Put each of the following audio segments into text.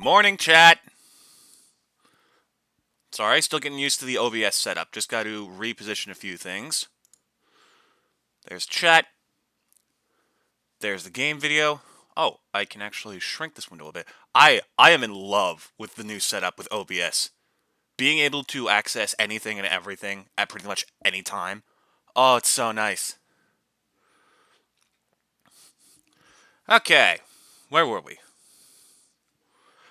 Good morning, chat. Sorry, still getting used to the OBS setup. Just got to reposition a few things. There's chat. There's the game video. Oh, I can actually shrink this window a bit. I am in love with the new setup with OBS. Being able to access anything and everything at pretty much any time. Oh, it's so nice. Okay, where were we?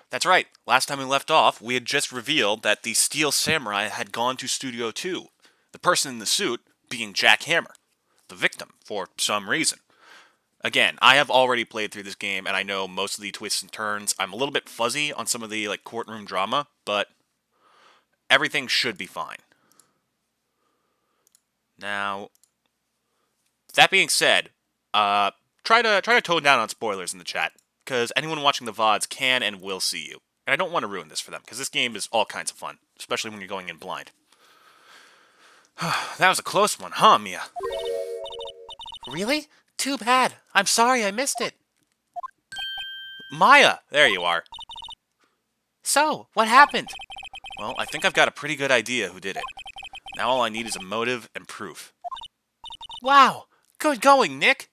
That's right, last time we left off, we had just revealed that the Steel Samurai had gone to Studio 2, the person in the suit being Jack Hammer, the victim, for some reason. Again, I have already played through this game, and I know most of the twists and turns. I'm a little bit fuzzy on some of the courtroom drama, but everything should be fine. Now, that being said, try to tone down on spoilers in the chat, because anyone watching the VODs can and will see you. And I don't want to ruin this for them, because this game is all kinds of fun, especially when you're going in blind. That was a close one, huh, Mia? Really? Too bad. I'm sorry I missed it. Maya! There you are. So, what happened? Well, I think I've got a pretty good idea who did it. Now all I need is a motive and proof. Wow! Good going, Nick!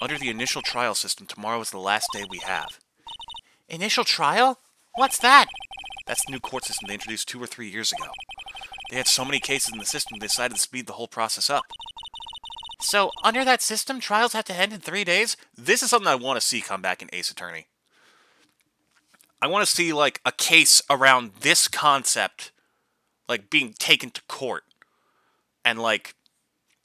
Under the initial trial system, tomorrow is the last day we have. Initial trial? What's that? That's the new court system they introduced 2 or 3 years ago. They had so many cases in the system, they decided to speed the whole process up. So, under that system, trials have to end in 3 days? This is something I want to see come back in Ace Attorney. I want to see, a case around this concept, being taken to court. And,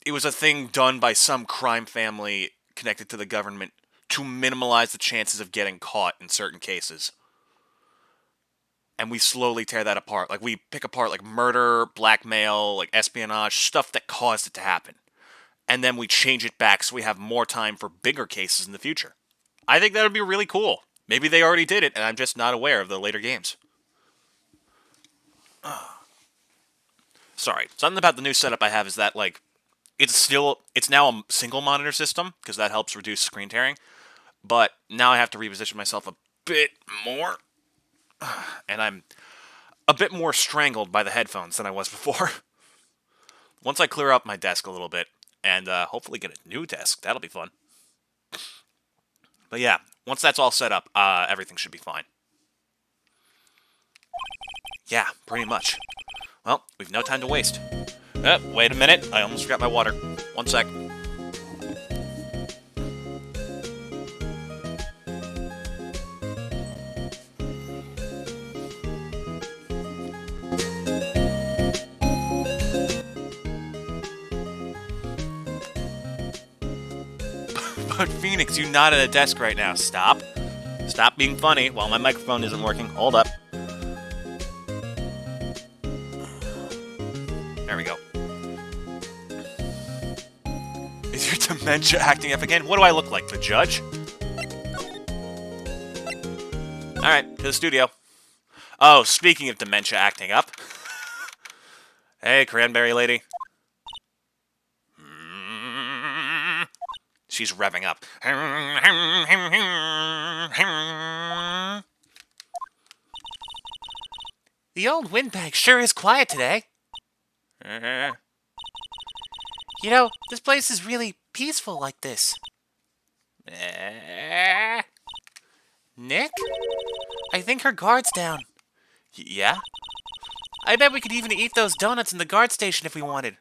it was a thing done by some crime family connected to the government to minimize the chances of getting caught in certain cases. And we slowly tear that apart. We pick apart, murder, blackmail, espionage, stuff that caused it to happen. And then we change it back so we have more time for bigger cases in the future. I think that would be really cool. Maybe they already did it, and I'm just not aware of the later games. Sorry. Something about the new setup I have is that, it's now a single monitor system, because that helps reduce screen tearing. But now I have to reposition myself a bit more. And I'm a bit more strangled by the headphones than I was before. Once I clear up my desk a little bit, and hopefully get a new desk, that'll be fun. But yeah, once that's all set up, everything should be fine. Yeah, pretty much. Well, we've no time to waste. Wait a minute, I almost forgot my water. 1 sec. But Phoenix, you're not at a desk right now. Stop. Stop being funny while my microphone isn't working. Hold up. There we go. Is your dementia acting up again? What do I look like, the judge? Alright, to the studio. Oh, speaking of dementia acting up. Hey, cranberry lady. She's revving up. The old windbag sure is quiet today. You know, this place is really peaceful like this. Nick? I think her guard's down. Yeah? I bet we could even eat those donuts in the guard station if we wanted.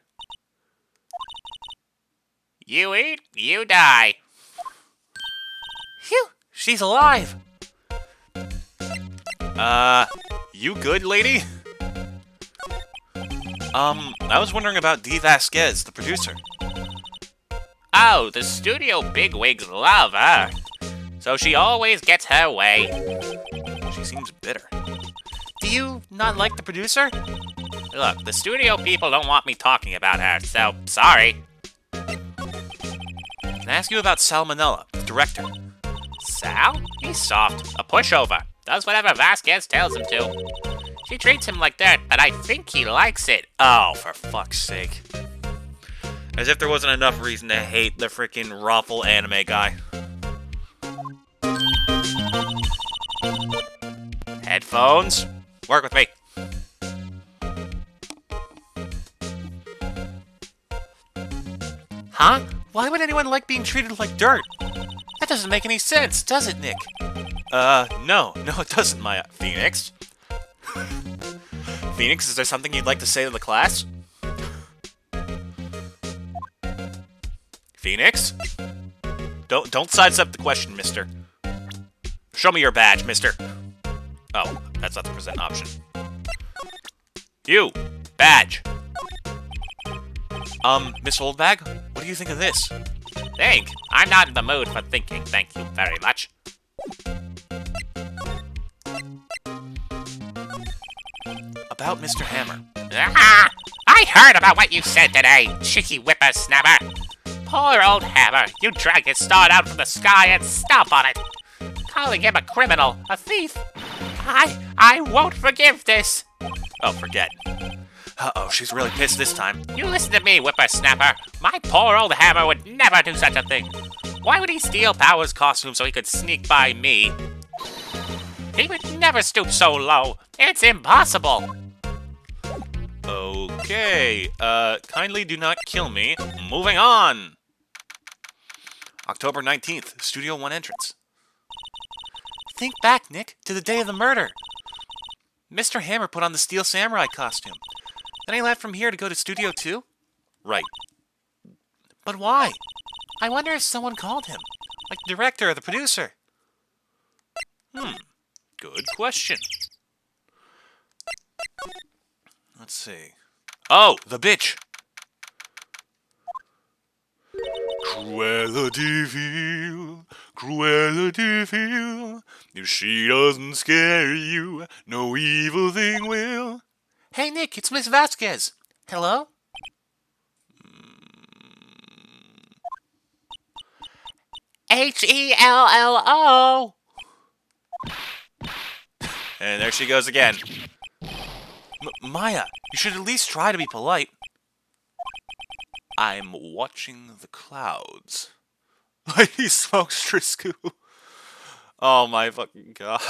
You eat, you die. Phew, she's alive. You good, lady? I was wondering about Dee Vasquez, the producer. Oh, the studio bigwigs love her. So she always gets her way. She seems bitter. Do you not like the producer? Look, the studio people don't want me talking about her, so sorry. Can I ask you about Salmonella, the director? Sal? He's soft. A pushover. Does whatever Vasquez tells him to. She treats him like that, but I think he likes it. Oh, for fuck's sake. As if there wasn't enough reason to hate the freaking Raffle anime guy. Phones, work with me. Huh? Why would anyone like being treated like dirt? That doesn't make any sense, does it, Nick? No, it doesn't, my Phoenix. Phoenix, is there something you'd like to say to the class? Phoenix? Don't sidestep the question, mister. Show me your badge, mister. Oh, that's not the present option. You, badge. Miss Oldbag, what do you think of this? Think? I'm not in the mood for thinking, thank you very much. About Mr. Hammer. Ah! I heard about what you said today, cheeky whippersnapper. Poor old Hammer, you dragged his star down from the sky and stomp on it. Calling him a criminal, a thief. I won't forgive this. Oh, forget. Uh-oh, she's really pissed this time. You listen to me, whippersnapper. My poor old Hammer would never do such a thing. Why would he steal Power's costume so he could sneak by me? He would never stoop so low. It's impossible. Okay, kindly do not kill me. Moving on. October 19th, Studio 1 entrance. Think back, Nick, to the day of the murder. Mr. Hammer put on the Steel Samurai costume. Then he left from here to go to Studio 2? Right. But why? I wonder if someone called him. Like the director or the producer. Good question. Let's see. Oh, the bitch! Cruella de Vil, Cruella de Vil. If she doesn't scare you, no evil thing will. Hey, Nick, it's Miss Vasquez. Hello? Hello. And there she goes again. Maya, you should at least try to be polite. I'm watching the clouds. Like he smokes Triscu. Oh my fucking god.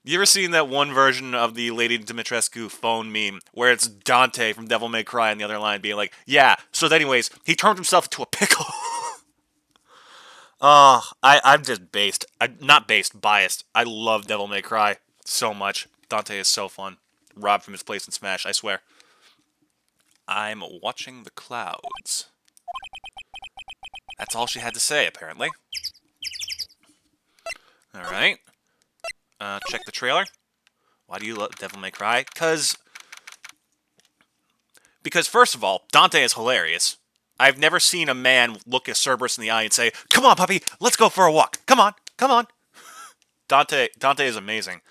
You ever seen that one version of the Lady Dimitrescu phone meme where it's Dante from Devil May Cry on the other line being like, yeah, so anyways, he turned himself into a pickle. I'm just based. I'm not based, biased. I love Devil May Cry so much. Dante is so fun. Robbed from his place in Smash, I swear. I'm watching the clouds. That's all she had to say, apparently. Alright. Check the trailer. Why do you love Devil May Cry? Because first of all, Dante is hilarious. I've never seen a man look a Cerberus in the eye and say, "Come on, puppy, let's go for a walk. Come on, come on." Dante is amazing.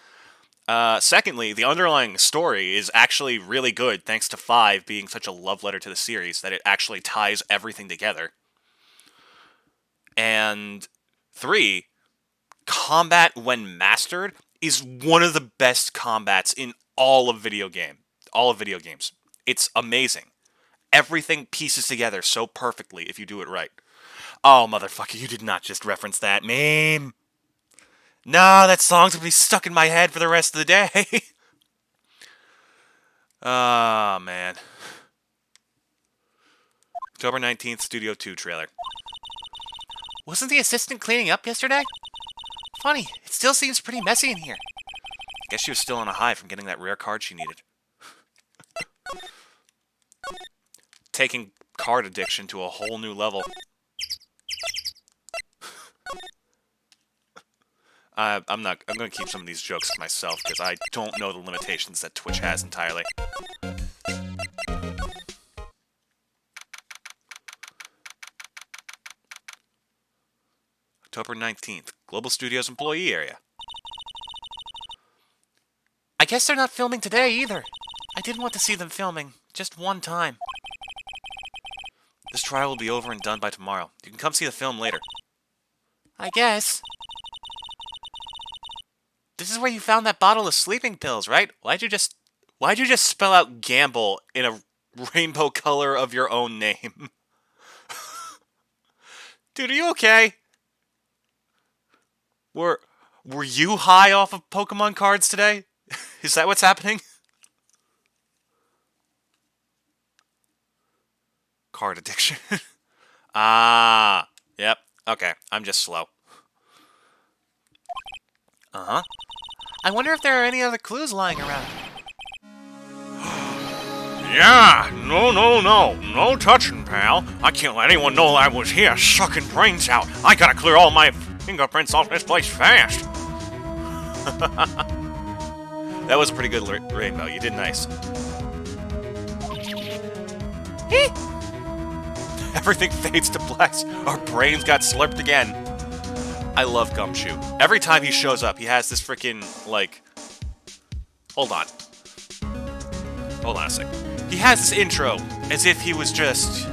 Secondly, the underlying story is actually really good, thanks to 5 being such a love letter to the series that it actually ties everything together. And 3, combat when mastered is one of the best combats in all of video games. It's amazing. Everything pieces together so perfectly if you do it right. Oh, motherfucker, you did not just reference that meme. No, that song's gonna be stuck in my head for the rest of the day. Oh, man. October 19th, Studio 2 trailer. Wasn't the assistant cleaning up yesterday? Funny, it still seems pretty messy in here. Guess she was still on a high from getting that rare card she needed. Taking card addiction to a whole new level. I'm gonna keep some of these jokes to myself because I don't know the limitations that Twitch has entirely. October 19th, Global Studios employee area. I guess they're not filming today either. I did want to see them filming, just one time. This trial will be over and done by tomorrow. You can come see the film later. I guess. This is where you found that bottle of sleeping pills, right? Why'd you just spell out gamble in a rainbow color of your own name? Dude, are you okay? We're Were you high off of Pokemon cards today? Is that what's happening? Card addiction. Ah, yep. Okay, I'm just slow. Uh-huh. I wonder if there are any other clues lying around. Yeah, no touching, pal. I can't let anyone know I was here sucking brains out. I gotta clear all my fingerprints off this place fast. That was a pretty good rainbow. You did nice. Everything fades to black. Our brains got slurped again. I love Gumshoe. Every time he shows up, he has this freaking, like... Hold on a sec. He has this intro as if he was just...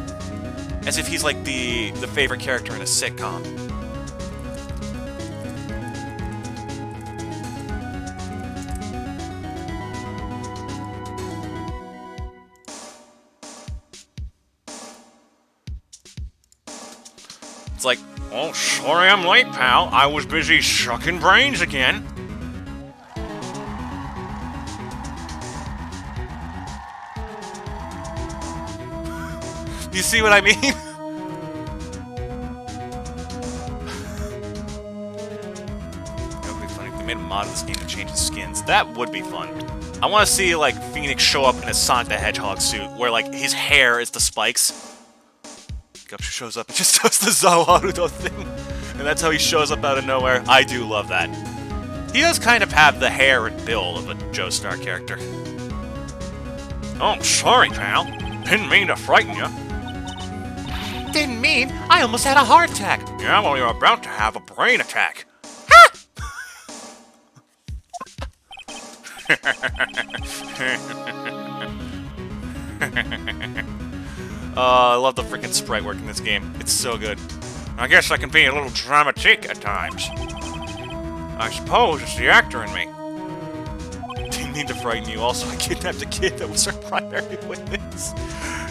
As if he's like the favorite character in a sitcom. It's like, Oh, sorry I'm late, pal. I was busy sucking brains again. you see what I mean? That would be funny if they made a mod of this game to change the skins. That would be fun. I want to see, like, Phoenix show up in a Sonic the Hedgehog suit, where, like, his hair is the spikes. Gumshoe shows up and just does the Zawarudo thing. And that's how he shows up out of nowhere. I do love that. He does kind of have the hair and build of a Joestar character. Oh, sorry, pal. Didn't mean to frighten you. Didn't mean. I almost had a heart attack. Yeah, well, you're about to have a brain attack. I love the freaking sprite work in this game. It's so good. I guess I can be a little dramatic at times. I suppose it's the actor in me. Didn't mean to frighten you. Also, I kidnapped a kid that was our primary witness.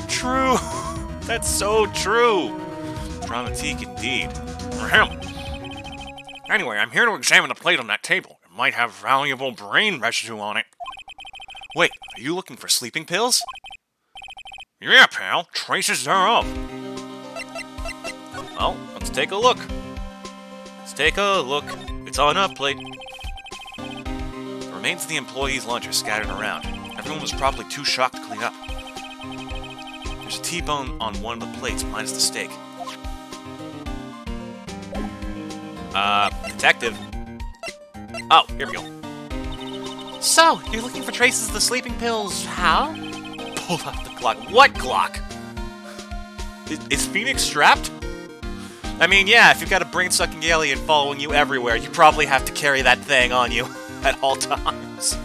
True. That's so true. Dramatique indeed. For him. Anyway, I'm here to examine the plate on that table. It might have valuable brain residue on it. Wait, are you looking for sleeping pills? Yeah, pal. Traces thereof. Well, let's take a look. Let's take a look. It's on a plate. The remains of the employees' lunch are scattered around. Everyone was probably too shocked to clean up. There's a T-bone on one of the plates, minus the steak. Detective. Oh, here we go. So, you're looking for traces of the sleeping pills. How? Pull out the clock. What clock? Is Phoenix strapped? I mean, yeah, if you've got a brain-sucking alien following you everywhere, you probably have to carry that thing on you at all times.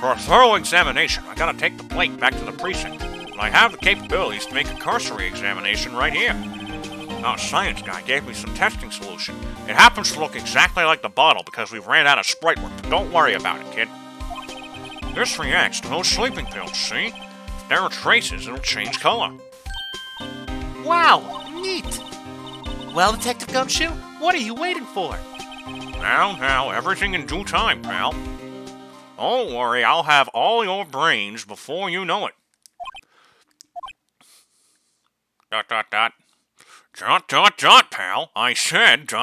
For a thorough examination, I gotta take the plate back to the precinct. And I have the capabilities to make a cursory examination right here. Our science guy gave me some testing solution. It happens to look exactly like the bottle because we've ran out of sprite work, but don't worry about it, kid. This reacts to those sleeping pills, see? If there are traces, it'll change color. Wow, neat. Well, Detective Gumshoe, what are you waiting for? Now, everything in due time, pal. Don't worry, I'll have all your brains before you know it. ... pal. I said ... Do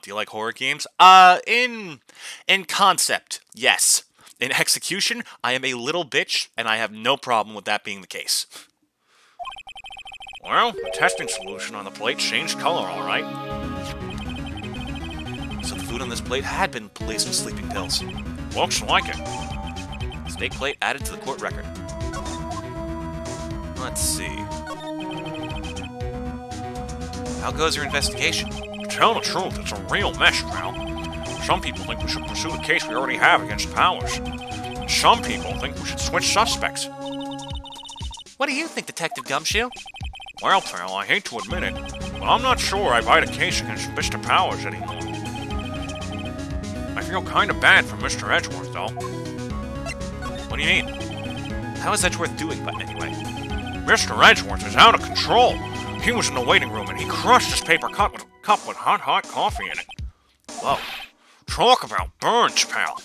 you like horror games? In concept, yes. In execution, I am a little bitch, and I have no problem with that being the case. Well, the testing solution on the plate changed color, all right. So the food on this plate had been laced with sleeping pills. Looks like it. Steak plate added to the court record. Let's see. How goes your investigation? To tell the truth, it's a real mess, pal. Some people think we should pursue the case we already have against Powers. Some people think we should switch suspects. What do you think, Detective Gumshoe? Well, pal, I hate to admit it, but I'm not sure I buy the case against Mr. Powers anymore. I feel kind of bad for Mr. Edgeworth, though. What do you mean? How is Edgeworth doing, but anyway? Mr. Edgeworth is out of control. He was in the waiting room and he crushed his paper cup with hot coffee in it. Whoa. Talk about burns, pal.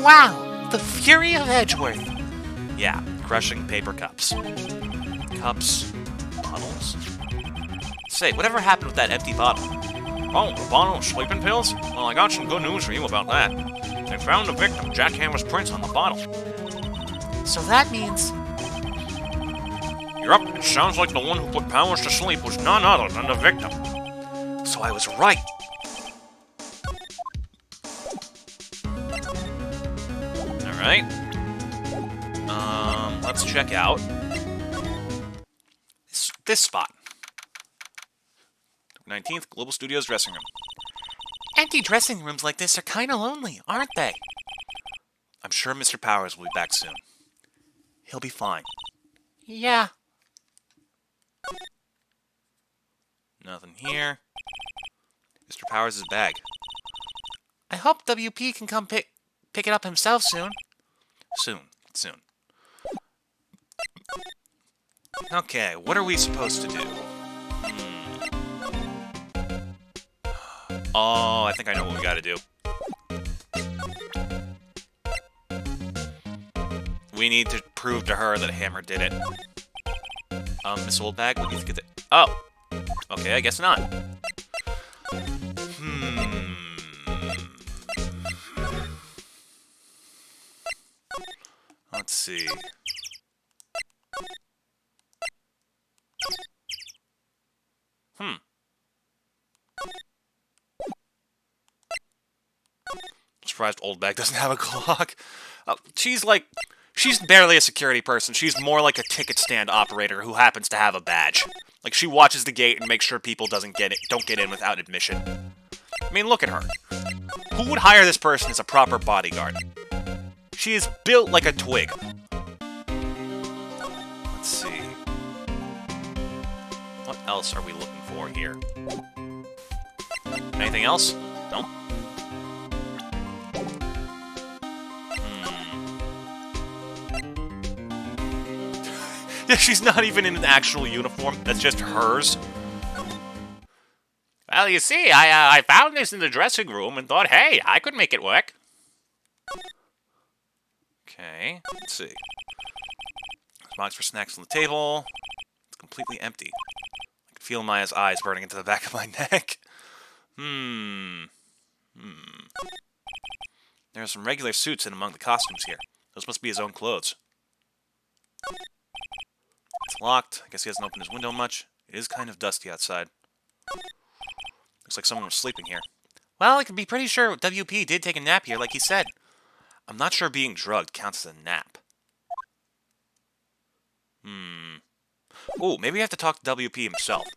Wow, the fury of Edgeworth. Yeah, crushing paper cups. Cups, bottles. Say, whatever happened with that empty bottle? Oh, the bottle of sleeping pills? Well, I got some good news for you about that. They found the victim, Jackhammer's prints on the bottle. So that means... Yup, it sounds like the one who put Powers to sleep was none other than the victim. So I was right. Alright. Let's check out this spot. 19th, Global Studios dressing room. Empty dressing rooms like this are kind of lonely, aren't they? I'm sure Mr. Powers will be back soon. He'll be fine. Yeah. Nothing here. Mr. Powers' bag. I hope WP can come pick it up himself soon. Soon. Okay, what are we supposed to do? Oh, I think I know what we gotta do. We need to prove to her that Hammer did it. Miss Oldbag, what do you think of it? Oh! Okay, I guess not. Let's see. Surprised Oldbag doesn't have a clock. She's barely a security person. She's more like a ticket stand operator who happens to have a badge. Like, she watches the gate and makes sure people don't get in without admission. I mean, look at her. Who would hire this person as a proper bodyguard? She is built like a twig. Let's see. What else are we looking for here? Anything else? No? Yeah, she's not even in an actual uniform. That's just hers. Well, you see, I found this in the dressing room and thought, hey, I could make it work. Okay, let's see. There's box for snacks on the table. It's completely empty. I can feel Maya's eyes burning into the back of my neck. There are some regular suits in among the costumes here. Those must be his own clothes. It's locked. I guess he hasn't opened his window much. It is kind of dusty outside. Looks like someone was sleeping here. Well, I can be pretty sure WP did take a nap here, like he said. I'm not sure being drugged counts as a nap. Ooh, maybe we have to talk to WP himself.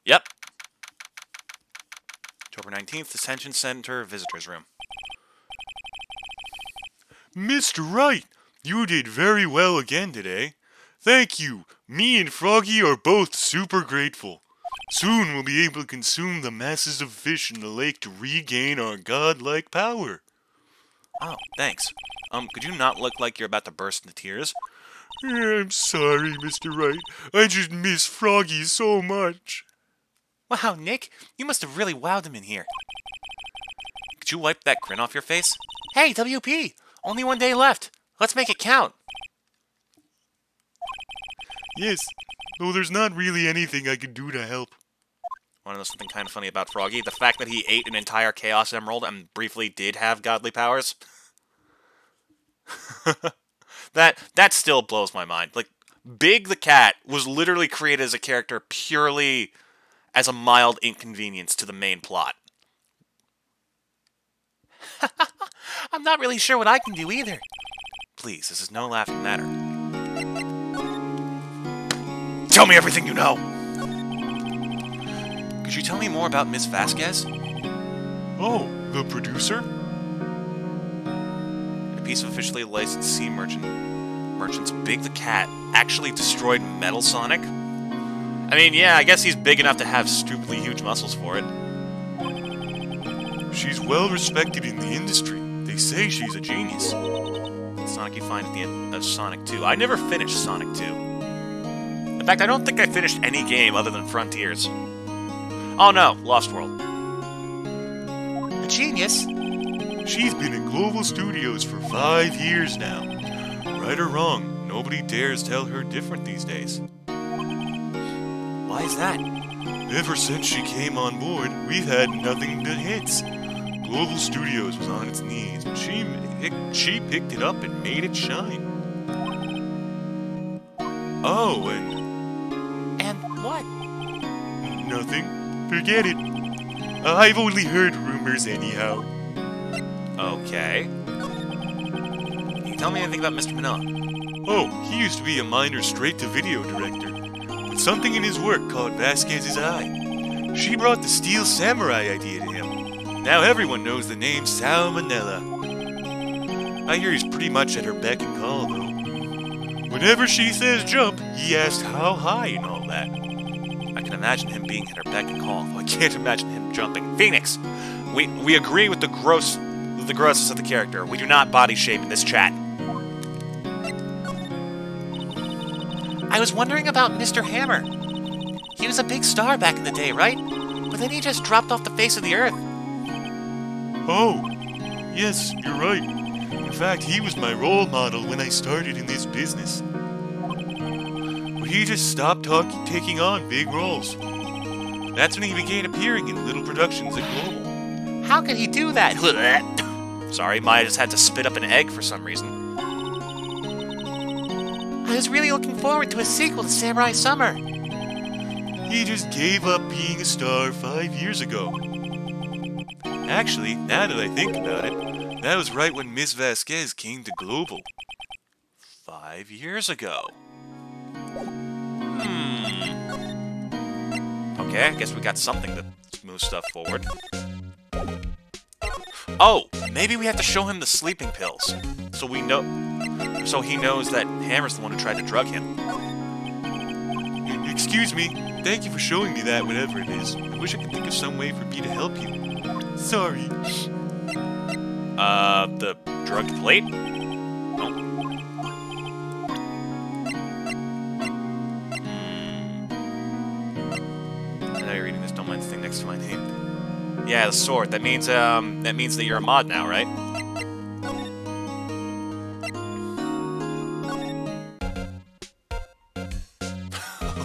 Yep. October 19th, Detention Center Visitors Room. Mr. Wright, you did very well again today. Thank you. Me and Froggy are both super grateful. Soon we'll be able to consume the masses of fish in the lake to regain our godlike power. Oh, thanks. Could you not look like you're about to burst into tears? I'm sorry, Mr. Wright. I just miss Froggy so much. Wow, Nick, you must have really wowed him in here. Could you wipe that grin off your face? Hey, WP! Only one day left. Let's make it count. Yes, though there's not really anything I can do to help. Want to know something kind of funny about Froggy? The fact that he ate an entire Chaos Emerald and briefly did have godly powers? That still blows my mind. Like, Big the Cat was literally created as a character purely as a mild inconvenience to the main plot. I'm not really sure what I can do either. Please, this is no laughing matter. Tell me everything you know! Could you tell me more about Miss Vasquez? Oh, the producer? A piece of officially licensed sea merchants Big the Cat actually destroyed Metal Sonic? I mean, yeah, I guess he's big enough to have stupidly huge muscles for it. She's well respected in the industry. They They say she's a genius. Sonic you find at the end of Sonic 2. I never finished Sonic 2. In fact, I don't think I finished any game other than Frontiers. Oh no, Lost World. A genius? She's been in Global Studios for 5 years now. Right or wrong, nobody dares tell her different these days. Why is that? Ever since she came on board, we've had nothing but hits. Global Studios was on its knees, but she picked it up and made it shine. Oh, And what? nothing. Forget it. I've only heard rumors anyhow. Okay. Can you tell me anything about Mr. Manila? Oh, he used to be a minor straight-to-video director. But something in his work caught Vasquez's eye. She brought the Steel Samurai idea to him. Now everyone knows the name Sal Manila. I hear he's pretty much at her beck and call, though. Whenever she says jump, he asks how high and all that. I can imagine him being at her beck and call, though I can't imagine him jumping. Phoenix! We agree with the grossness of the character. We do not body shape in this chat. I was wondering about Mr. Hammer. He was a big star back in the day, right? But then he just dropped off the face of the earth. Oh, yes, you're right. In fact, he was my role model when I started in this business. But he just stopped taking on big roles. That's when he began appearing in little productions at Global. How could he do that? Sorry, Maya just had to spit up an egg for some reason. I was really looking forward to a sequel to Samurai Summer. He just gave up being a star 5 years ago. Actually, now that I think about it, that was right when Miss Vasquez came to Global. 5 years ago. Okay, I guess we got something to move stuff forward. Oh, maybe we have to show him the sleeping pills. So he knows that Hammer's the one who tried to drug him. Excuse me. Thank you for showing me that, whatever it is. I wish I could think of some way for me to help you. Sorry. The drugged plate? Oh. I know you're reading this, don't mind the thing next to my name. Yeah, the sword. That means that you're a mod now, right?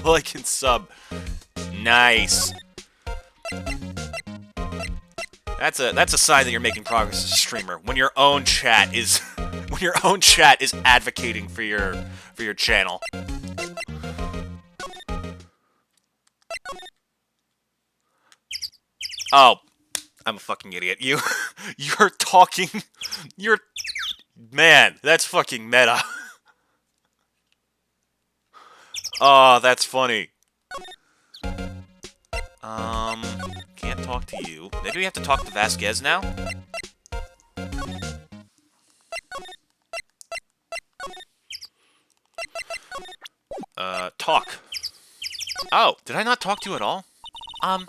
Like and sub. Nice. That's a sign that you're making progress as a streamer. When your own chat is advocating for your channel. Oh, I'm a fucking idiot. You're talking. Man, that's fucking meta. Oh, that's funny. Can't talk to you. Maybe we have to talk to Vasquez now? Talk. Oh, did I not talk to you at all?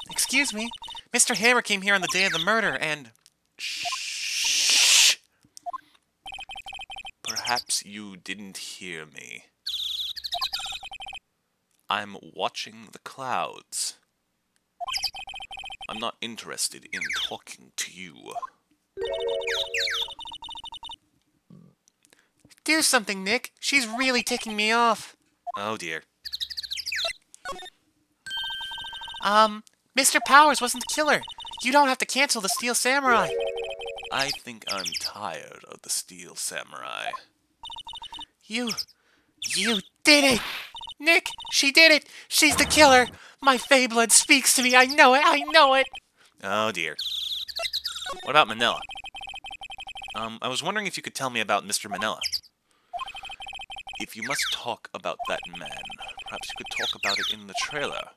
Excuse me. Mr. Hammer came here on the day of the murder and... Shh. Perhaps you didn't hear me. I'm watching the clouds. I'm not interested in talking to you. Do something, Nick. She's really ticking me off. Oh dear. Mr. Powers wasn't the killer. You don't have to cancel the Steel Samurai. I think I'm tired of the Steel Samurai. You did it! Nick, she did it! She's the killer! My Fey blood speaks to me, I know it! Oh dear. What about Manila? I was wondering if you could tell me about Mr. Manila. If you must talk about that man, perhaps you could talk about it in the trailer.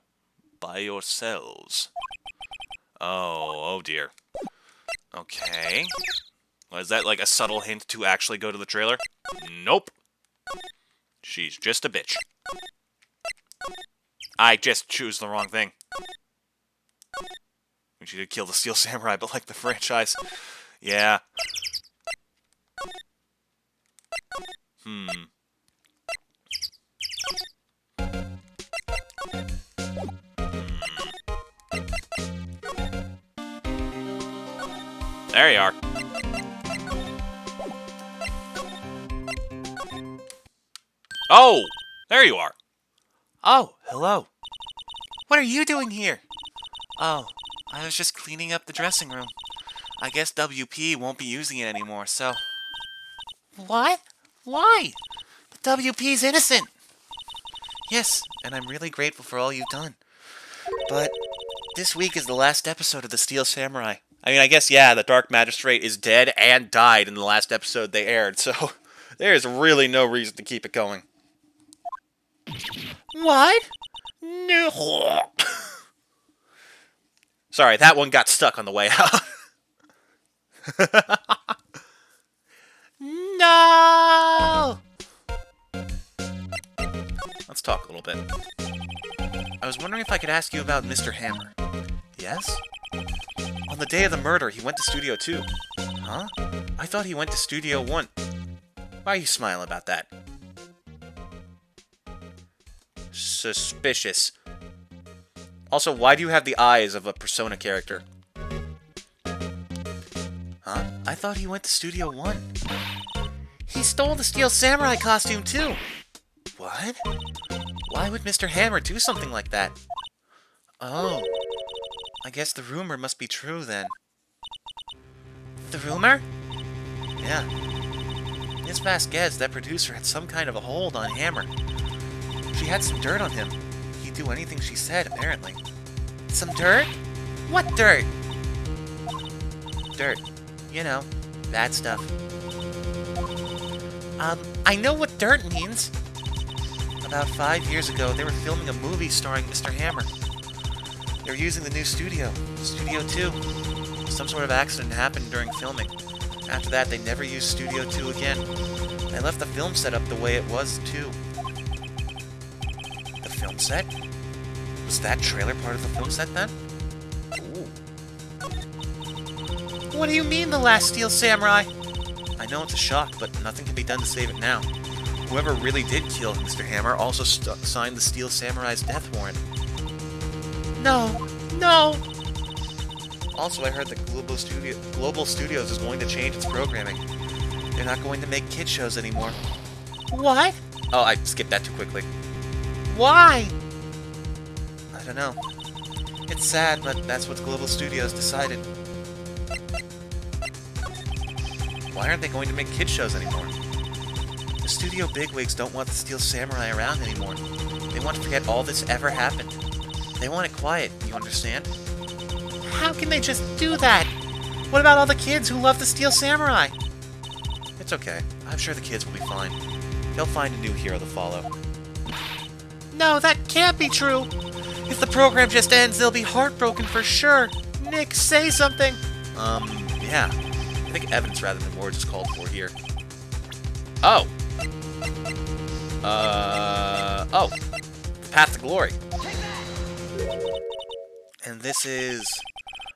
By yourselves. Oh dear. Okay. Was that like a subtle hint to actually go to the trailer? Nope. She's just a bitch. I just choose the wrong thing. She did kill the Steel Samurai, but like the franchise. Yeah. There you are. Oh! There you are. Oh, hello. What are you doing here? Oh, I was just cleaning up the dressing room. I guess WP won't be using it anymore, so... What? Why? But WP's innocent. Yes, and I'm really grateful for all you've done. But this week is the last episode of the Steel Samurai. I mean, I guess, yeah, the Dark Magistrate is dead and died in the last episode they aired, so there's really no reason to keep it going. What? No. Sorry, that one got stuck on the way out. No! Let's talk a little bit. I was wondering if I could ask you about Mr. Hammer. Yes? On the day of the murder, he went to Studio 2. Huh? I thought he went to Studio 1. Why are you smiling about that? Suspicious. Also, why do you have the eyes of a Persona character? Huh? I thought he went to Studio 1. He stole the Steel Samurai costume, too! What? Why would Mr. Hammer do something like that? Oh. I guess the rumor must be true, then. The rumor? Yeah. Miss Vasquez, that producer, had some kind of a hold on Hammer. She had some dirt on him. He'd do anything she said, apparently. Some dirt? What dirt? Dirt. You know, bad stuff. I know what dirt means. About 5 years ago, they were filming a movie starring Mr. Hammer. They were using the new studio, Studio 2. Some sort of accident happened during filming. After that, they never used Studio 2 again. They left the film set up the way it was, too. The film set? Was that trailer part of the film set, then? Ooh. What do you mean, the last Steel Samurai? I know it's a shock, but nothing can be done to save it now. Whoever really did kill Mr. Hammer also signed the Steel Samurai's death warrant. No! No! Also, I heard that Global Studios is going to change its programming. They're not going to make kid shows anymore. What? Oh, I skipped that too quickly. Why? I don't know. It's sad, but that's what Global Studios decided. Why aren't they going to make kid shows anymore? The studio bigwigs don't want the Steel Samurai around anymore. They want to forget all this ever happened. They want it quiet, you understand? How can they just do that? What about all the kids who love the Steel Samurai? It's okay. I'm sure the kids will be fine. They'll find a new hero to follow. No, that can't be true! If the program just ends, they'll be heartbroken for sure! Nick, say something! Yeah. I think evidence rather than words is called for here. Oh! Oh! The Path to Glory. And this is...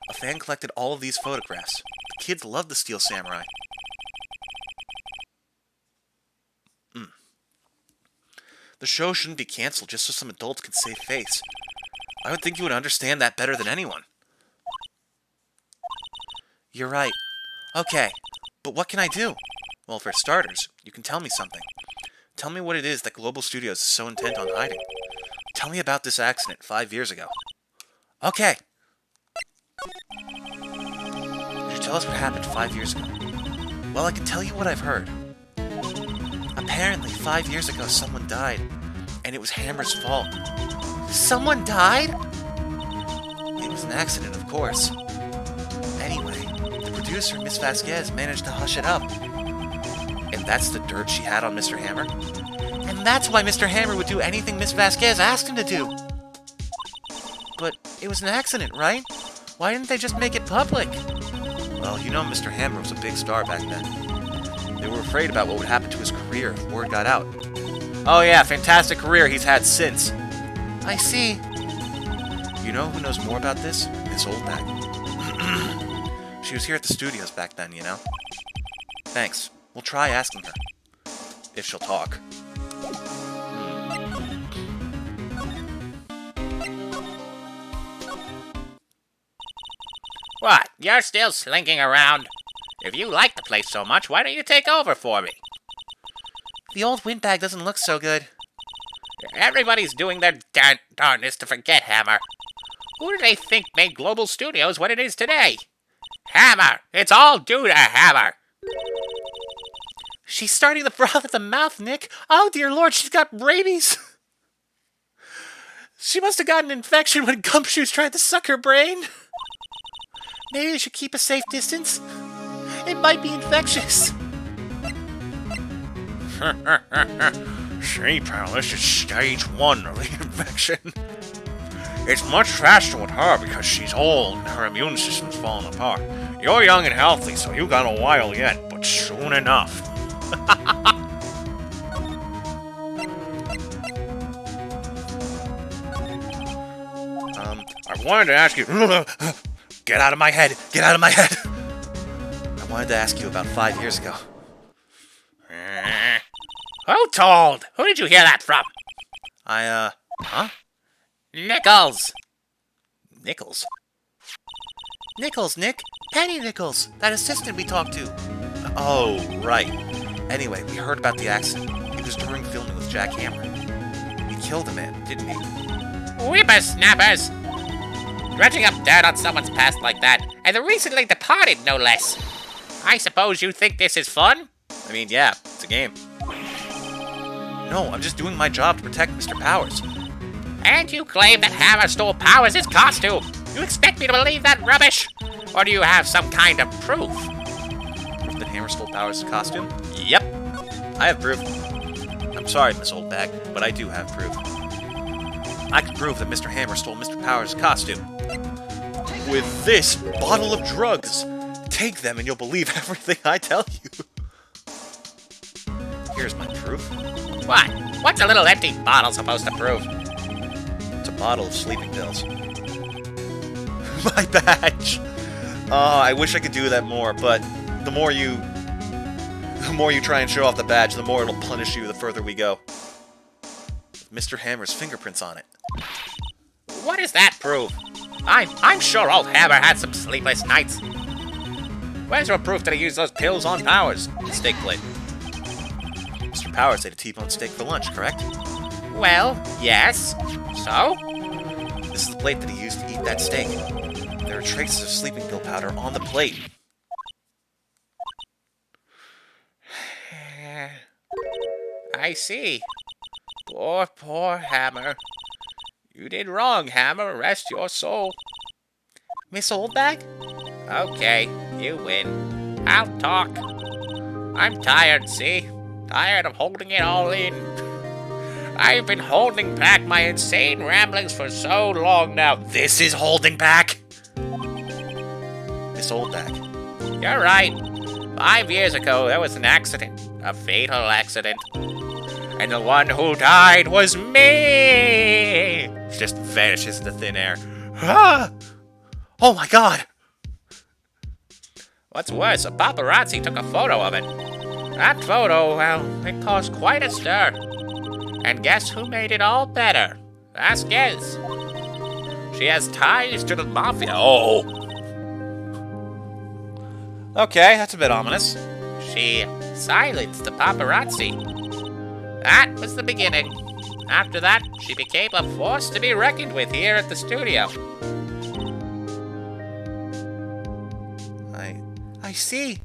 A fan collected all of these photographs. The kids love the Steel Samurai. The show shouldn't be cancelled just so some adults can save face. I would think you would understand that better than anyone. You're right. Okay, but what can I do? Well, for starters, you can tell me something. Tell me what it is that Global Studios is so intent on hiding. Tell me about this accident 5 years ago. Okay. Could you tell us what happened 5 years ago? Well, I can tell you what I've heard. Apparently, 5 years ago, someone died, and it was Hammer's fault. Someone died? It was an accident, of course. Anyway, the producer, Miss Vasquez, managed to hush it up. And that's the dirt she had on Mr. Hammer? And that's why Mr. Hammer would do anything Miss Vasquez asked him to do. But it was an accident, right? Why didn't they just make it public? Well, you know Mr. Hammer was a big star back then. They were afraid about what would happen to his career if word got out. Oh yeah, fantastic career he's had since. I see. You know who knows more about this? Miss Oldback. She was here at the studios back then, you know? Thanks. We'll try asking her. if she'll talk. What? You're still slinking around? If you like the place so much, why don't you take over for me? The old windbag doesn't look so good. Everybody's doing their darndest to forget Hammer. Who do they think made Global Studios what it is today? Hammer! It's all due to Hammer! She's starting to froth at the mouth, Nick. Oh, dear Lord, she's got rabies. She must have gotten an infection when Gumshoes tried to suck her brain. Maybe we should keep a safe distance. It might be infectious. See, pal, this is stage 1 of the infection. It's much faster with her because she's old and her immune system's falling apart. You're young and healthy, so you got a while yet, but soon enough. I wanted to ask you... Get out of my head! Get out of my head! I wanted to ask you about 5 years ago. Who told? Who did you hear that from? Huh? Nichols! Nichols? Nichols, Nick! Penny Nichols! That assistant we talked to! Oh, right. Anyway, we heard about the accident. It was during filming with Jack Hammer. He killed a man, didn't he? Whippersnappers! Dredging up dirt on someone's past like that, and the recently departed, no less. I suppose you think this is fun? I mean, yeah, it's a game. No, I'm just doing my job to protect Mr. Powers. And you claim that Hammer stole Powers' costume. You expect me to believe that rubbish? Or do you have some kind of proof? Proof that Hammer stole Powers' costume? Yep. I have proof. I'm sorry, Miss Oldbag, but I do have proof. I can prove that Mr. Hammer stole Mr. Powers' costume. With this bottle of drugs. Take them and you'll believe everything I tell you. Here's my proof. What? What's a little empty bottle supposed to prove? It's a bottle of sleeping pills. My badge! I wish I could do that more, but the more you try and show off the badge, the more it'll punish you the further we go. With Mr. Hammer's fingerprints on it. What does that prove? I'm sure old Hammer had some sleepless nights. Where's your proof that he used those pills on Powers? The steak plate. Mr. Powers ate a T-bone steak for lunch, correct? Well, yes. So? This is the plate that he used to eat that steak. There are traces of sleeping pill powder on the plate. I see. Poor Hammer. You did wrong, Hammer. Rest your soul. Miss Oldbag? Okay, you win. I'll talk. I'm tired, see? Tired of holding it all in. I've been holding back my insane ramblings for so long now. This is holding back! Miss Oldbag. You're right. 5 years ago, there was an accident. A fatal accident. And the one who died was me! Just vanishes into thin air. Ah! Oh my god! What's worse, a paparazzi took a photo of it. That photo, well, it caused quite a stir. And guess who made it all better? Ask Gez. She has ties to the mafia. Oh! Okay, that's a bit ominous. She silenced the paparazzi. That was the beginning. After that, she became a force to be reckoned with here at the studio. I see.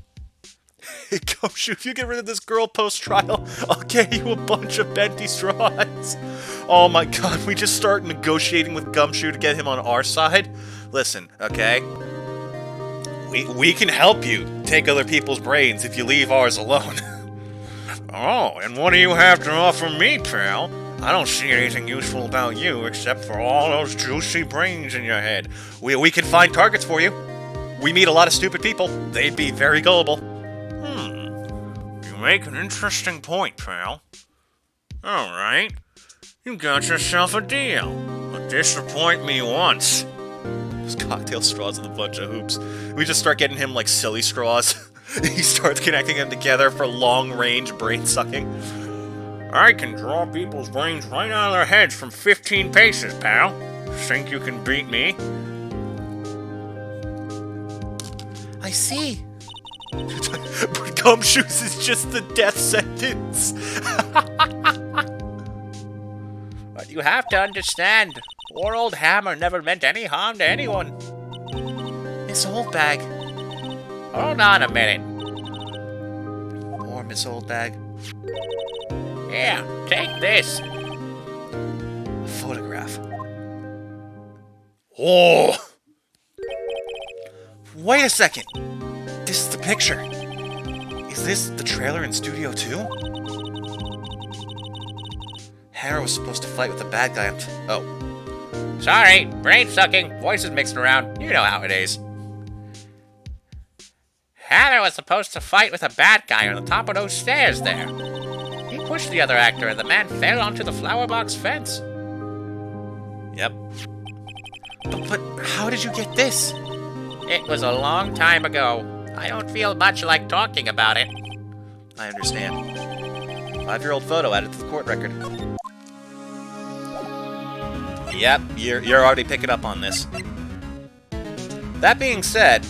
Gumshoe, if you get rid of this girl post-trial, I'll get you a bunch of Benty straws. Oh my god, we just start negotiating with Gumshoe to get him on our side? Listen, okay? We can help you take other people's brains if you leave ours alone. Oh, and what do you have to offer me, pal? I don't see anything useful about you except for all those juicy brains in your head. We can find targets for you. We meet a lot of stupid people. They'd be very gullible. You make an interesting point, pal. Alright. You got yourself a deal. But disappoint me once. Those cocktail straws with a bunch of hoops. We just start getting him like silly straws. He starts connecting them together for long-range brain sucking. I can draw people's brains right out of their heads from 15 paces, pal. Think you can beat me? I see. But Gumshoes is just the death sentence. But you have to understand, poor old Hammer never meant any harm to anyone. Miss Oldbag. Hold on a minute. Poor Miss Oldbag. Here, take this. A photograph. Oh! Wait a second. This is the picture. Is this the trailer in Studio 2? Hammer was supposed to fight with the bad guy. Oh. Sorry, brain sucking, voices mixed around. You know how it is. Hammer was supposed to fight with a bad guy on the top of those stairs there. He pushed the other actor and the man fell onto the flower box fence. Yep. But how did you get this? It was a long time ago. I don't feel much like talking about it. I understand. 5-year-old photo added to the court record. Yep, you're already picking up on this. That being said,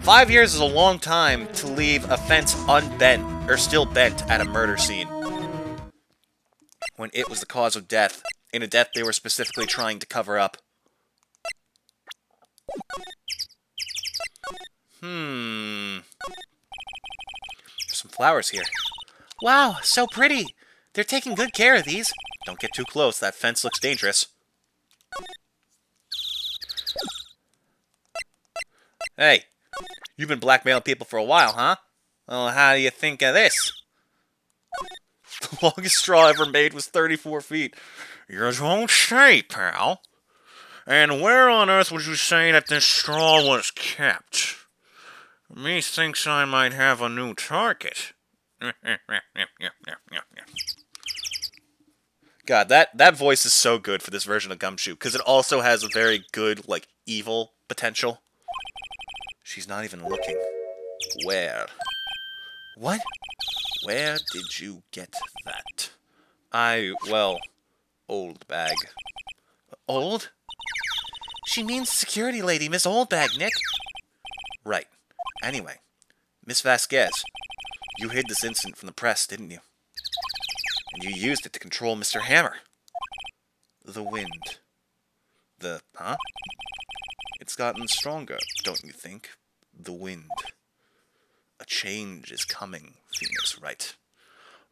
5 years is a long time to leave a fence unbent, or still bent, at a murder scene. When it was the cause of death, in a death they were specifically trying to cover up. There's some flowers here. Wow, so pretty! They're taking good care of these. Don't get too close, that fence looks dangerous. Hey, you've been blackmailing people for a while, huh? Well, how do you think of this? The longest straw ever made was 34 feet. You don't say, pal. And where on earth would you say that this straw was kept? Methinks I might have a new target. God, that voice is so good for this version of Gumshoe, because it also has a very good, like, evil potential. She's not even looking. Where? What? Where did you get that? Old bag. Old? She means security lady, Miss Oldbag, Nick. Right. Anyway, Miss Vasquez, you hid this incident from the press, didn't you? And you used it to control Mr. Hammer. The wind. Huh? It's gotten stronger, don't you think? The wind. A change is coming, Phoenix Wright.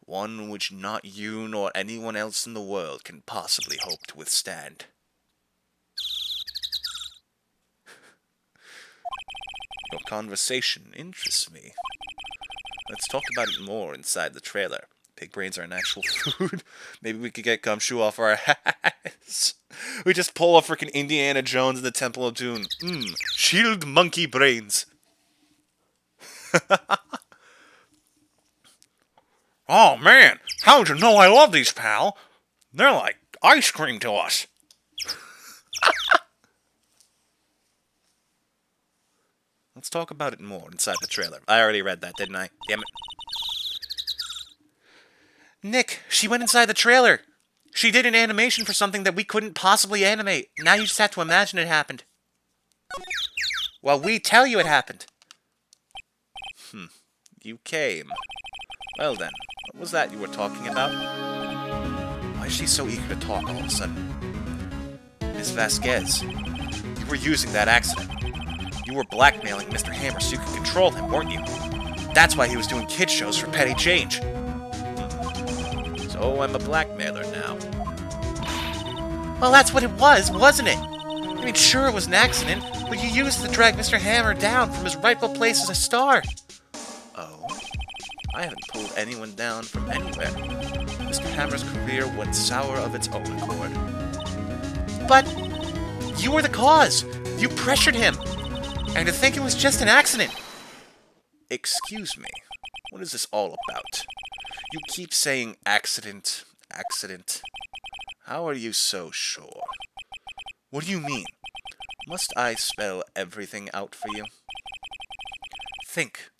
One which not you nor anyone else in the world can possibly hope to withstand. Your conversation interests me. Let's talk about it more inside the trailer. Pig brains are an actual food. Maybe we could get Gumshoe off our hats. We just pull a freaking Indiana Jones in the Temple of Doom. Shield monkey brains. Oh man, how'd you know I love these, pal? They're like ice cream to us. Let's talk about it more inside the trailer. I already read that, didn't I? Damn it. Nick, she went inside the trailer. She did an animation for something that we couldn't possibly animate. Now you just have to imagine it happened. Well, we tell you it happened. You came. Well then, what was that you were talking about? Why is she so eager to talk all of a sudden? Miss Vasquez, you were using that accident. You were blackmailing Mr. Hammer so you could control him, weren't you? That's why he was doing kid shows for petty change. So I'm a blackmailer now. Well, that's what it was, wasn't it? I mean, sure, it was an accident, but you used it to drag Mr. Hammer down from his rightful place as a star. Oh? I haven't pulled anyone down from anywhere. Mr. Hammer's career went sour of its own accord. But you were the cause. You pressured him. And to think it was just an accident. Excuse me. What is this all about? You keep saying accident, accident. How are you so sure? What do you mean? Must I spell everything out for you? Think.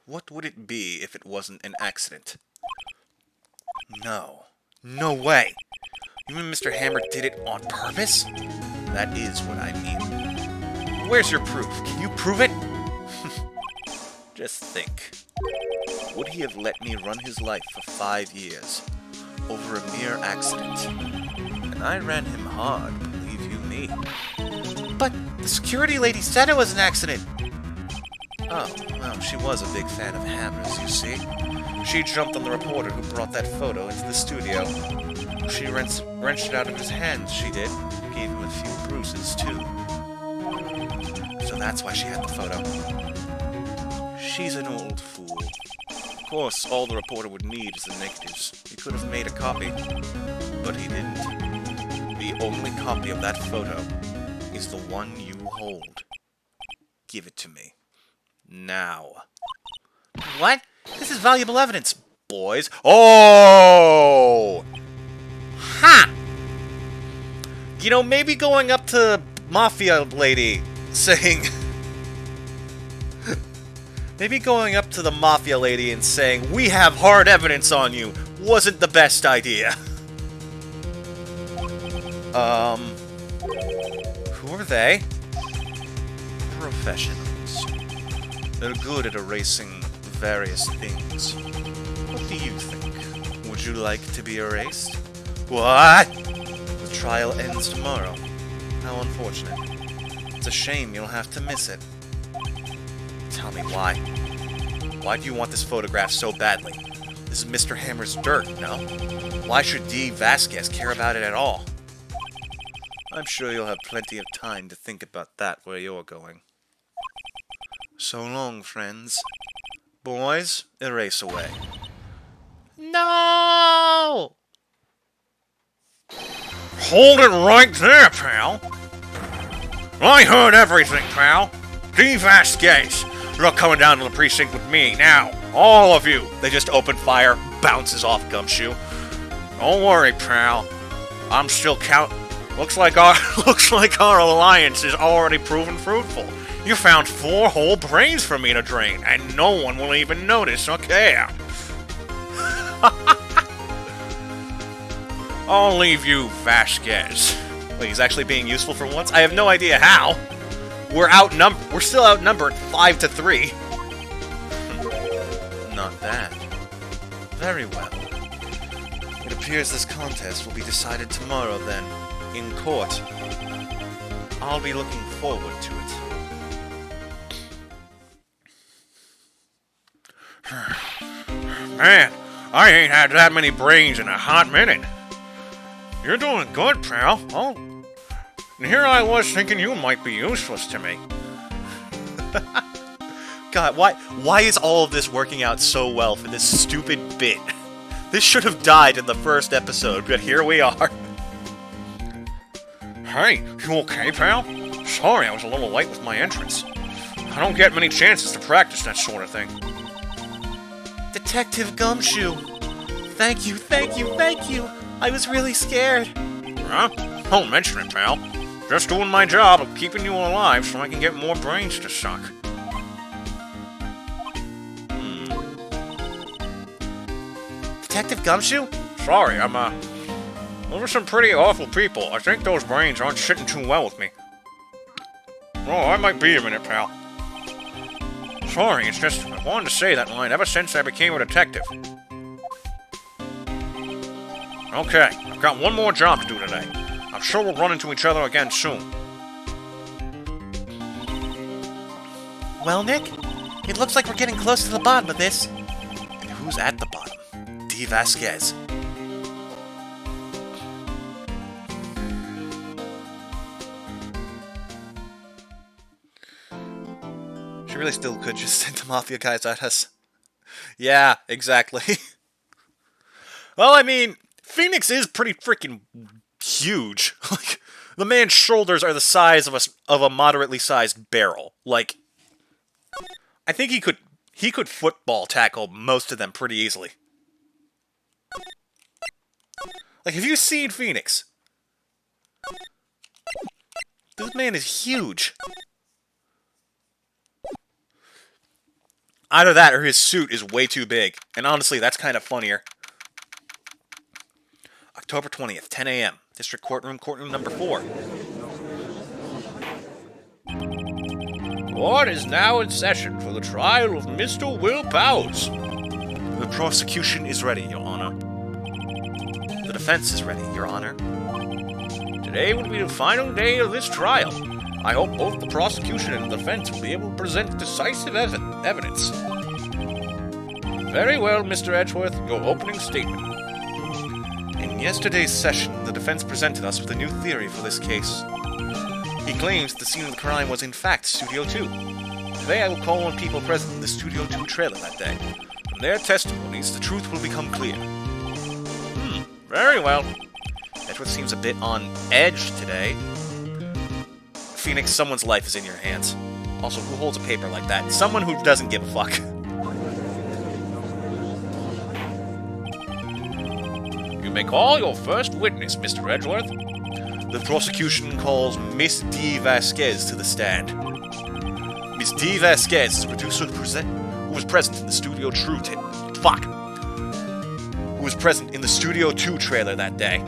What would it be if it wasn't an accident? No. No way. You mean Mr. Hammer did it on purpose? That is what I mean. Where's your proof? Can you prove it? Just think. Would he have let me run his life for 5 years over a mere accident? And I ran him hard, believe you me. But the security lady said it was an accident. Oh, well, she was a big fan of hammers, you see. She jumped on the reporter who brought that photo into the studio. She wrenched it out of his hands, she did. Gave him a few bruises, too. So that's why she had the photo. She's an old fool. Of course, all the reporter would need is the negatives. He could have made a copy, but he didn't. The only copy of that photo is the one you hold. Give it to me. Now. What? This is valuable evidence, boys. Oh! Ha! You know, maybe going up to Mafia Lady saying... maybe going up to the Mafia Lady and saying, "We have hard evidence on you," wasn't the best idea. Who are they? Professionals. They're good at erasing various things. What do you think? Would you like to be erased? What? The trial ends tomorrow. How unfortunate. It's a shame you'll have to miss it. Tell me why. Why do you want this photograph so badly? This is Mr. Hammer's dirt, no? Why should D. Vasquez care about it at all? I'm sure you'll have plenty of time to think about that where you're going. So long, friends. Boys, erase away. No! Hold it right there, pal. I heard everything, pal. D. Vasquez, you're coming down to the precinct with me now. All of you. They just open fire, bounces off Gumshoe. Don't worry, pal. I'm still Looks like our alliance is already proven fruitful. You found 4 whole brains for me to drain, and no one will even notice or care. I'll leave you, Vasquez. Wait, he's actually being useful for once? I have no idea how. We're still outnumbered 5-3. Not bad. Very well. It appears this contest will be decided tomorrow then, in court. I'll be looking forward to it. Man, I ain't had that many brains in a hot minute. You're doing good, pal. Oh, and here I was thinking you might be useless to me. God, why is all of this working out so well for this stupid bit? This should have died in the first episode, but here we are. Hey, you okay, pal? Sorry I was a little late with my entrance. I don't get many chances to practice that sort of thing. Detective Gumshoe! Thank you, thank you, thank you! I was really scared. Huh? Don't mention it, pal. Just doing my job of keeping you alive so I can get more brains to suck. Detective Gumshoe? Sorry, those are some pretty awful people. I think those brains aren't sitting too well with me. Oh, I might be a minute, pal. Sorry, it's just, I wanted to say that line ever since I became a detective. Okay, I've got one more job to do today. I'm sure we'll run into each other again soon. Well, Nick, it looks like we're getting close to the bottom of this. And who's at the bottom? D. Vasquez. She really still could just send the Mafia guys at us. Yeah, exactly. Well, I mean, Phoenix is pretty freaking huge. Like, the man's shoulders are the size of a moderately sized barrel. Like, I think he could football tackle most of them pretty easily. Like, have you seen Phoenix? This man is huge. Either that or his suit is way too big. And honestly, that's kind of funnier. October 20th, 10 a.m. District Courtroom, courtroom number 4. Court is now in session for the trial of Mr. Will Powers. The prosecution is ready, Your Honor. The defense is ready, Your Honor. Today will be the final day of this trial. I hope both the prosecution and the defense will be able to present decisive evidence. Very well, Mr. Edgeworth, your opening statement. In yesterday's session, the defense presented us with a new theory for this case. He claims the scene of the crime was in fact Studio 2. Today I will call on people present in the Studio 2 trailer that day. From their testimonies, the truth will become clear. Very well. Edgeworth seems a bit on edge today. Phoenix, someone's life is in your hands. Also, who holds a paper like that? Someone who doesn't give a fuck. You may call your first witness, Mr. Edgeworth. The prosecution calls Miss D. Vasquez to the stand. Miss D. Vasquez is a producer who was present in the Studio 2 who was present in the Studio 2 trailer that day.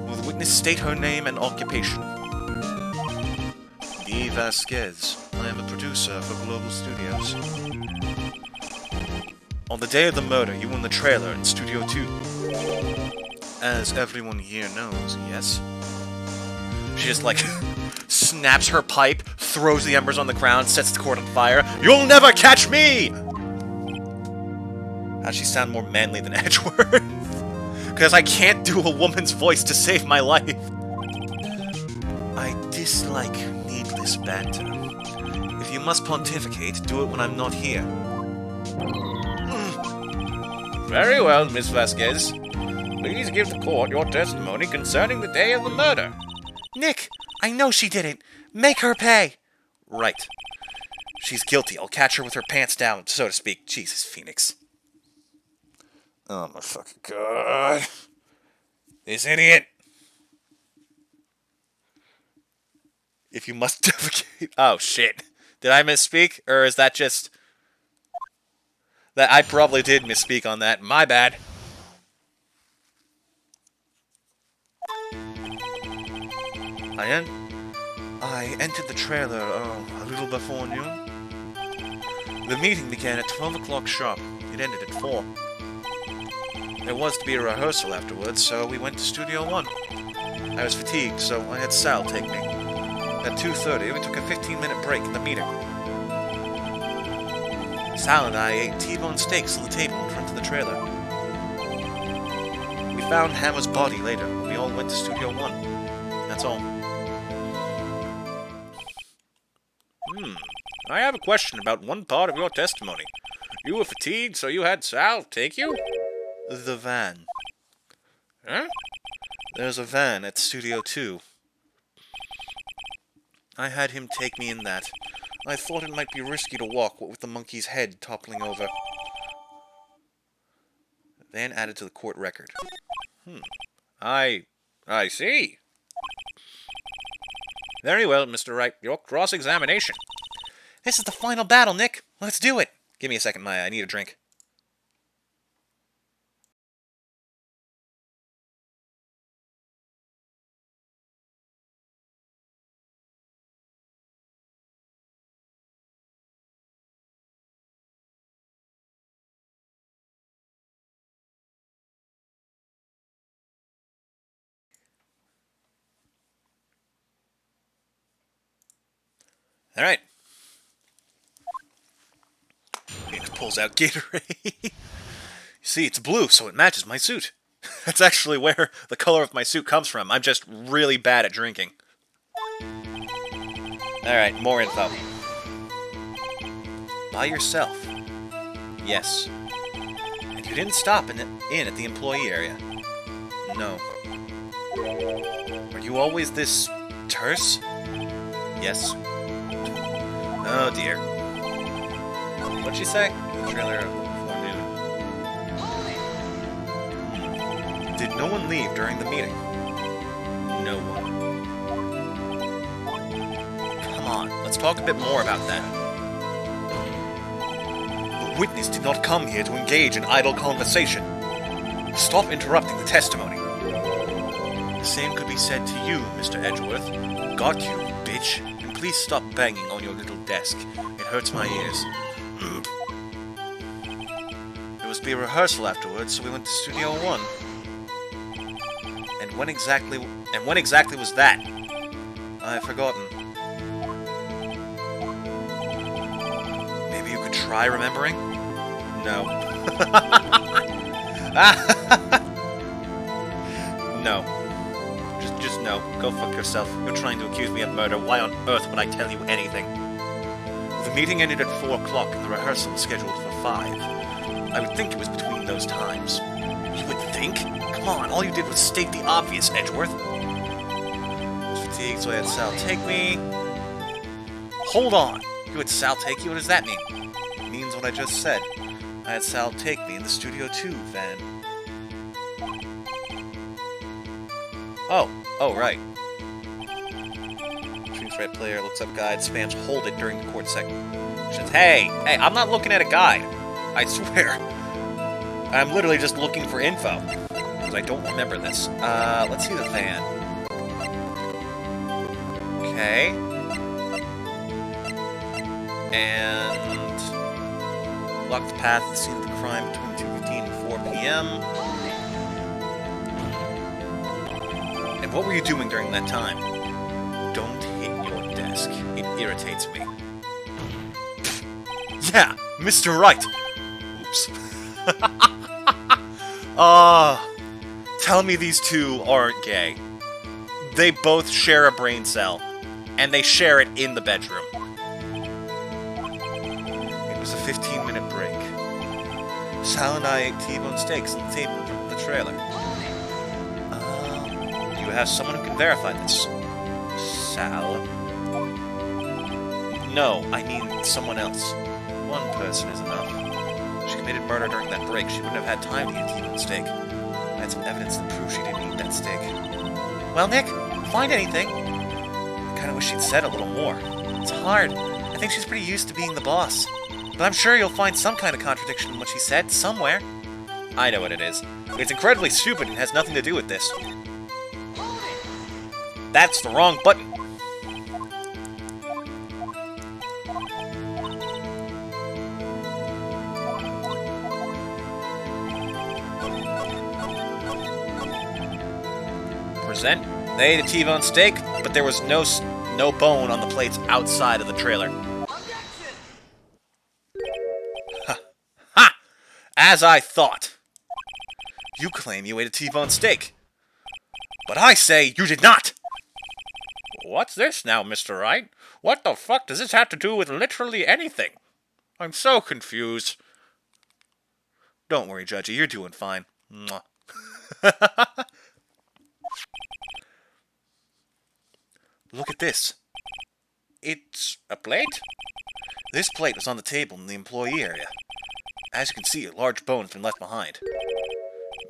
Will the witness state her name and occupation? D. Vasquez. I am a producer for Global Studios. On the day of the murder, you were in the trailer in Studio 2. As everyone here knows, yes? She just, snaps her pipe, throws the embers on the ground, sets the court on fire. You'll never catch me! How'd she sound more manly than Edgeworth? Because I can't do a woman's voice to save my life. I dislike needless banter. If you must pontificate, do it when I'm not here. Very well, Miss Vasquez. Please give the court your testimony concerning the day of the murder. Nick, I know she didn't. Make her pay. Right. She's guilty. I'll catch her with her pants down, so to speak. Jesus, Phoenix. Oh my fucking god. This idiot. If you must defecate. Oh shit. Did I misspeak? Or is that just... that I probably did misspeak on that. My bad. I entered the trailer a little before noon. The meeting began at 12 o'clock sharp. It ended at 4. There was to be a rehearsal afterwards, so we went to Studio 1. I was fatigued, so I had Sal take me. At 2:30, we took a 15-minute break in the meeting. Sal and I ate T-bone steaks on the table in front of the trailer. We found Hammer's body later. We all went to Studio 1. That's all. I have a question about one part of your testimony. You were fatigued, so you had Sal take you? The van. Huh? There's a van at Studio 2. I had him take me in that. I thought it might be risky to walk, what with the monkey's head toppling over. Van added to the court record. I see. Very well, Mr. Wright. Your cross-examination. This is the final battle, Nick. Let's do it. Give me a second, Maya. I need a drink. All right. Phoenix pulls out Gatorade. You see, it's blue, so it matches my suit. That's actually where the color of my suit comes from. I'm just really bad at drinking. Alright, more info. By yourself. Yes. And you didn't stop in at the employee area. No. Are you always this terse? Yes. Oh dear. What'd she say? The trailer before noon. Did no one leave during the meeting? No one. Come on, let's talk a bit more about that. witness did not come here to engage in idle conversation. Stop interrupting the testimony. The same could be said to you, Mr. Edgeworth. Got you, bitch. And please stop banging on your little desk. It hurts my ears. There was to be a rehearsal afterwards, so we went to Studio 1. And when exactly was that? I've forgotten. Maybe you could try remembering? No. No. Just no. Go fuck yourself. You're trying to accuse me of murder. Why on earth would I tell you anything? The meeting ended at 4 o'clock and the rehearsal was scheduled for 5. I would think it was between those times. You would think? Come on, all you did was state the obvious, Edgeworth. I was fatigued, so I had Sal take me. Hold on! You had Sal take you? What does that mean? It means what I just said. I had Sal take me in the Studio 2 van. Oh, right. Shoots right player, looks up guide, spams hold it during the court segment. Says, hey, I'm not looking at a guide. I swear. I'm literally just looking for info. Because I don't remember this. Let's see the van. Okay. And block the path to the scene of the crime between 2:15 and 4 p.m. And what were you doing during that time? Don't hit your desk. It irritates me. Yeah, Mr. Wright. Oops. Tell me these two aren't gay. They both share a brain cell, and they share it in the bedroom. It was a 15-minute break. Sal and I ate T-bone steaks on the table in front of the trailer. You have someone who can verify this. Sal? No, I mean someone else. One person is enough. She committed murder during that break. She wouldn't have had time to eat a T-bone steak. I had some evidence that proves she didn't eat that steak. Well, Nick, find anything? I kind of wish she'd said a little more. It's hard. I think she's pretty used to being the boss. But I'm sure you'll find some kind of contradiction in what she said, somewhere. I know what it is. It's incredibly stupid and has nothing to do with this. That's the wrong button. Present. They ate a T-bone steak, but there was no bone on the plates outside of the trailer. Ha! As I thought. You claim you ate a T-bone steak. But I say you did not! What's this now, Mr. Wright? What the fuck does this have to do with literally anything? I'm so confused. Don't worry, Judgy, you're doing fine. Mwah. Look at this. It's a plate? This plate was on the table in the employee area. As you can see, a large bone has been left behind.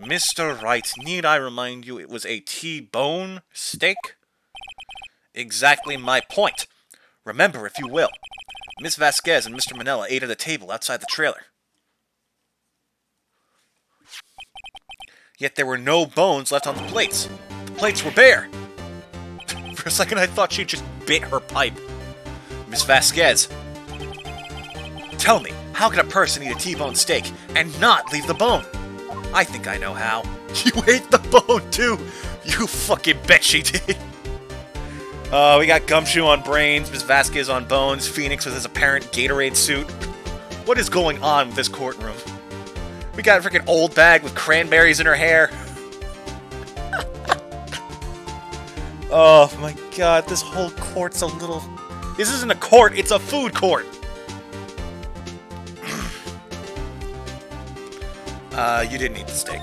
Mr. Wright, need I remind you it was a T-bone steak? Exactly my point. Remember, if you will, Miss Vasquez and Mr. Manella ate at a table outside the trailer. Yet there were no bones left on the plates. The plates were bare. For a second I thought she just bit her pipe. Miss Vasquez, tell me, how can a person eat a T-bone steak and not leave the bone? I think I know how. You ate the bone too! You fucking bet she did! We got Gumshoe on brains, Miss Vasquez on bones, Phoenix with his apparent Gatorade suit. What is going on with this courtroom? We got a freaking old bag with cranberries in her hair. Oh my god, this whole court's a little... This isn't a court, it's a food court! You didn't eat the steak.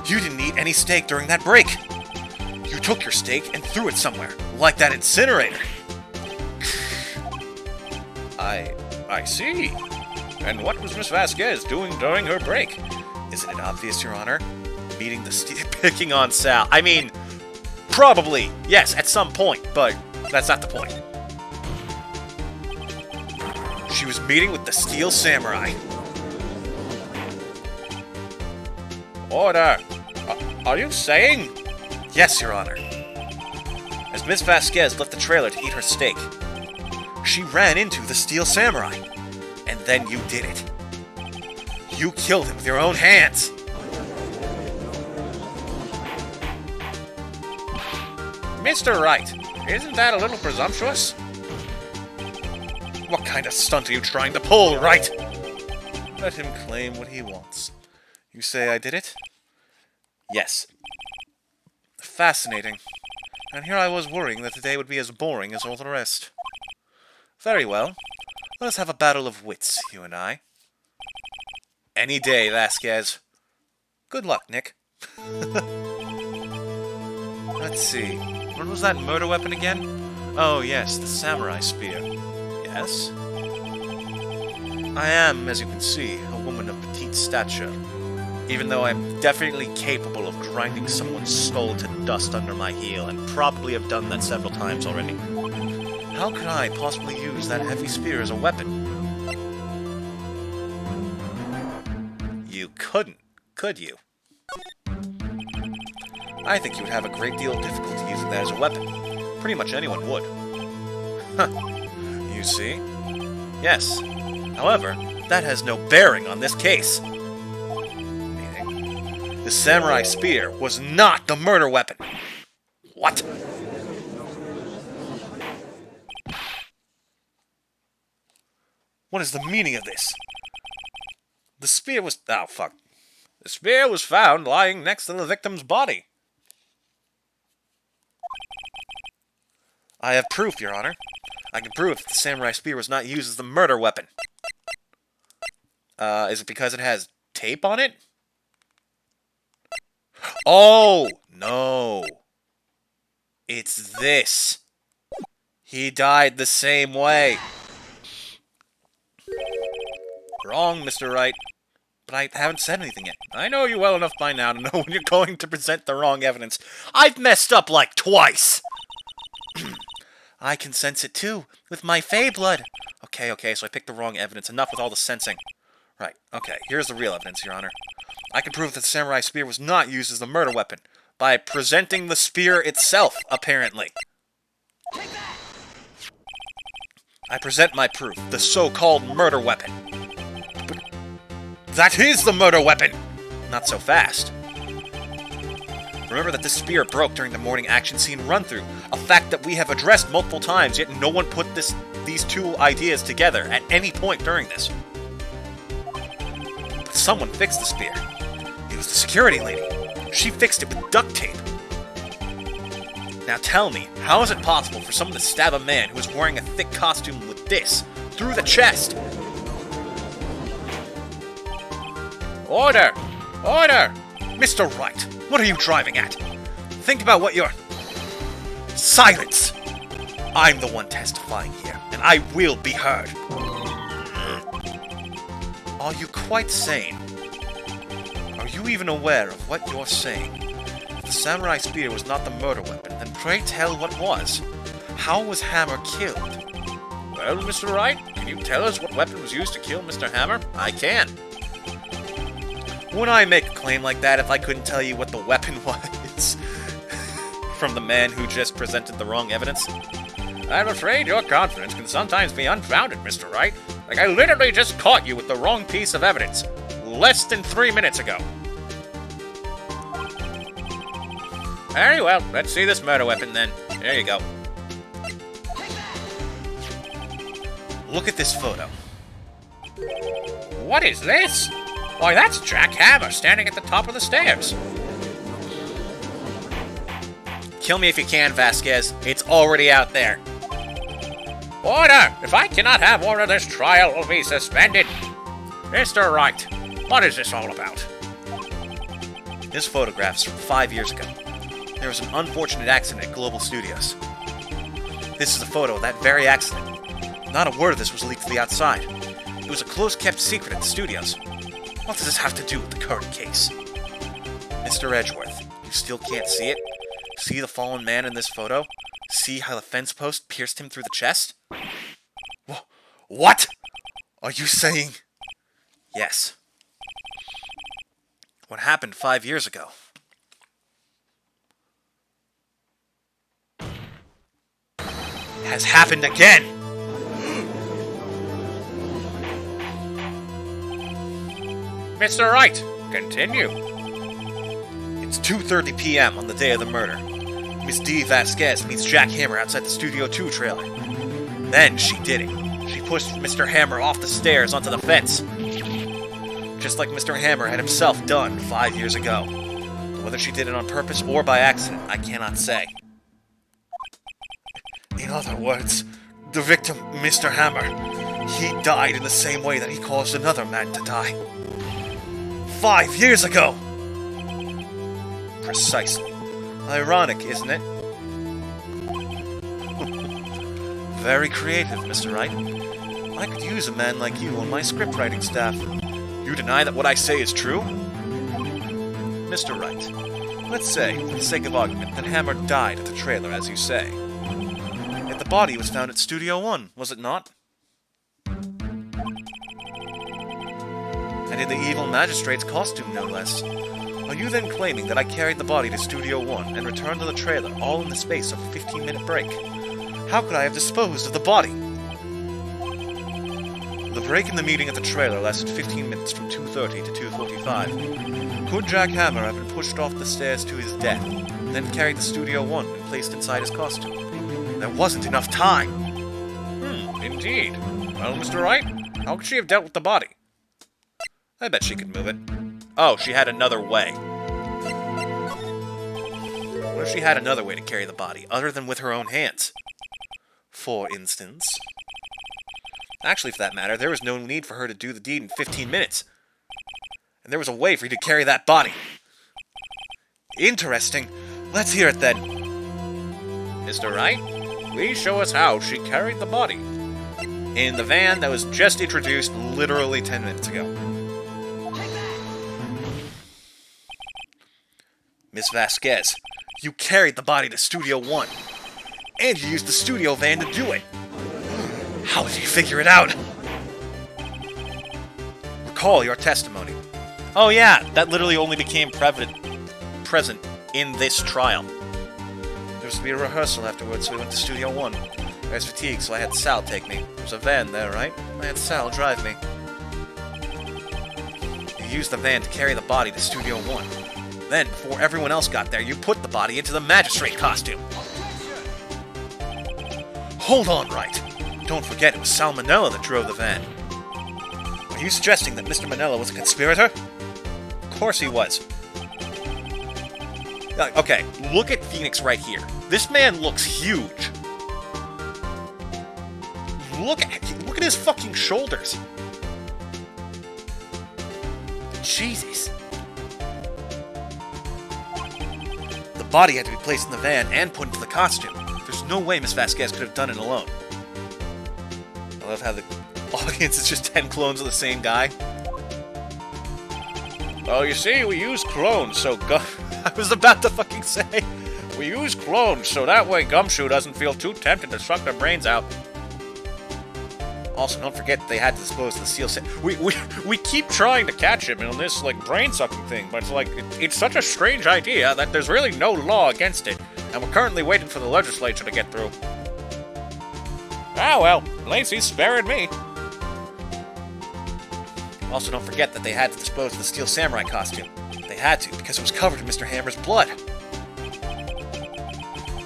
You didn't eat any steak during that break. You took your steak and threw it somewhere, like that incinerator. I see. And what was Miss Vasquez doing during her break? Isn't it obvious, Your Honor? Beating the picking on Sal. I mean, probably, yes, at some point, but that's not the point. She was meeting with the Steel Samurai. Order! Are you saying? Yes, Your Honor. As Miss Vasquez left the trailer to eat her steak, she ran into the Steel Samurai. And then you did it. You killed him with your own hands. Mr. Wright, isn't that a little presumptuous? What kind of stunt are you trying to pull, Wright? Let him claim what he wants. You say I did it? Yes. Fascinating. And here I was worrying that the day would be as boring as all the rest. Very well. Let us have a battle of wits, you and I. Any day, Vasquez. Good luck, Nick. Let's see. What was that murder weapon again? Oh, yes, the samurai spear. Yes? I am, as you can see, a woman of petite stature. Even though I'm definitely capable of grinding someone's skull to dust under my heel, and probably have done that several times already. How could I possibly use that heavy spear as a weapon? You couldn't, could you? I think you would have a great deal of difficulty using that as a weapon. Pretty much anyone would. Huh. You see? Yes. However, that has no bearing on this case. Meaning, the samurai spear was not the murder weapon. What? What is the meaning of this? The spear was... Oh, fuck. The spear was found lying next to the victim's body. I have proof, Your Honor. I can prove that the samurai spear was not used as the murder weapon. Is it because it has tape on it? Oh, no. It's this. He died the same way. Wrong, Mr. Wright. But I haven't said anything yet. I know you well enough by now to know when you're going to present the wrong evidence. I've messed up like twice. I can sense it too, with my fey blood. Okay, so I picked the wrong evidence. Enough with all the sensing. Right, okay, here's the real evidence, Your Honor. I can prove that the samurai spear was not used as the murder weapon by presenting the spear itself, apparently. I present my proof, the so-called murder weapon. But that is the murder weapon! Not so fast. Remember that this spear broke during the morning action scene run-through, a fact that we have addressed multiple times, yet no one put these two ideas together at any point during this. But someone fixed the spear. It was the security lady. She fixed it with duct tape. Now tell me, how is it possible for someone to stab a man who is wearing a thick costume with this through the chest? Order! Order! Mr. Wright, what are you driving at? Think about what you're... Silence! I'm the one testifying here, and I will be heard. Are you quite sane? Are you even aware of what you're saying? If the samurai spear was not the murder weapon, then pray tell what was. How was Hammer killed? Well, Mr. Wright, can you tell us what weapon was used to kill Mr. Hammer? I can. Wouldn't I make a claim like that if I couldn't tell you what the weapon was? From the man who just presented the wrong evidence? I'm afraid your confidence can sometimes be unfounded, Mr. Wright. Like, I literally just caught you with the wrong piece of evidence. Less than 3 minutes ago. Very well, let's see this murder weapon then. There you go. Look at this photo. What is this? Why, that's Jack Hammer standing at the top of the stairs. Kill me if you can, Vasquez. It's already out there. Order! If I cannot have order, this trial will be suspended. Mr. Wright, what is this all about? This photograph's from 5 years ago. There was an unfortunate accident at Global Studios. This is a photo of that very accident. Not a word of this was leaked to the outside. It was a close-kept secret at the studios. What does this have to do with the current case? Mr. Edgeworth, you still can't see it? See the fallen man in this photo? See how the fence post pierced him through the chest? What? Are you saying... Yes. What happened 5 years ago? Has happened again! Mr. Wright, continue. It's 2:30 p.m. on the day of the murder. Miss D. Vasquez meets Jack Hammer outside the Studio 2 trailer. Then she did it. She pushed Mr. Hammer off the stairs onto the fence. Just like Mr. Hammer had himself done 5 years ago. Whether she did it on purpose or by accident, I cannot say. In other words, the victim, Mr. Hammer, he died in the same way that he caused another man to die. 5 years ago! Precisely. Ironic, isn't it? Very creative, Mr. Wright. I could use a man like you on my scriptwriting staff. You deny that what I say is true? Mr. Wright, let's say, for the sake of argument, that Hammer died at the trailer, as you say. Yet the body was found at Studio 1, was it not? And in the evil magistrate's costume, no less. Are you then claiming that I carried the body to Studio 1 and returned to the trailer all in the space of a 15-minute break? How could I have disposed of the body? The break in the meeting at the trailer lasted 15 minutes from 2:30 to 2:45. Could Jack Hammer have been pushed off the stairs to his death, then carried to Studio 1 and placed inside his costume? There wasn't enough time! Indeed. Well, Mr. Wright, how could she have dealt with the body? I bet she could move it. Oh, she had another way. What if she had another way to carry the body, other than with her own hands? For instance... Actually, for that matter, there was no need for her to do the deed in 15 minutes. And there was a way for you to carry that body. Interesting. Let's hear it then. Mr. Wright, please show us how she carried the body. In the van that was just introduced literally 10 minutes ago. Miss Vasquez, you carried the body to Studio 1. And you used the studio van to do it. How did you figure it out? Recall your testimony. Oh yeah, that literally only became present in this trial. There was to be a rehearsal afterwards, so we went to Studio 1. I was fatigued, so I had Sal take me. There was a van there, right? I had Sal drive me. You used the van to carry the body to Studio 1. Then, before everyone else got there, you put the body into the magistrate costume. Hold on, Wright. Don't forget, it was Sal Manella that drove the van. Are you suggesting that Mr. Manella was a conspirator? Of course he was. Okay, look at Phoenix right here. This man looks huge. Look at his fucking shoulders. Jesus. The body had to be placed in the van and put into the costume. There's no way Miss Vasquez could have done it alone. I love how the audience is just 10 clones of the same guy. Well, you see, we use clones, so I was about to fucking say. we use clones, so that way Gumshoe doesn't feel too tempted to suck their brains out. Also, don't forget they had to dispose of the seal set. We keep trying to catch him on this, like, brain-sucking thing, but it's like, it's such a strange idea that there's really no law against it, and we're currently waiting for the legislature to get through. Ah, well, Lacey's sparing me. Also, don't forget that they had to dispose of the Steel Samurai costume. They had to, because it was covered in Mr. Hammer's blood.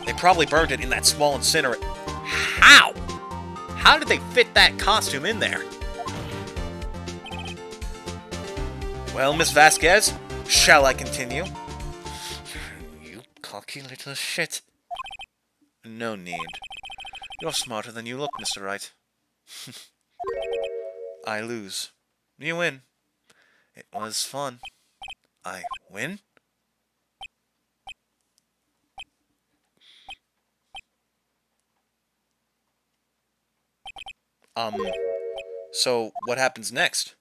They probably burned it in that small incinerator. How? How did they fit that costume in there? Well, Miss Vasquez, shall I continue? You cocky little shit. No need. You're smarter than you look, Mr. Wright. I lose. You win. It was fun. I win? So what happens next?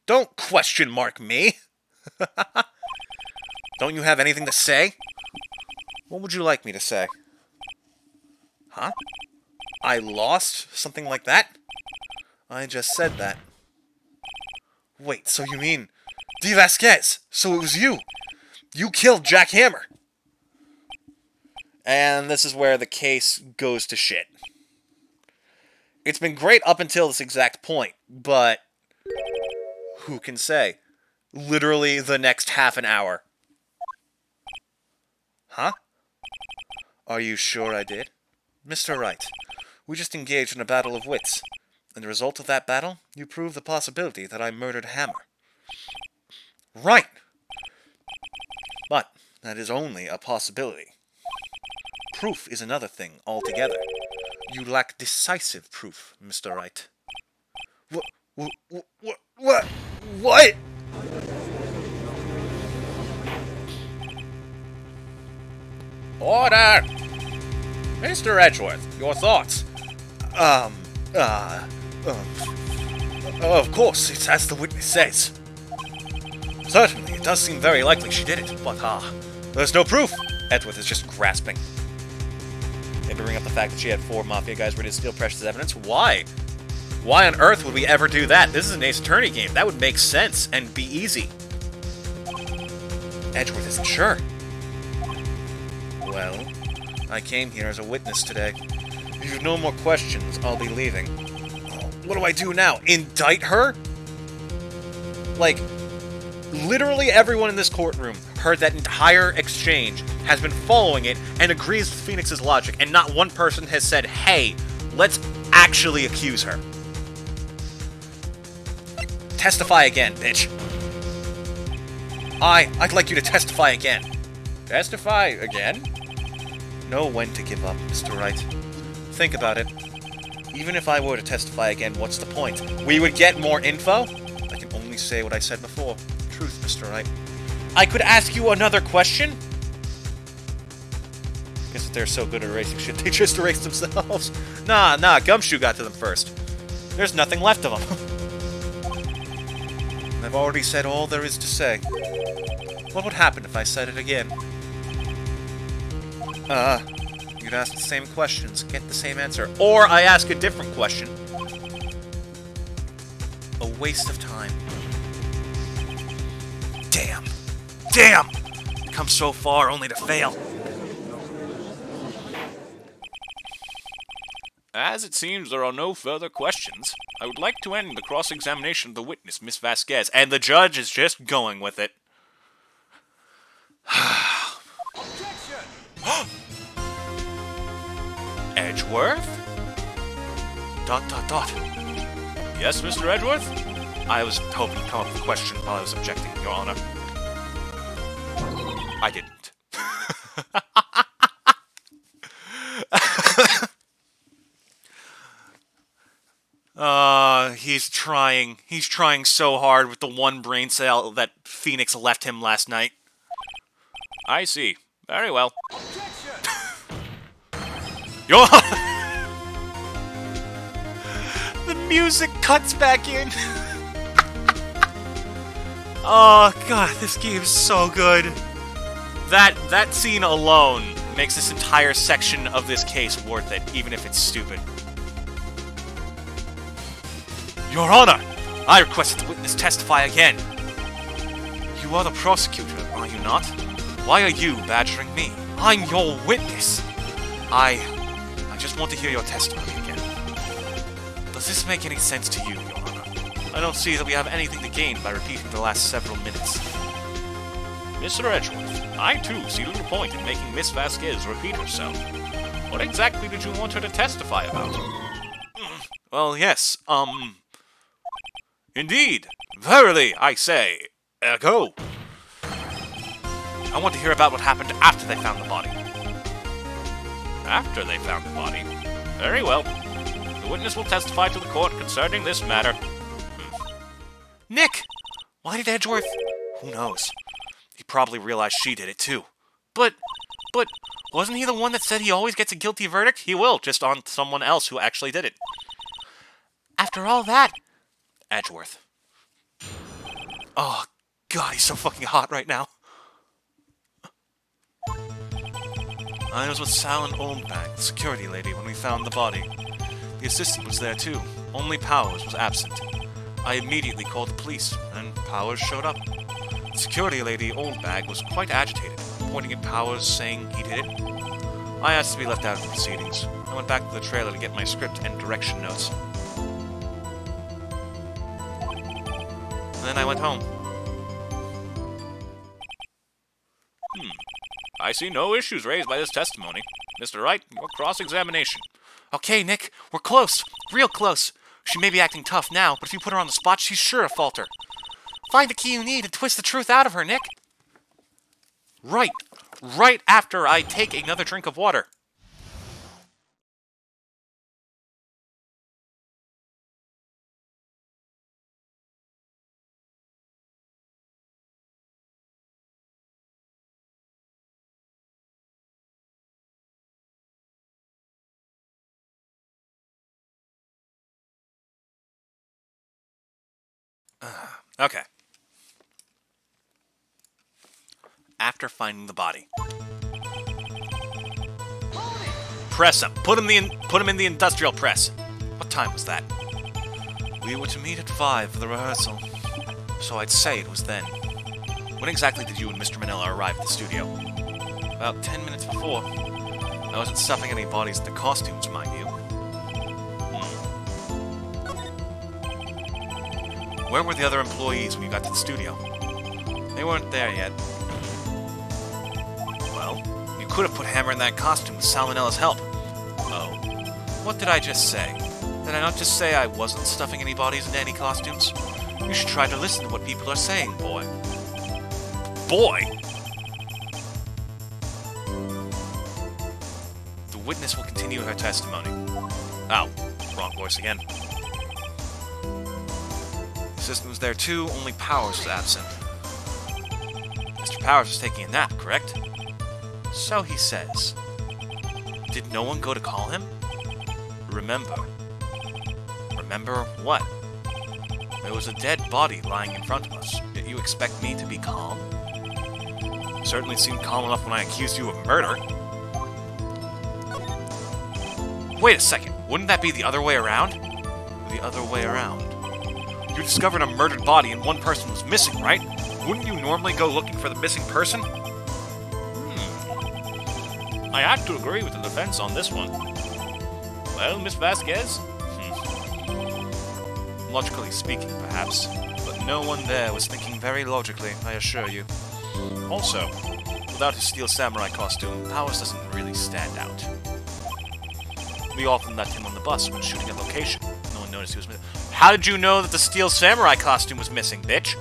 Don't question mark me! Don't you have anything to say? What would you like me to say? Huh? I lost? Something like that? I just said that. Wait, so you mean... D. Vasquez! So it was you! You killed Jack Hammer! And this is where the case goes to shit. It's been great up until this exact point, but... who can say? Literally the next half an hour. Huh? Are you sure I did? Mr. Wright, we just engaged in a battle of wits. In the result of that battle, you proved the possibility that I murdered Hammer. Right! But that is only a possibility. Proof is another thing altogether. You lack decisive proof, Mr. Wright. What? What? Order! Mr. Edgeworth, your thoughts? Of course, it's as the witness says. Certainly, it does seem very likely she did it, but, there's no proof. Edgeworth is just grasping. They bring up the fact that she had 4 Mafia guys ready to steal precious evidence. Why? Why on earth would we ever do that? This is an Ace Attorney game. That would make sense and be easy. Edgeworth isn't sure. Well, I came here as a witness today. If you have no more questions, I'll be leaving. What do I do now? Indict her? Like, literally everyone in this courtroom heard that entire exchange, has been following it, and agrees with Phoenix's logic, and not one person has said, hey, let's actually accuse her. Testify again, bitch. I'd like you to testify again. Testify again? Know when to give up, Mr. Wright. Think about it. Even if I were to testify again, what's the point? We would get more info? I can only say what I said before. Truth, Mr. Wright. I could ask you another question? Guess if they're so good at erasing shit, they just erase themselves. Nah, Gumshoe got to them first. There's nothing left of them. I've already said all there is to say. What would happen if I said it again? You'd ask the same questions, get the same answer. Or I ask a different question. A waste of time. Damn! Come so far only to fail. As it seems there are no further questions, I would like to end the cross-examination of the witness, Miss Vasquez, and the judge is just going with it. Edgeworth? ... Yes, Mr. Edgeworth? I was hoping to come up with a question while I was objecting, Your Honor. I didn't. He's trying. He's trying so hard with the one brain cell that Phoenix left him last night. I see. Very well. Your The music cuts back in. Oh god, this game is so good. That scene alone makes this entire section of this case worth it, even if it's stupid. Your Honor, I request that the witness testify again. You are the prosecutor, are you not? Why are you badgering me? I'm your witness. I just want to hear your testimony again. Does this make any sense to you, Your Honor? I don't see that we have anything to gain by repeating the last several minutes. Mr. Edgeworth, I too see little point in making Miss Vasquez repeat herself. What exactly did you want her to testify about? Well, yes, Indeed, verily, I say, ergo. I want to hear about what happened after they found the body. After they found the body? Very well. The witness will testify to the court concerning this matter. Nick! Why did Edgeworth... Who knows? He probably realized she did it too. But, wasn't he the one that said he always gets a guilty verdict? He will, just on someone else who actually did it. After all that... Edgeworth. Oh, God, he's so fucking hot right now. I was with Sal and Oldbank, the security lady, when we found the body. The assistant was there too. Only Powers was absent. I immediately called the police, and Powers showed up. The security lady, Oldbag, was quite agitated, pointing at Powers, saying he did it. I asked to be left out of the proceedings. I went back to the trailer to get my script and direction notes. And then I went home. I see no issues raised by this testimony. Mr. Wright, your cross-examination. Okay, Nick, we're close. Real close. She may be acting tough now, but if you put her on the spot, she's sure to falter. Find the key you need and twist the truth out of her, Nick. Right after I take another drink of water. Okay. After finding the body. Press him. Put him in the industrial press. What time was that? We were to meet at 5 for the rehearsal. So I'd say it was then. When exactly did you and Mr. Manila arrive at the studio? About 10 minutes before. I wasn't stuffing any bodies in the costumes, mind you. Where were the other employees when you got to the studio? They weren't there yet. Well, you could have put Hammer in that costume with Salmonella's help. Oh. What did I just say? Did I not just say I wasn't stuffing any bodies into any costumes? You should try to listen to what people are saying, boy. Boy? The witness will continue her testimony. Oh, wrong voice again. The assistant was there too, only Powers was absent. Mr. Powers was taking a nap, correct? So he says. Did no one go to call him? Remember. Remember what? There was a dead body lying in front of us, yet you expect me to be calm? You certainly seemed calm enough when I accused you of murder. Wait a second, wouldn't that be the other way around? The other way around. You discovered a murdered body and one person was missing, right? Wouldn't you normally go looking for the missing person? I have to agree with the defense on this one. Well, Miss Vasquez? Logically speaking, perhaps. But no one there was thinking very logically, I assure you. Also, without his steel samurai costume, Powers doesn't really stand out. We often left him on the bus when shooting at location. No one noticed he was missing. How did you know that the steel samurai costume was missing, bitch?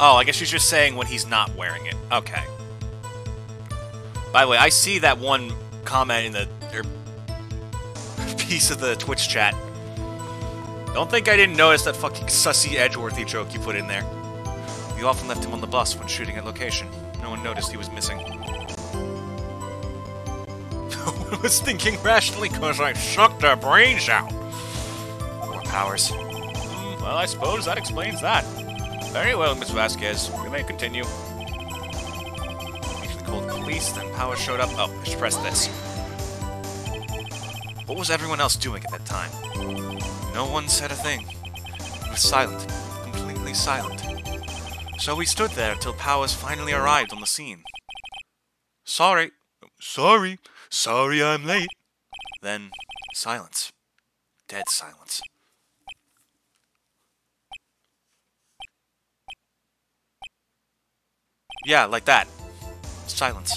Oh, I guess she's just saying when he's not wearing it. Okay. By the way, I see that one comment in the piece of the Twitch chat. Don't think I didn't notice that fucking sussy Edgeworthy joke you put in there. We often left him on the bus when shooting at location. No one noticed he was missing. No one was thinking rationally because I sucked their brains out. More Powers. Well, I suppose that explains that. Very well, Miss Vasquez. You may continue. Immediately called the police, then Powers showed up. Oh, I should press this. What was everyone else doing at that time? No one said a thing. It was silent. Completely silent. So we stood there until Powers finally arrived on the scene. Sorry I'm late. Then, silence. Dead silence. Yeah, like that. Silence.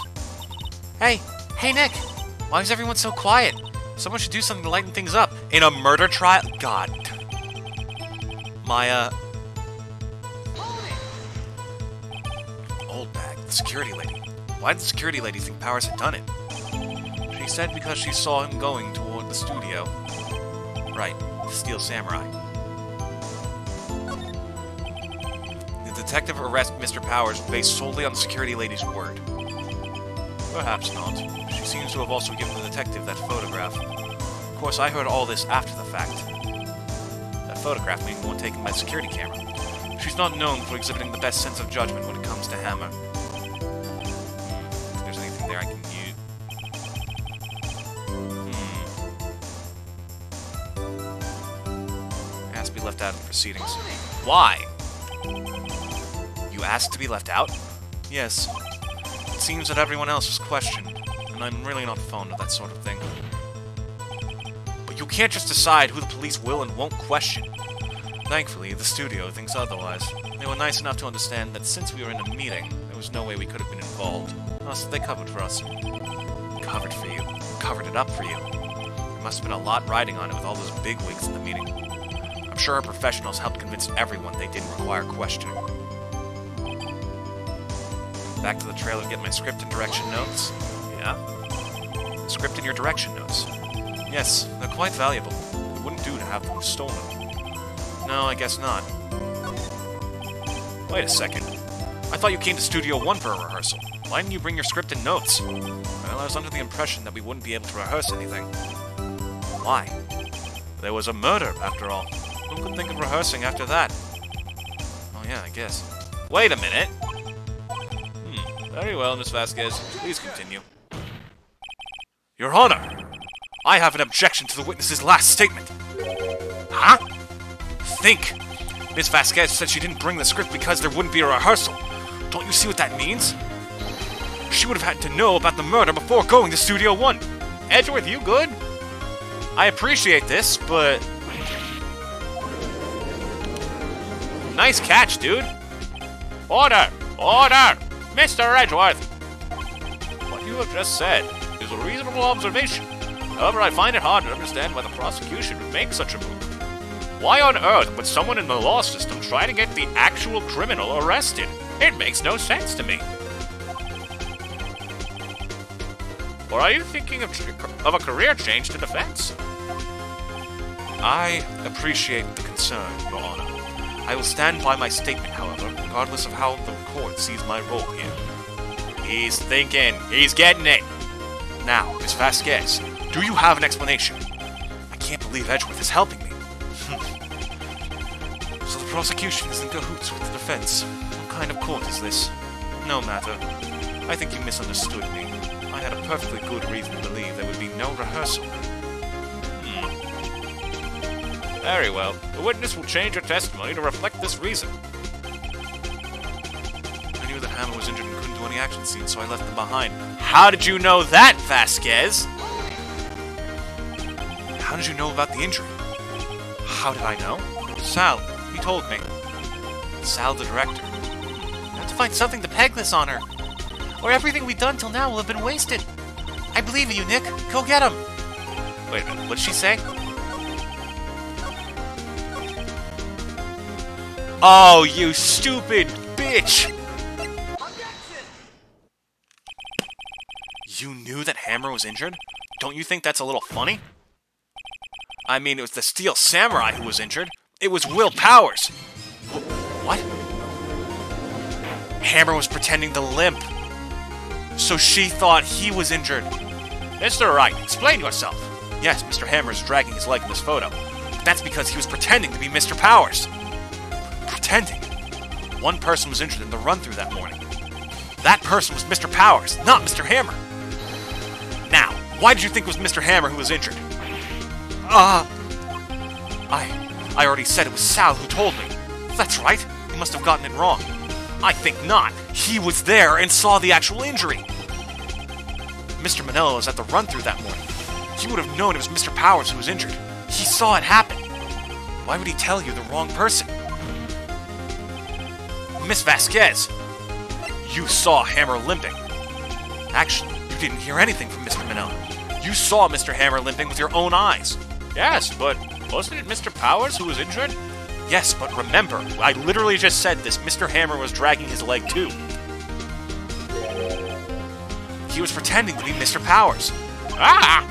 Hey, Nick! Why is everyone so quiet? Someone should do something to lighten things up. In a murder trial? God. Maya. Oldbag, the security lady. Why did the security lady think Powers had done it? She said because she saw him going toward the studio. Right, the Steel Samurai. The detective arrested Mr. Powers based solely on the security lady's word. Perhaps not. She seems to have also given the detective that photograph. Of course, I heard all this after the fact. That photograph being the one taken by the security camera. She's not known for exhibiting the best sense of judgment when it comes to Hammer. If there's anything there I can use. be left out of the proceedings. Why? You asked to be left out? Yes. It seems that everyone else was questioned, and I'm really not fond of that sort of thing. But you can't just decide who the police will and won't question. Thankfully, the studio thinks otherwise. They were nice enough to understand that since we were in a meeting, there was no way we could have been involved. Thus, they covered for us. Covered for you. Covered it up for you. There must have been a lot riding on it with all those bigwigs in the meeting. I'm sure our professionals helped convince everyone they didn't require questioning. Back to the trailer to get my script and direction notes. Yeah? Script and your direction notes. Yes, they're quite valuable. It wouldn't do to have them stolen. No, I guess not. Wait a second. I thought you came to Studio 1 for a rehearsal. Why didn't you bring your script and notes? Well, I was under the impression that we wouldn't be able to rehearse anything. Why? There was a murder, after all. Who could think of rehearsing after that? Oh yeah, I guess. Wait a minute! Very well, Miss Vasquez. Please continue. Your Honor! I have an objection to the witness's last statement. Huh? Think! Miss Vasquez said she didn't bring the script because there wouldn't be a rehearsal. Don't you see what that means? She would have had to know about the murder before going to Studio 1. Edgeworth, you good? I appreciate this, but... Nice catch, dude. Order! Order! Mr. Edgeworth! What you have just said is a reasonable observation. However, I find it hard to understand why the prosecution would make such a move. Why on earth would someone in the law system try to get the actual criminal arrested? It makes no sense to me. Or are you thinking of a career change to defense? I appreciate the concern, Your Honor. I will stand by my statement, however, regardless of how the court sees my role here. He's thinking. He's getting it. Now, Miss Vasquez, do you have an explanation? I can't believe Edgeworth is helping me. So the prosecution is in cahoots with the defense. What kind of court is this? No matter. I think you misunderstood me. I had a perfectly good reason to believe there would be no rehearsal. Very well. The witness will change her testimony to reflect this reason. I knew that Hammer was injured and couldn't do any action scenes, so I left them behind. How did you know that, Vasquez? How did you know about the injury? How did I know? Sal, he told me. Sal, the director. I have to find something to peg this on her, or everything we've done till now will have been wasted. I believe in you, Nick. Go get him. Wait a minute, what did she say? Oh, you stupid bitch! You knew that Hammer was injured? Don't you think that's a little funny? I mean, it was the Steel Samurai who was injured. It was Will Powers. What? Hammer was pretending to limp. So she thought he was injured. Mr. Wright, explain yourself. Yes, Mr. Hammer is dragging his leg in this photo. But that's because he was pretending to be Mr. Powers. Pretending. One person was injured in the run-through that morning. That person was Mr. Powers, not Mr. Hammer. Now, why did you think it was Mr. Hammer who was injured? I already said it was Sal who told me. That's right. You must have gotten it wrong. I think not. He was there and saw the actual injury. Mr. Manello was at the run-through that morning. He would have known it was Mr. Powers who was injured. He saw it happen. Why would he tell you the wrong person? Miss Vasquez, you saw Hammer limping. Actually, you didn't hear anything from Mr. Manello. You saw Mr. Hammer limping with your own eyes. Yes, but wasn't it Mr. Powers who was injured? Yes, but remember, I literally just said this. Mr. Hammer was dragging his leg too. He was pretending to be Mr. Powers. Ah!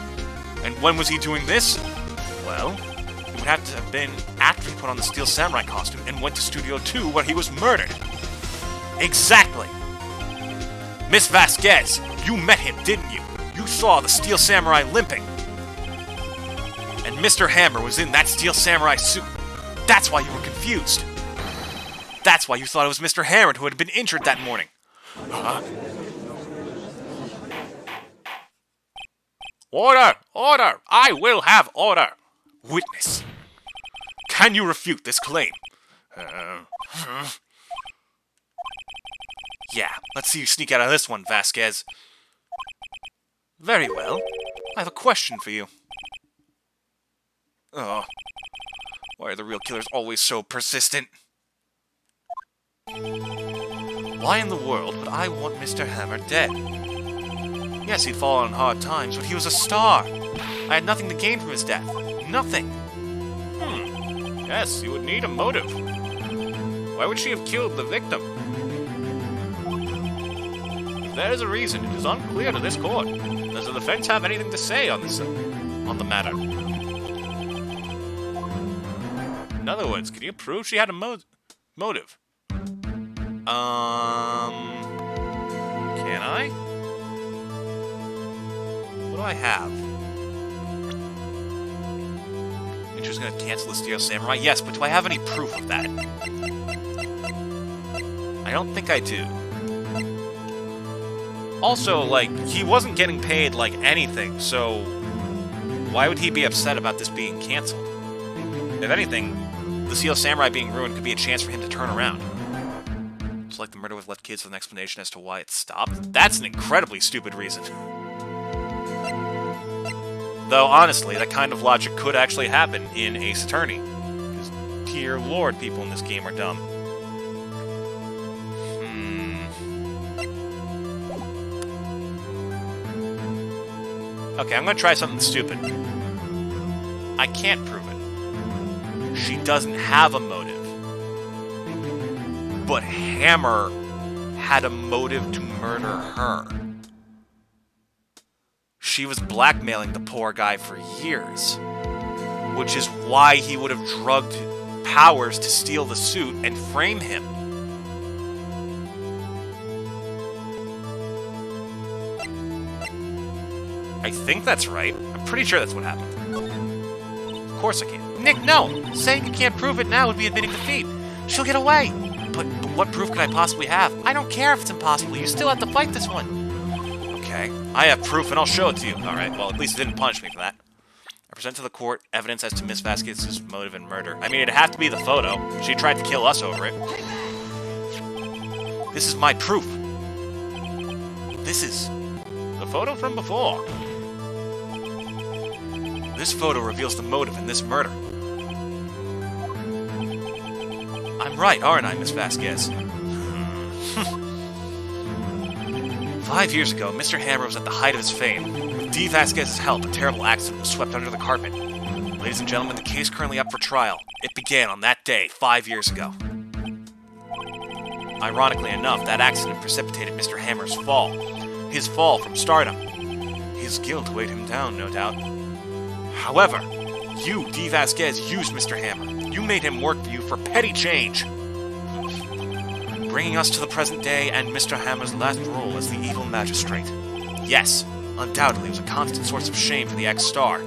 And when was he doing this? Well, it would have to have been after he put on the Steel Samurai costume and went to Studio 2 where he was murdered. Exactly. Miss Vasquez, you met him, didn't you? You saw the Steel Samurai limping. And Mr. Hammer was in that Steel Samurai suit. That's why you were confused. That's why you thought it was Mr. Hammer who had been injured that morning. Order! Order! I will have order! Witness. Can you refute this claim? Yeah, let's see you sneak out of this one, Vasquez. Very well. I have a question for you. Oh, why are the real killers always so persistent? Why in the world would I want Mr. Hammer dead? Yes, he'd fallen on hard times, but he was a star. I had nothing to gain from his death. Nothing. Yes, you would need a motive. Why would she have killed the victim? If there is a reason, it is unclear to this court. Does the defense have anything to say on the matter? In other words, can you prove she had a motive? Can I? What do I have? You're just gonna cancel the Steel Samurai? Yes, but do I have any proof of that? I don't think I do. Also, like, he wasn't getting paid, like, anything, so why would he be upset about this being canceled? If anything, the Steel Samurai being ruined could be a chance for him to turn around. It's like the murder was left kids with an explanation as to why it stopped. That's an incredibly stupid reason. Though, honestly, that kind of logic could actually happen in Ace Attorney. Because, dear lord, people in this game are dumb. Okay, I'm gonna try something stupid. I can't prove it. She doesn't have a motive. But Hammer had a motive to murder her. She was blackmailing the poor guy for years. Which is why he would have drugged Powers to steal the suit and frame him. I think that's right. I'm pretty sure that's what happened. Of course I can't. Nick, no! Saying you can't prove it now would be admitting defeat. She'll get away! But what proof could I possibly have? I don't care if it's impossible. You still have to fight this one. Okay. I have proof and I'll show it to you. Alright, well, at least it didn't punish me for that. I present to the court evidence as to Miss Vasquez's motive in murder. I mean, it'd have to be the photo. She tried to kill us over it. This is my proof. This is the photo from before. This photo reveals the motive in this murder. I'm right, aren't I, Miss Vasquez? 5 years ago, Mr. Hammer was at the height of his fame. With D. Vasquez's help, a terrible accident was swept under the carpet. Ladies and gentlemen, the case currently up for trial. It began on that day, 5 years ago. Ironically enough, that accident precipitated Mr. Hammer's fall. His fall from stardom. His guilt weighed him down, no doubt. However, you, D. Vasquez, used Mr. Hammer. You made him work for you for petty change. Bringing us to the present day and Mr. Hammer's last role as the evil magistrate. Yes, undoubtedly it was a constant source of shame for the ex-star.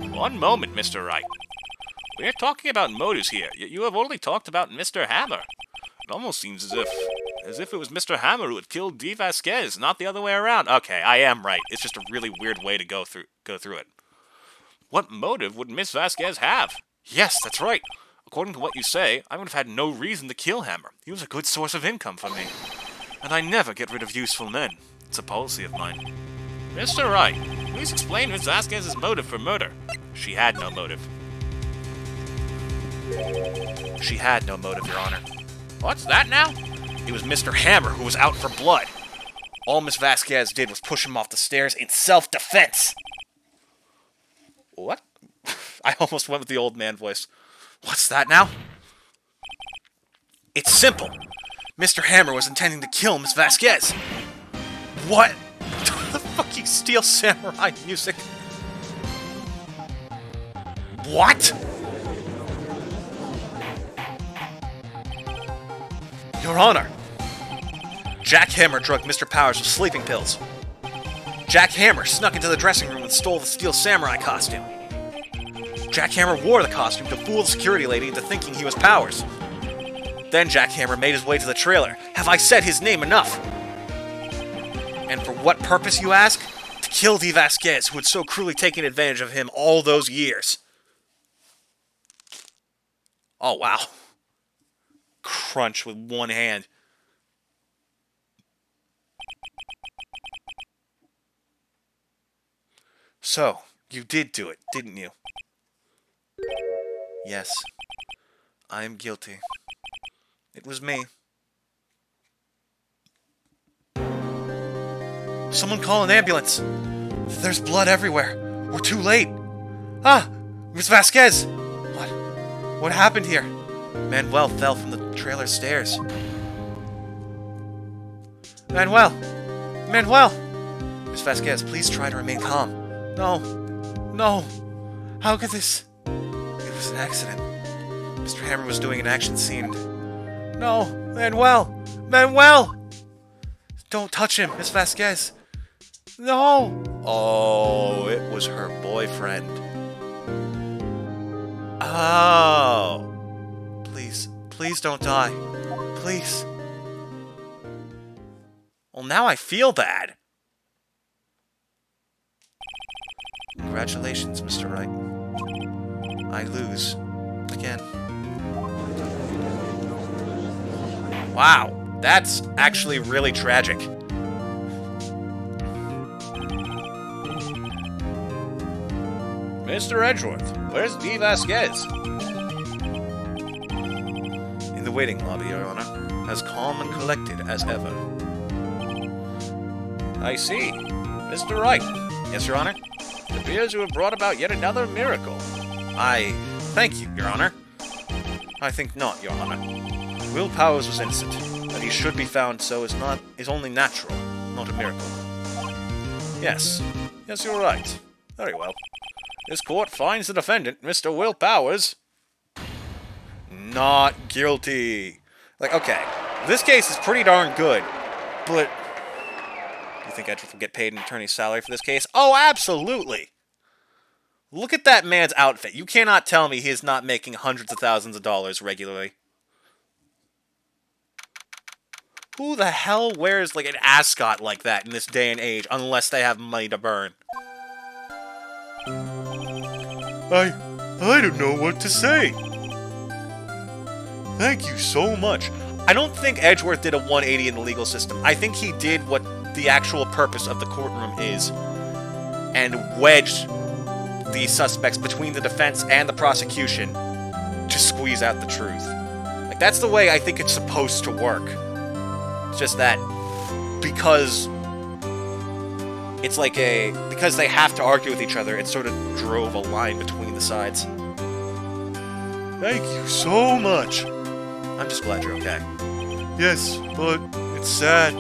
One moment, Mr. Wright. We're talking about motives here. You have only talked about Mr. Hammer. It almost seems as if it was Mr. Hammer who had killed D. Vasquez, not the other way around. Okay, I am right. It's just a really weird way to go through it. What motive would Miss Vasquez have? Yes, that's right. According to what you say, I would have had no reason to kill Hammer. He was a good source of income for me. And I never get rid of useful men. It's a policy of mine. Mr. Wright, please explain Miss Vasquez's motive for murder. She had no motive. She had no motive, Your Honor. What's that now? It was Mr. Hammer who was out for blood. All Miss Vasquez did was push him off the stairs in self-defense. What? I almost went with the old man voice. What's that now? It's simple. Mr. Hammer was intending to kill Miss Vasquez. What? The fucking Steel Samurai music. What? Your Honor. Jack Hammer drugged Mr. Powers with sleeping pills. Jack Hammer snuck into the dressing room and stole the Steel Samurai costume. Jack Hammer wore the costume to fool the security lady into thinking he was Powers. Then Jack Hammer made his way to the trailer. Have I said his name enough? And for what purpose, you ask? To kill D. Vasquez, who had so cruelly taken advantage of him all those years. Oh, wow. Crunch with one hand. So, you did do it, didn't you? Yes. I am guilty. It was me. Someone call an ambulance! There's blood everywhere. We're too late. Ah! Miss Vasquez! What? What happened here? Manuel fell from the trailer stairs. Manuel! Manuel! Miss Vasquez, please try to remain calm. No. No. How could this... It was an accident. Mr. Hammer was doing an action scene. No! Manuel! Manuel! Don't touch him, Miss Vasquez. No! Oh, it was her boyfriend. Oh. Please, please don't die. Please. Well, now I feel bad. Congratulations, Mr. Wright. I lose. Again. Wow, that's actually really tragic. Mr. Edgeworth, where's D. Vasquez? In the waiting lobby, Your Honor. As calm and collected as ever. I see. Mr. Wright, Yes, Your Honor? it appears you have brought about yet another miracle. I thank you, Your Honor. I think not, Your Honor. Will Powers was innocent. That he should be found so is only natural, not a miracle. Yes. Yes, you're right. Very well. This court finds the defendant, Mr. Will Powers, Not guilty. Like, okay, this case is pretty darn good, but do you think Edgeworth will get paid an attorney's salary for this case? Oh, absolutely. Look at that man's outfit. You cannot tell me he is not making hundreds of thousands of dollars regularly. Who the hell wears, like, an ascot like that in this day and age, unless they have money to burn? I don't know what to say. Thank you so much. I don't think Edgeworth did a 180 in the legal system. I think he did what the actual purpose of the courtroom is, and wedged the suspects between the defense and the prosecution to squeeze out the truth. Like, that's the way I think it's supposed to work. It's just that because it's like because they have to argue with each other, it sort of drove a line between the sides. Thank you so much. I'm just glad you're okay. Yes, but it's sad.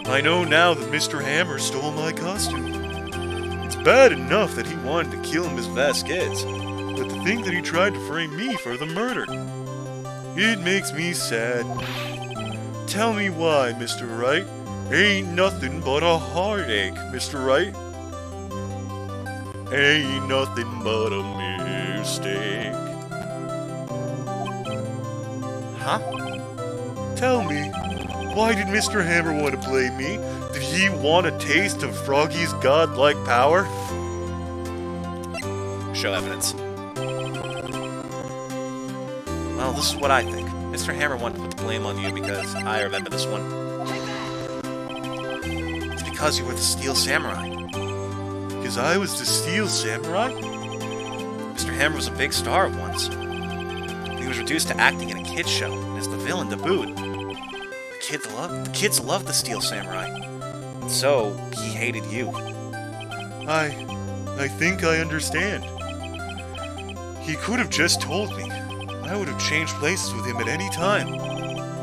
I know now that Mr. Hammer stole my costume. It's bad enough that he wanted to kill Miss Vasquez, but to think that he tried to frame me for the murder. It makes me sad. Tell me why, Mr. Wright. Ain't nothing but a heartache, Mr. Wright. Ain't nothing but a mistake. Huh? Tell me, why did Mr. Hammer want to play me? Did he want a taste of Froggy's godlike power? Show evidence. Well, this is what I think. Mr. Hammer wanted to put the blame on you because I remember this one. It's because you were the Steel Samurai. Because I was the Steel Samurai? Mr. Hammer was a big star once. He was reduced to acting in a kid's show as the villain to boot. The kids loved the Steel Samurai. And so, he hated you. I think I understand. He could have just told me. I would have changed places with him at any time.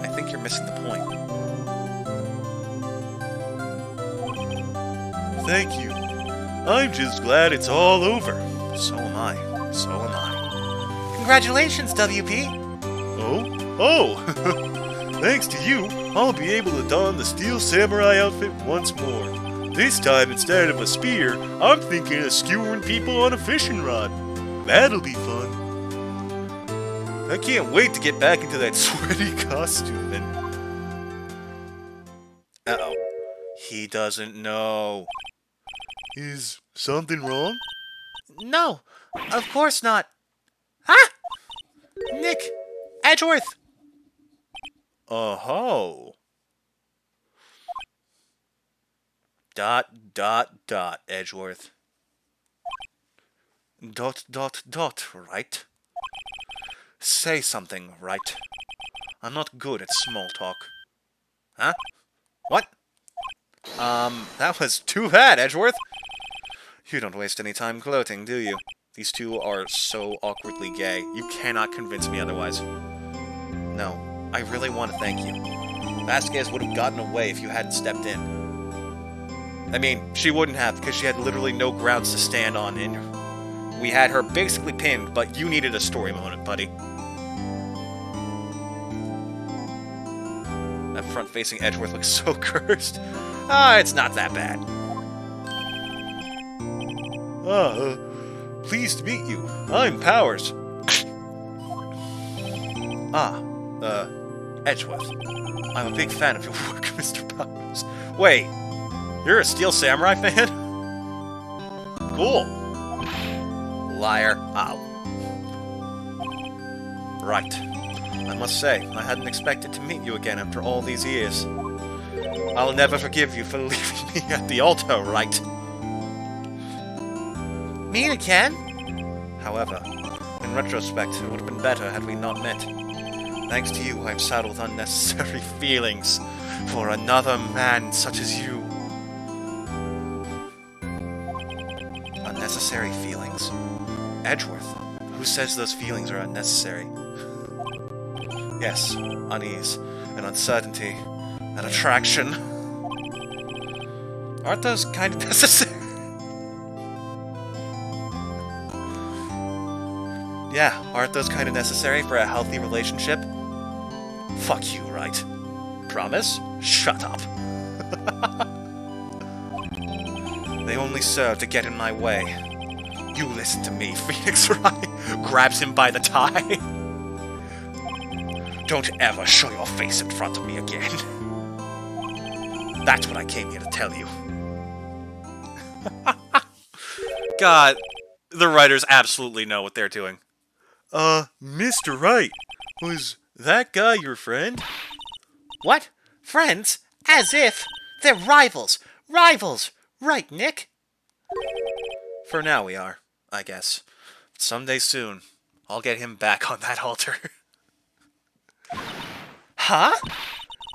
I think you're missing the point. Thank you. I'm just glad it's all over. So am I. So am I. Congratulations, WP! Oh? Thanks to you, I'll be able to don the Steel Samurai outfit once more. This time, instead of a spear, I'm thinking of skewering people on a fishing rod. That'll be fun. I can't wait to get back into that sweaty costume and... Uh-oh. He doesn't know. Is something wrong? No, of course not. Ah! Nick, Edgeworth! Oh-ho. Dot, dot, dot, Edgeworth. Dot, dot, dot, Wright. Say something, Wright. I'm not good at small talk. Huh? What? That was too bad, Edgeworth. You don't waste any time gloating, do you? These two are so awkwardly gay. You cannot convince me otherwise. No, I really want to thank you. Vasquez would have gotten away if you hadn't stepped in. I mean, she wouldn't have, because she had literally no grounds to stand on, and we had her basically pinned, but you needed a story moment, buddy. That front-facing Edgeworth looks so cursed. Ah, it's not that bad. Pleased to meet you. I'm Powers. Edgeworth. I'm a big fan of your work, Mr. Powers. Wait, you're a Steel Samurai fan? Cool. Liar. Ow. Right. I must say, I hadn't expected to meet you again after all these years. I'll never forgive you for leaving me at the altar, Wright. Meet again? However, in retrospect, it would have been better had we not met. Thanks to you, I'm saddled with unnecessary feelings for another man such as you. Unnecessary feelings? Edgeworth, who says those feelings are unnecessary? Yes, unease and uncertainty and attraction. Aren't those kind of necessary? Yeah, aren't those kind of necessary for a healthy relationship? Fuck you, Wright. Promise? Shut up. They only serve to get in my way. You listen to me, Phoenix Wright grabs him by the tie. Don't ever show your face in front of me again. That's what I came here to tell you. God, the writers absolutely know what they're doing. Mr. Wright, was that guy your friend? What? Friends? As if! They're rivals! Rivals! Right, Nick? For now we are, I guess. But someday soon, I'll get him back on that altar. Huh?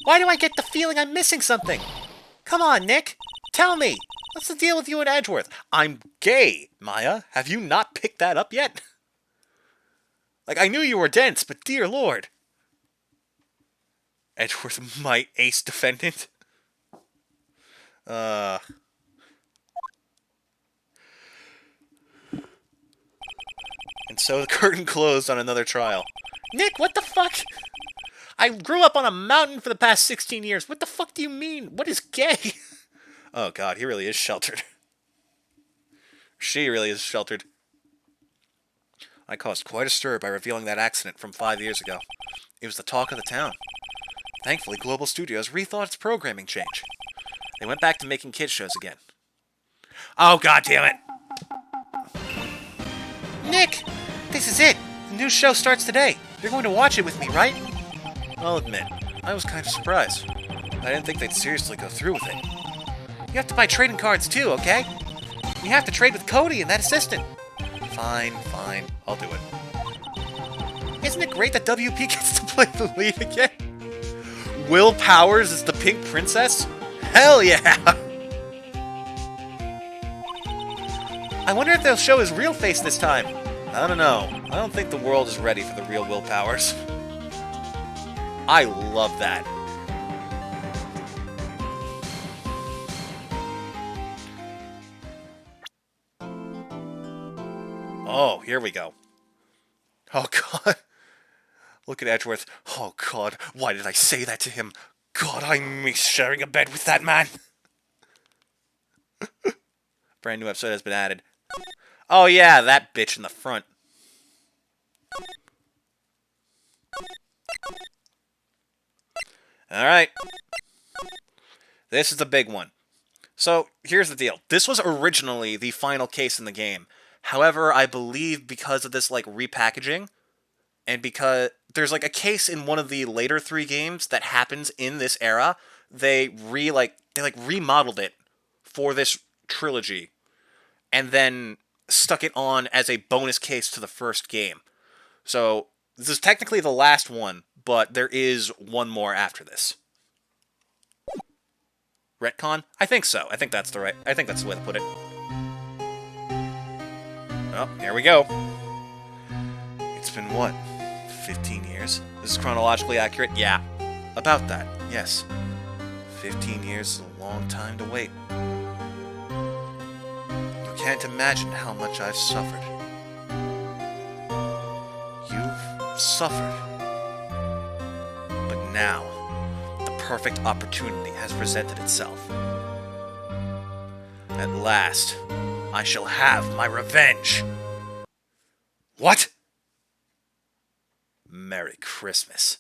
Why do I get the feeling I'm missing something? Come on, Nick. Tell me. What's the deal with you and Edgeworth? I'm gay, Maya. Have you not picked that up yet? Like, I knew you were dense, but dear lord. Edgeworth might ace defendant. And so the curtain closed on another trial. Nick, what the fuck? I grew up on a mountain for the past 16 years. What the fuck do you mean? What is gay? Oh god, he really is sheltered. She really is sheltered. I caused quite a stir by revealing that accident from 5 years ago. It was the talk of the town. Thankfully, Global Studios rethought its programming change. They went back to making kids shows again. Oh, god damn it! Nick! This is it! The new show starts today. You're going to watch it with me, right? I'll admit, I was kind of surprised. I didn't think they'd seriously go through with it. You have to buy trading cards too, okay? You have to trade with Cody and that assistant. Fine, fine. I'll do it. Isn't it great that WP gets to play the lead again? Will Powers is the Pink Princess? Hell yeah! I wonder if they'll show his real face this time. I don't know. I don't think the world is ready for the real Will Powers. I love that. Oh, here we go. Oh, God. Look at Edgeworth. Oh, God. Why did I say that to him? God, I miss sharing a bed with that man. Brand new episode has been added. Oh, yeah, that bitch in the front. Alright. This is the big one. So, here's the deal. This was originally the final case in the game. However, I believe because of this, like, repackaging, and because there's like a case in one of the later 3 games that happens in this era. They remodeled it for this trilogy, and then stuck it on as a bonus case to the first game. So this is technically the last one, but there is one more after this. Retcon? I think so. I think that's the way to put it. Oh, here we go. It's been what? 15 years? This is chronologically accurate? Yeah. About that, yes. 15 years is a long time to wait. You can't imagine how much I've suffered. You've suffered. But now, the perfect opportunity has presented itself. At last, I shall have my revenge. What? Merry Christmas.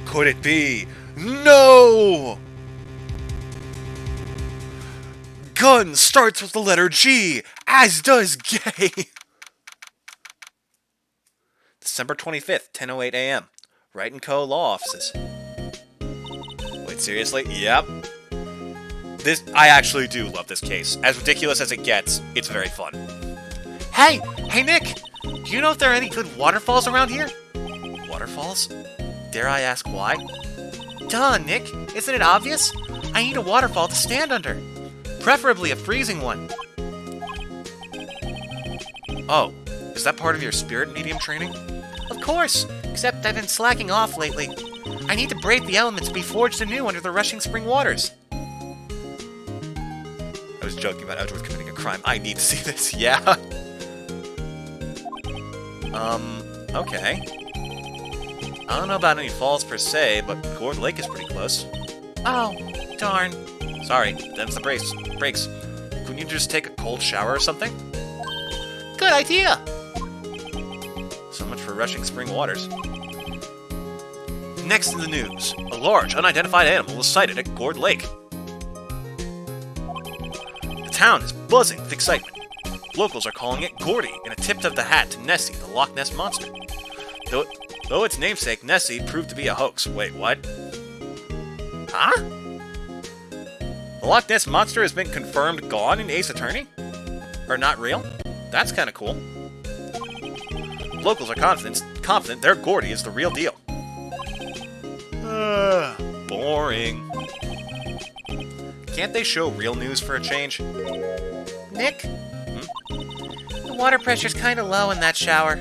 Could it be? No! Gun starts with the letter G, as does gay. December 25th, 10:08 a.m. Wright & Co. Law Offices. Wait, seriously? Yep. I actually do love this case. As ridiculous as it gets, it's very fun. Hey! Hey, Nick! Do you know if there are any good waterfalls around here? Waterfalls? Dare I ask why? Duh, Nick! Isn't it obvious? I need a waterfall to stand under. Preferably a freezing one. Oh, is that part of your spirit medium training? Of course! Except I've been slacking off lately. I need to brave the elements to be forged anew under the rushing spring waters. I was joking about Edgeworth committing a crime. I need to see this, yeah. Okay. I don't know about any falls per se, but Gourd Lake is pretty close. Oh, darn. Sorry, them's the brakes. Couldn't you just take a cold shower or something? Good idea! So much for rushing spring waters. Next in the news, a large unidentified animal was sighted at Gourd Lake. The town is buzzing with excitement. Locals are calling it Gordy in a tip of the hat to Nessie, the Loch Ness Monster. Though its namesake, Nessie, proved to be a hoax. Wait, what? Huh? The Loch Ness Monster has been confirmed gone in Ace Attorney? Or not real? That's kinda cool. Locals are confident their Gordy is the real deal. Boring. Can't they show real news for a change? Nick? The water pressure's kinda low in that shower.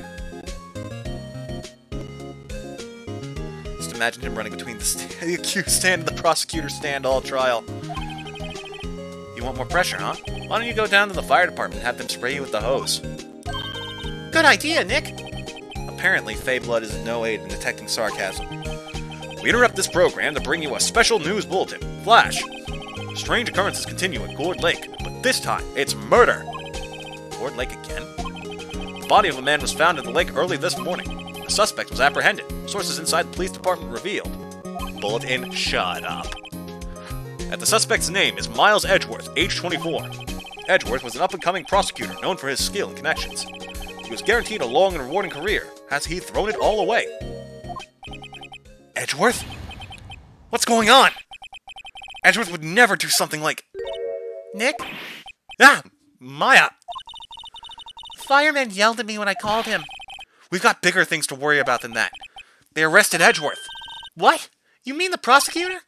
Just imagine him running between the accused stand and the prosecutor's stand all trial. You want more pressure, huh? Why don't you go down to the fire department and have them spray you with the hose? Good idea, Nick! Apparently, Fey Blood is no aid in detecting sarcasm. We interrupt this program to bring you a special news bulletin. Flash! Strange occurrences continue at Gourd Lake, but this time, it's murder! Gourd Lake again? The body of a man was found in the lake early this morning. The suspect was apprehended. Sources inside the police department revealed. Bulletin, shut up. The suspect's name is Miles Edgeworth, age 24. Edgeworth was an up-and-coming prosecutor known for his skill and connections. He was guaranteed a long and rewarding career. Has he thrown it all away? Edgeworth? What's going on? Edgeworth would never do something like... Nick? Ah! Maya! The fireman yelled at me when I called him. We've got bigger things to worry about than that. They arrested Edgeworth. What? You mean the prosecutor?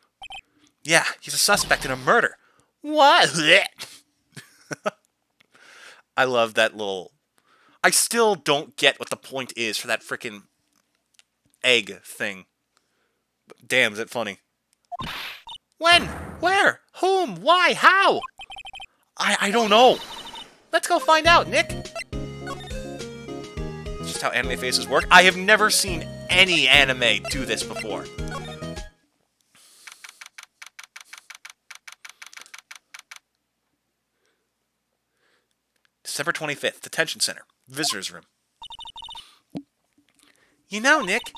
Yeah, he's a suspect in a murder. What? I love that little... I still don't get what the point is for that frickin' egg thing. But damn, is it funny. When? Where? Whom? Why? How? I don't know. Let's go find out, Nick. It's just how anime faces work. I have never seen any anime do this before. December 25th, Detention Center. Visitor's room. You know, Nick...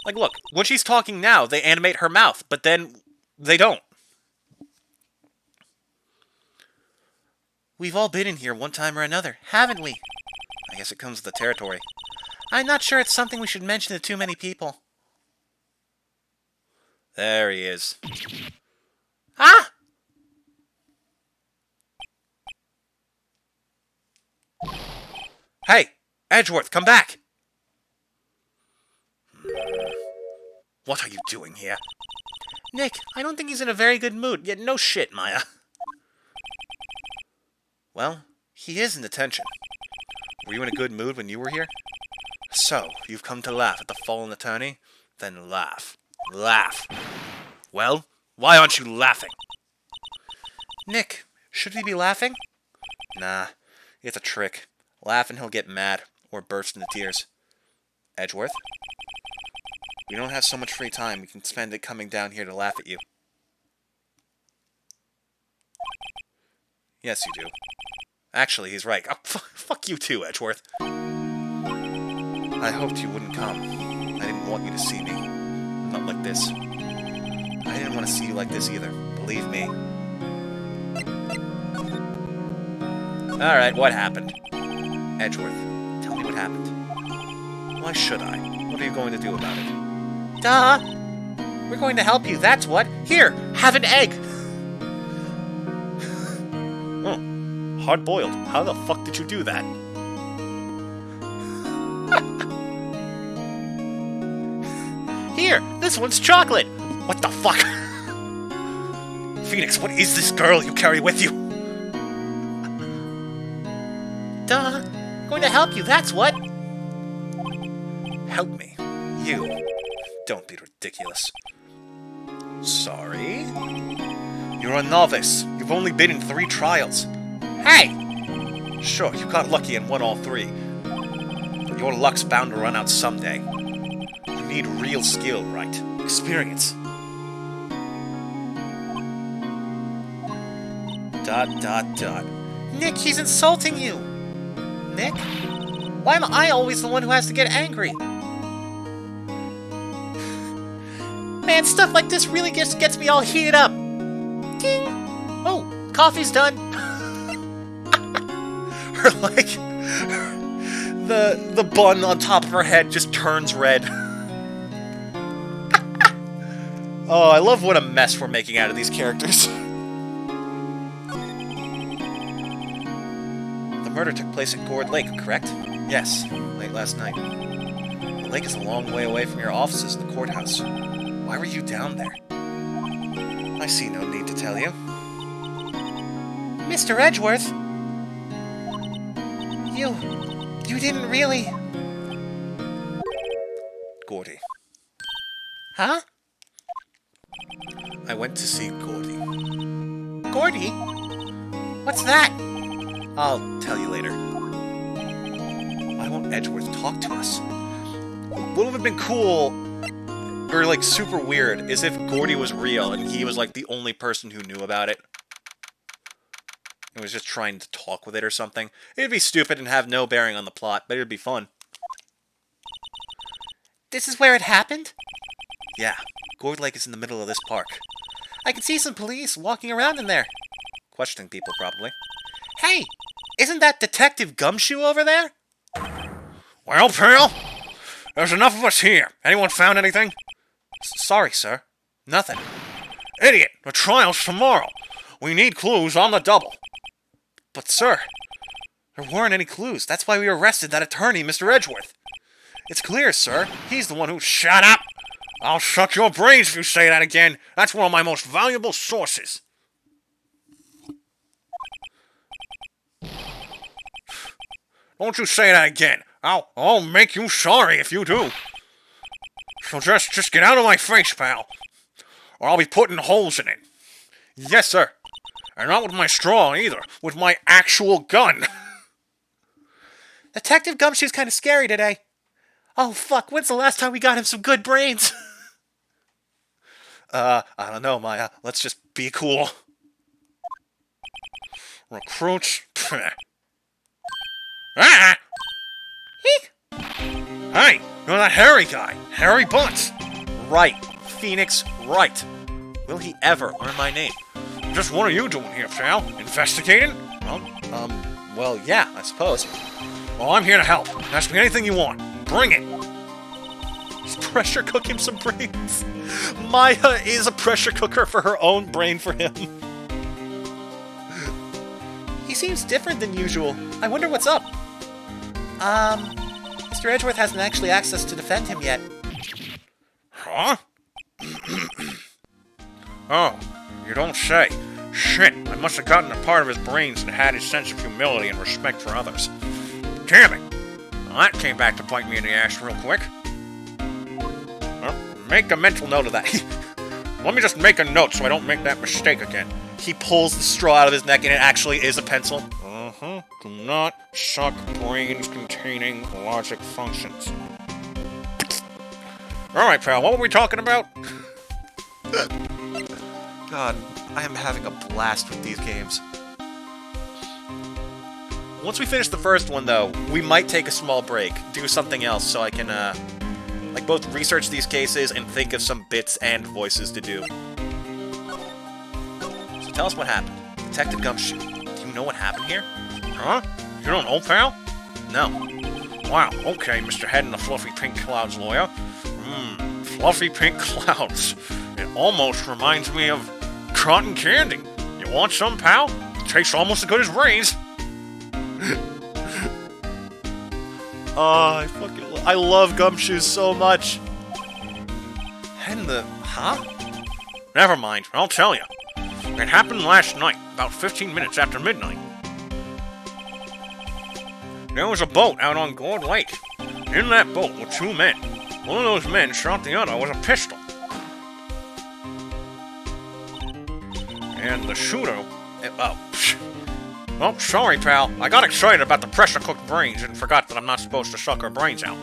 Like, look, when she's talking now, they animate her mouth, but then they don't. We've all been in here one time or another, haven't we? I guess it comes with the territory. I'm not sure it's something we should mention to too many people. There he is. Ah! Hey! Edgeworth, come back! What are you doing here? Nick, I don't think he's in a very good mood, yet no shit, Maya. Well, he is in detention. Were you in a good mood when you were here? So, you've come to laugh at the fallen attorney? Then laugh. Laugh. Well, why aren't you laughing? Nick, should we be laughing? Nah, it's a trick. Laugh and he'll get mad, or burst into tears. Edgeworth? We don't have so much free time, we can spend it coming down here to laugh at you. Yes, you do. Actually, he's right. Oh, fuck you too, Edgeworth. I hoped you wouldn't come. I didn't want you to see me. Not like this. I didn't want to see you like this either. Believe me. Alright, what happened? Edgeworth, tell me what happened. Why should I? What are you going to do about it? Duh! We're going to help you, that's what. Here, have an egg! Oh, hard-boiled. How the fuck did you do that? Here, this one's chocolate! What the fuck? Phoenix, what is this girl you carry with you? Duh! I'm going to help you, that's what! Help me? You? Don't be ridiculous. Sorry? You're a novice. You've only been in 3 trials. Hey! Sure, you got lucky and won all 3. But your luck's bound to run out someday. You need real skill, Wright. Experience. ... Nick, he's insulting you! Nick? Why am I always the one who has to get angry? Man, stuff like this really just gets me all heated up. Ding! Oh, coffee's done. Her, like, the bun on top of her head just turns red. Oh, I love what a mess we're making out of these characters. The murder took place at Gourd Lake, correct? Yes, late last night. The lake is a long way away from your offices in the courthouse. Why were you down there? I see no need to tell you. Mr. Edgeworth! You didn't really... Gordy. Huh? I went to see Gordy. Gordy? What's that? I'll tell you later. Why won't Edgeworth talk to us? What would have been cool, or like super weird, is if Gordy was real and he was like the only person who knew about it. He was just trying to talk with it or something. It'd be stupid and have no bearing on the plot, but it'd be fun. This is where it happened? Yeah, Gourd Lake is in the middle of this park. I can see some police walking around in there. Questioning people, probably. Hey, isn't that Detective Gumshoe over there? Well, pal, there's enough of us here. Anyone found anything? Sorry, sir. Nothing. Idiot, the trial's tomorrow. We need clues on the double. But, sir, there weren't any clues. That's why we arrested that attorney, Mr. Edgeworth. It's clear, sir. He's the one who... Shut up! I'll suck your brains if you say that again. That's one of my most valuable sources. Don't you say that again. I'll make you sorry if you do. So just get out of my face, pal. Or I'll be putting holes in it. Yes, sir. And not with my straw, either. With my actual gun. Detective Gumshoe's kind of scary today. Oh, fuck. When's the last time we got him some good brains? I don't know, Maya. Let's just be cool. Recruits? Ah! Eek! Hey, you're that hairy guy. Hairy Butts. Wright. Phoenix Wright. Will he ever learn my name? Just what are you doing here, Sal? Investigating? Well, Well, yeah, I suppose. Well, I'm here to help. Ask me anything you want. Bring it. Just pressure cook him some brains. Maya is a pressure cooker for her own brain for him. He seems different than usual. I wonder what's up. Mr. Edgeworth hasn't actually asked us to defend him yet. Huh? Oh, you don't say. Shit, I must have gotten a part of his brains and had his sense of humility and respect for others. Damn it! Well, that came back to bite me in the ass real quick. Well, make a mental note of that. Let me just make a note so I don't make that mistake again. He pulls the straw out of his neck and it actually is a pencil. Do not suck brains containing logic functions. Alright, pal, what were we talking about? God, I am having a blast with these games. Once we finish the first one, though, we might take a small break, do something else, so I can, like, both research these cases and think of some bits and voices to do. So tell us what happened. Detective Gumshoe, do you know what happened here? Huh? You don't know, pal? No. Wow, okay, Mr. Head and the Fluffy Pink Clouds lawyer. Fluffy pink clouds. It almost reminds me of cotton candy. You want some, pal? It tastes almost as good as brains. Oh, I love Gumshoes so much. And huh? Never mind, I'll tell you. It happened last night, about 15 minutes after midnight. There was a boat out on Gourd Lake. In that boat were two men. One of those men shot the other with a pistol. And the shooter... Oh, sorry, pal. I got excited about the pressure-cooked brains and forgot that I'm not supposed to suck her brains out.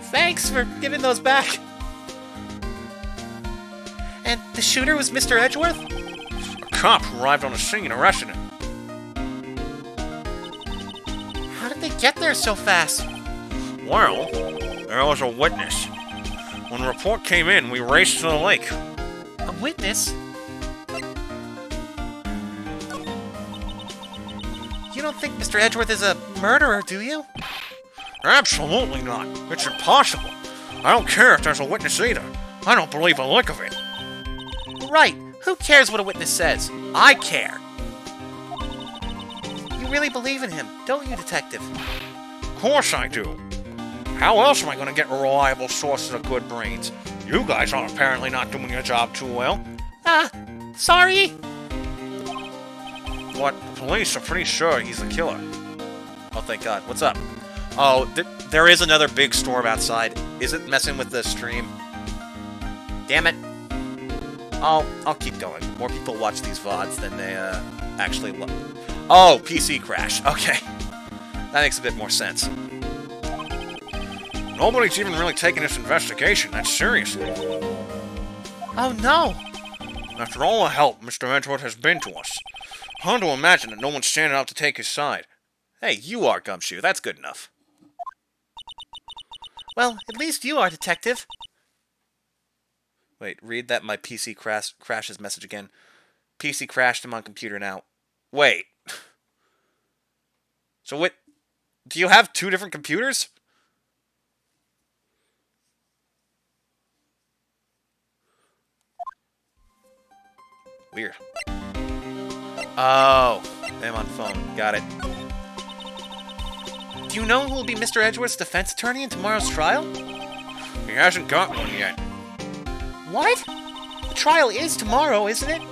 Thanks for giving those back. And the shooter was Mr. Edgeworth? A cop arrived on the scene and arrested him. How did they get there so fast? Well, there was a witness. When the report came in, we raced to the lake. A witness? You don't think Mr. Edgeworth is a murderer, do you? Absolutely not. It's impossible. I don't care if there's a witness either. I don't believe a lick of it. Right. Who cares what a witness says? I care. You really believe in him, don't you, Detective? Of course I do. How else am I going to get reliable sources of good brains? You guys are apparently not doing your job too well. Sorry. What? The police are pretty sure he's the killer. Oh, thank God. What's up? Oh, there is another big storm outside. Is it messing with the stream? Damn it. I'll keep going. More people watch these VODs than they, actually Oh, PC crash. Okay. That makes a bit more sense. Nobody's even really taking this investigation that seriously. Oh, no. After all the help Mr. Edgeworth has been to us, hard to imagine that no one's standing up to take his side. Hey, you are, Gumshoe. That's good enough. Well, at least you are, Detective. Wait, read that my PC crashes message again. PC crashed in my computer now. Wait. So what? Do you have two different computers? Weird. Oh, I'm on phone. Got it. Do you know who will be Mr. Edgeworth's defense attorney in tomorrow's trial? He hasn't got one yet. What? The trial is tomorrow, isn't it?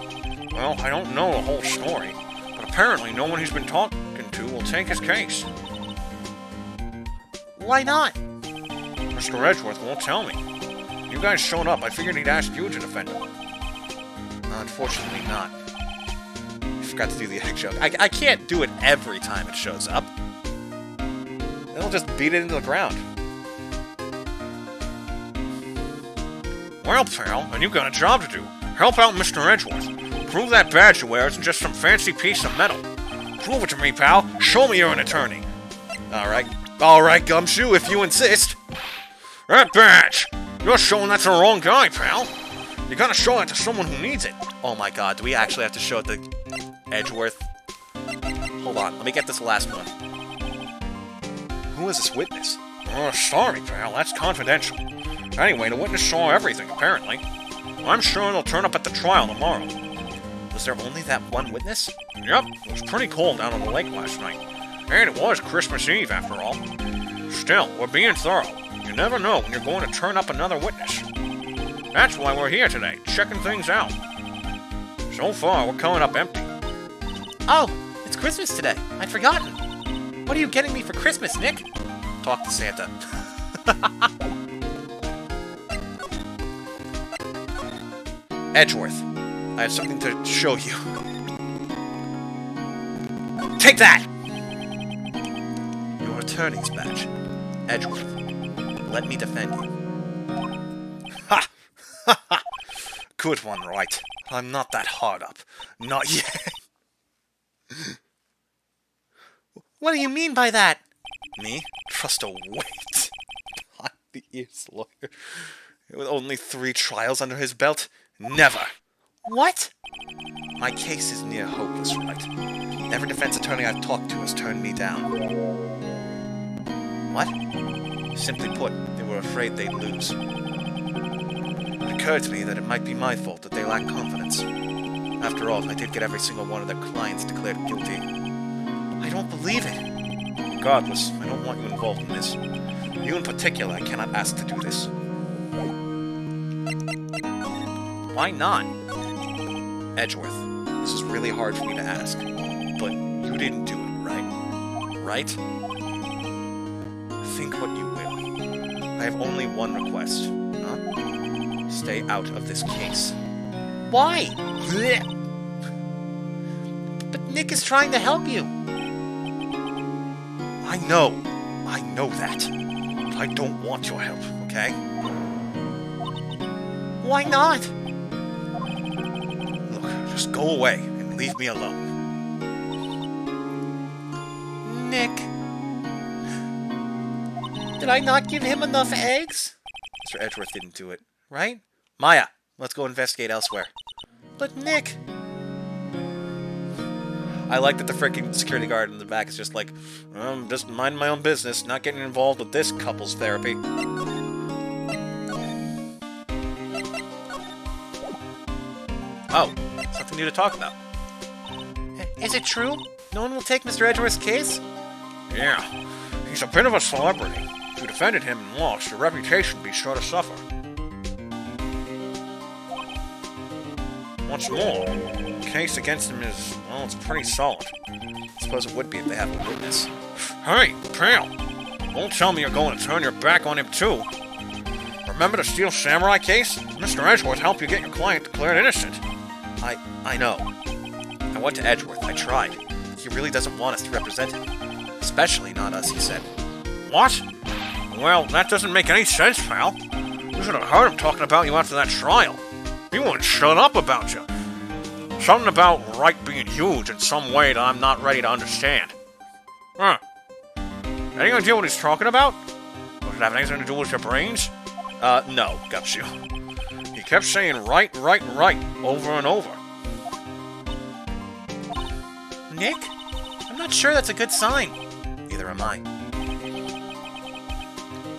Well, I don't know the whole story, but apparently no one he's been talking to will take his case. Why not? Mr. Edgeworth won't tell me. You guys showed up. I figured he'd ask you to defend him. Unfortunately not. I forgot to do the egg joke. I can't do it every time it shows up. It'll just beat it into the ground. Well, pal, and you've got a job to do. Help out Mr. Edgeworth. Prove that badge you wear isn't just some fancy piece of metal. Prove it to me, pal. Show me you're an attorney. Alright, Gumshoe, if you insist. That badge! You're showing that to the wrong guy, pal. You gotta show it to someone who needs it. Oh my God, do we actually have to show it to... Edgeworth. Hold on, let me get this last one. Who is this witness? Oh, sorry, pal, that's confidential. Anyway, the witness saw everything, apparently. I'm sure they'll turn up at the trial tomorrow. Was there only that one witness? Yep, it was pretty cold down on the lake last night. And it was Christmas Eve, after all. Still, we're being thorough. You never know when you're going to turn up another witness. That's why we're here today, checking things out. So far, we're coming up empty. Oh, it's Christmas today. I'd forgotten. What are you getting me for Christmas, Nick? Talk to Santa. Edgeworth, I have something to show you. Take that! Your attorney's badge. Edgeworth, let me defend you. Ha! Ha ha! Good one, Wright. I'm not that hard up. Not yet. What do you mean by that? Me? Trust a weight. I'm the year's lawyer. With only 3 trials under his belt? Never. What? My case is near hopeless, Wright. Every defense attorney I've talked to has turned me down. What? Simply put, they were afraid they'd lose. It occurred to me that it might be my fault that they lack confidence. After all, I did get every single one of their clients declared guilty. I don't believe it. Regardless, I don't want you involved in this. You in particular, I cannot ask to do this. Why not? Edgeworth, this is really hard for me to ask, but you didn't do it, right? Right? Think what you will. I have only one request. Huh? Stay out of this case. Why? But Nick is trying to help you. I know that. But I don't want your help, okay? Why not? Look, just go away and leave me alone. Nick. Did I not give him enough eggs? Mr. Edgeworth didn't do it, right? Maya, let's go investigate elsewhere. But Nick... I like that the freaking security guard in the back is just like, I'm just minding my own business, not getting involved with this couple's therapy. Oh, something new to talk about. Is it true? No one will take Mr. Edgeworth's case? Yeah, he's a bit of a celebrity. If you defended him and lost, your reputation would be sure to suffer. What's more, the case against him is, well, it's pretty solid. I suppose it would be if they have a witness. Hey, pal! Don't tell me you're going to turn your back on him, too. Remember the Steel Samurai case? Mr. Edgeworth helped you get your client declared innocent. I know. I went to Edgeworth. I tried. He really doesn't want us to represent him. Especially not us, he said. What? Well, that doesn't make any sense, pal. You should have heard him talking about you after that trial. He wouldn't shut up about you. Something about Wright being huge in some way that I'm not ready to understand. Huh. Any idea what he's talking about? Does it have anything to do with your brains? No, Gumshoe. He kept saying right, right, right, over and over. Nick? I'm not sure that's a good sign. Neither am I.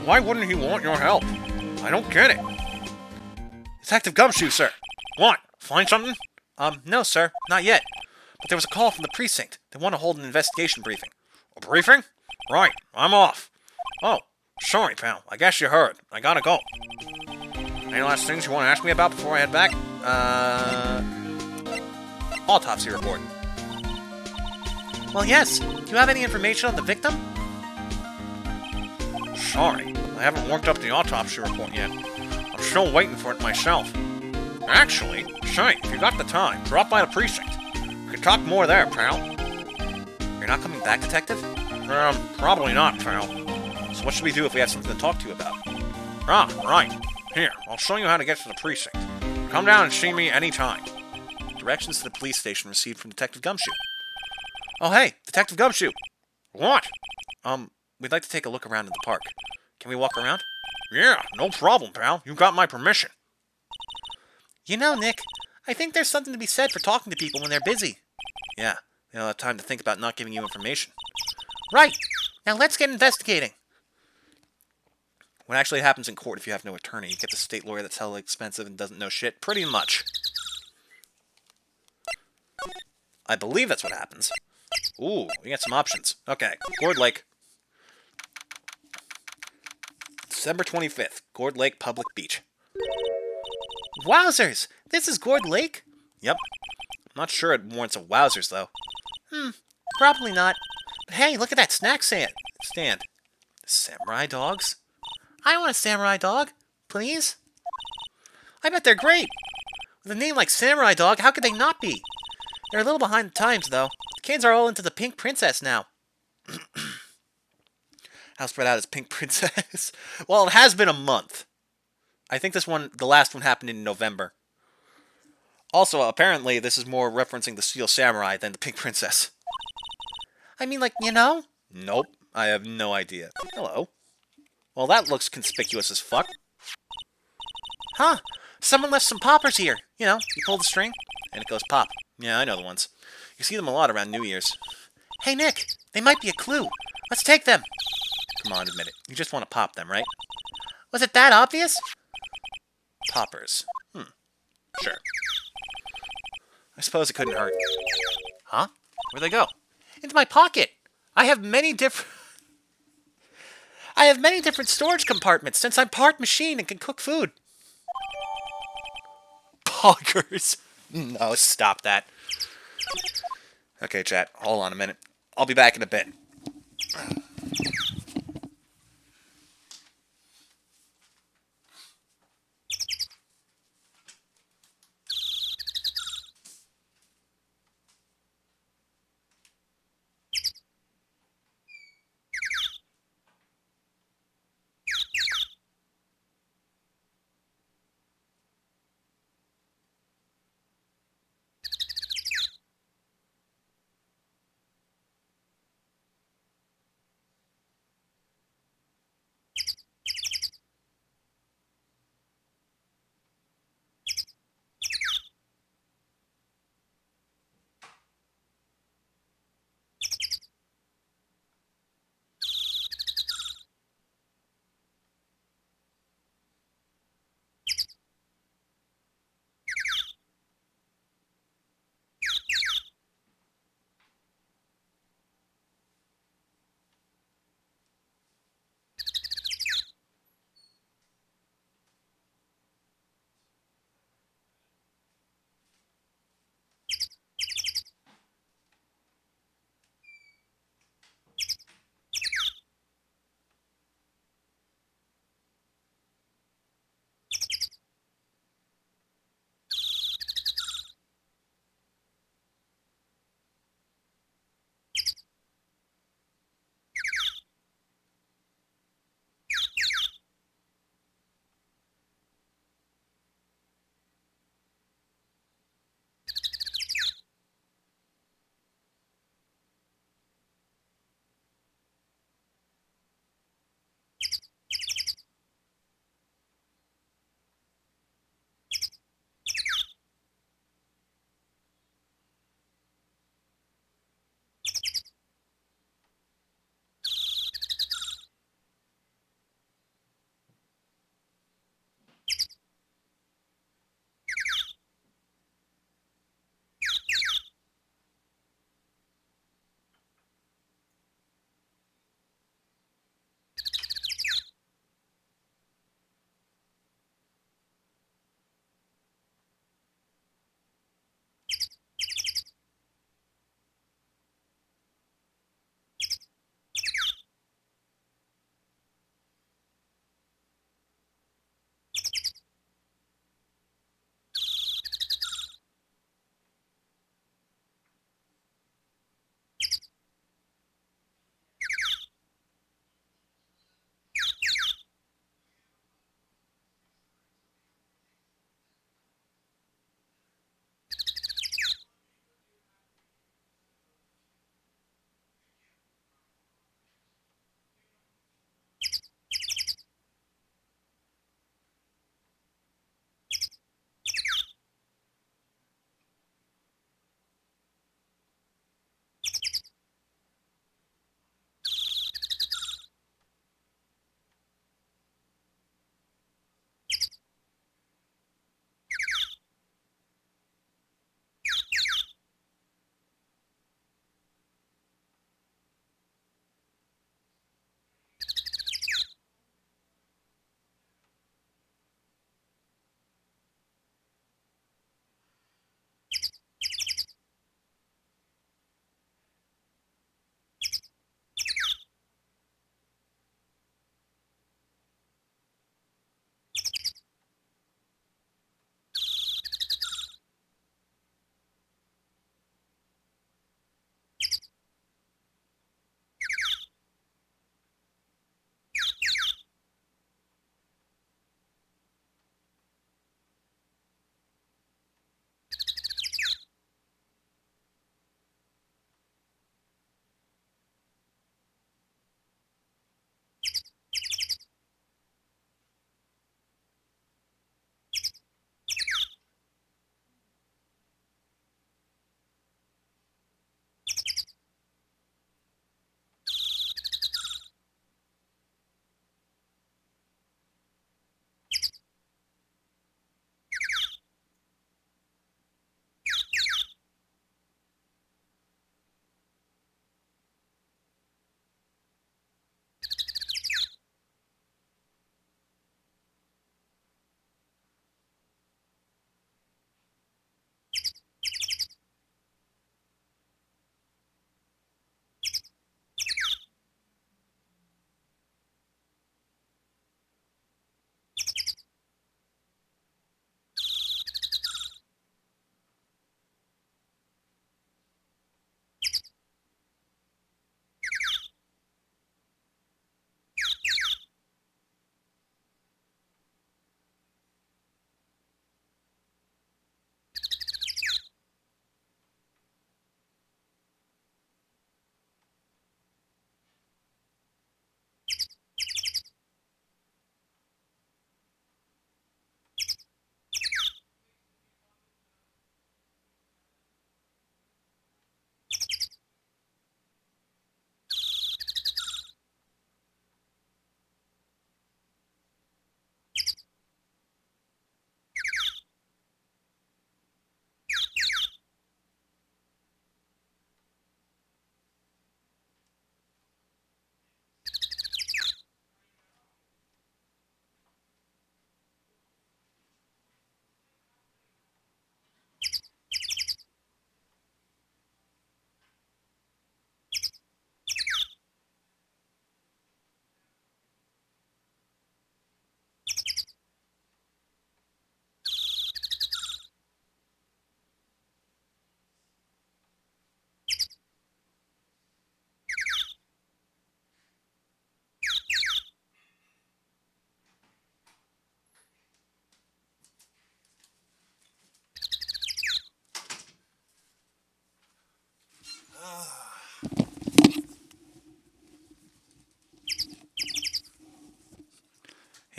Why wouldn't he want your help? I don't get it. Detective Gumshoe, sir. What? Find something? No, sir. Not yet. But there was a call from the precinct. They want to hold an investigation briefing. A briefing? Right, I'm off. Oh, sorry, pal. I guess you heard. I gotta go. Any last things you want to ask me about before I head back? Autopsy report. Well, yes. Do you have any information on the victim? Sorry, I haven't worked up the autopsy report yet. I'm still waiting for it myself. Actually, say, if you got the time, drop by the precinct. We can talk more there, pal. You're not coming back, Detective? Probably not, pal. So what should we do if we have something to talk to you about? Ah, right. Here, I'll show you how to get to the precinct. Come down and see me anytime. Directions to the police station received from Detective Gumshoe. Oh, hey, Detective Gumshoe! What? We'd like to take a look around in the park. Can we walk around? Yeah, no problem, pal. You got my permission. You know, Nick, I think there's something to be said for talking to people when they're busy. Yeah, they don't have time to think about not giving you information. Right. Now let's get investigating. What actually happens in court if you have no attorney? You get the state lawyer that's hella expensive and doesn't know shit? Pretty much. I believe that's what happens. Ooh, we got some options. Okay, Gourd Lake. December 25th, Gourd Lake Public Beach. Wowzers! This is Gourd Lake? Yep. I'm not sure it warrants a wowzers, though. Probably not. But hey, look at that snack stand. Samurai dogs? I want a samurai dog. Please? I bet they're great. With a name like Samurai Dog, how could they not be? They're a little behind the times, though. The kids are all into the Pink Princess now. How spread out is Pink Princess? Well, it has been a month. I think the last one happened in November. Also, apparently, this is more referencing the Steel Samurai than the Pink Princess. I mean, like, you know? Nope, I have no idea. Hello. Well, that looks conspicuous as fuck. Huh. Someone left some poppers here. You know, you pull the string, And it goes pop. Yeah, I know the ones. You see them a lot around New Year's. Hey, Nick, they might be a clue. Let's take them. Come on, admit it. You just want to pop them, right? Was it that obvious? Poppers. Sure. I suppose it couldn't hurt. Huh? Where'd they go? Into my pocket. I have many different storage compartments since I'm part machine and can cook food. Poggers. No, stop that. Okay, chat. Hold on a minute. I'll be back in a bit.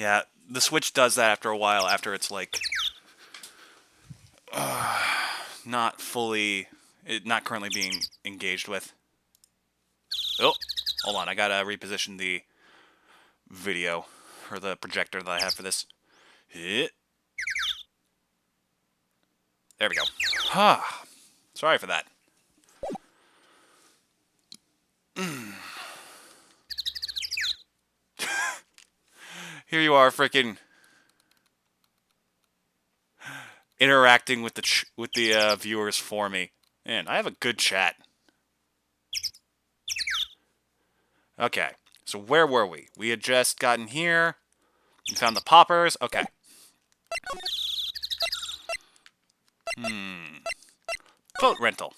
Yeah, the Switch does that after a while, after it's like not fully, not currently being engaged with. Oh, hold on, I gotta reposition the video, or the projector that I have for this. There we go. Sorry for that. Here you are, frickin' interacting with the viewers for me. Man, I have a good chat. Okay, so where were we? We had just gotten here. We found the poppers. Okay. Boat rental.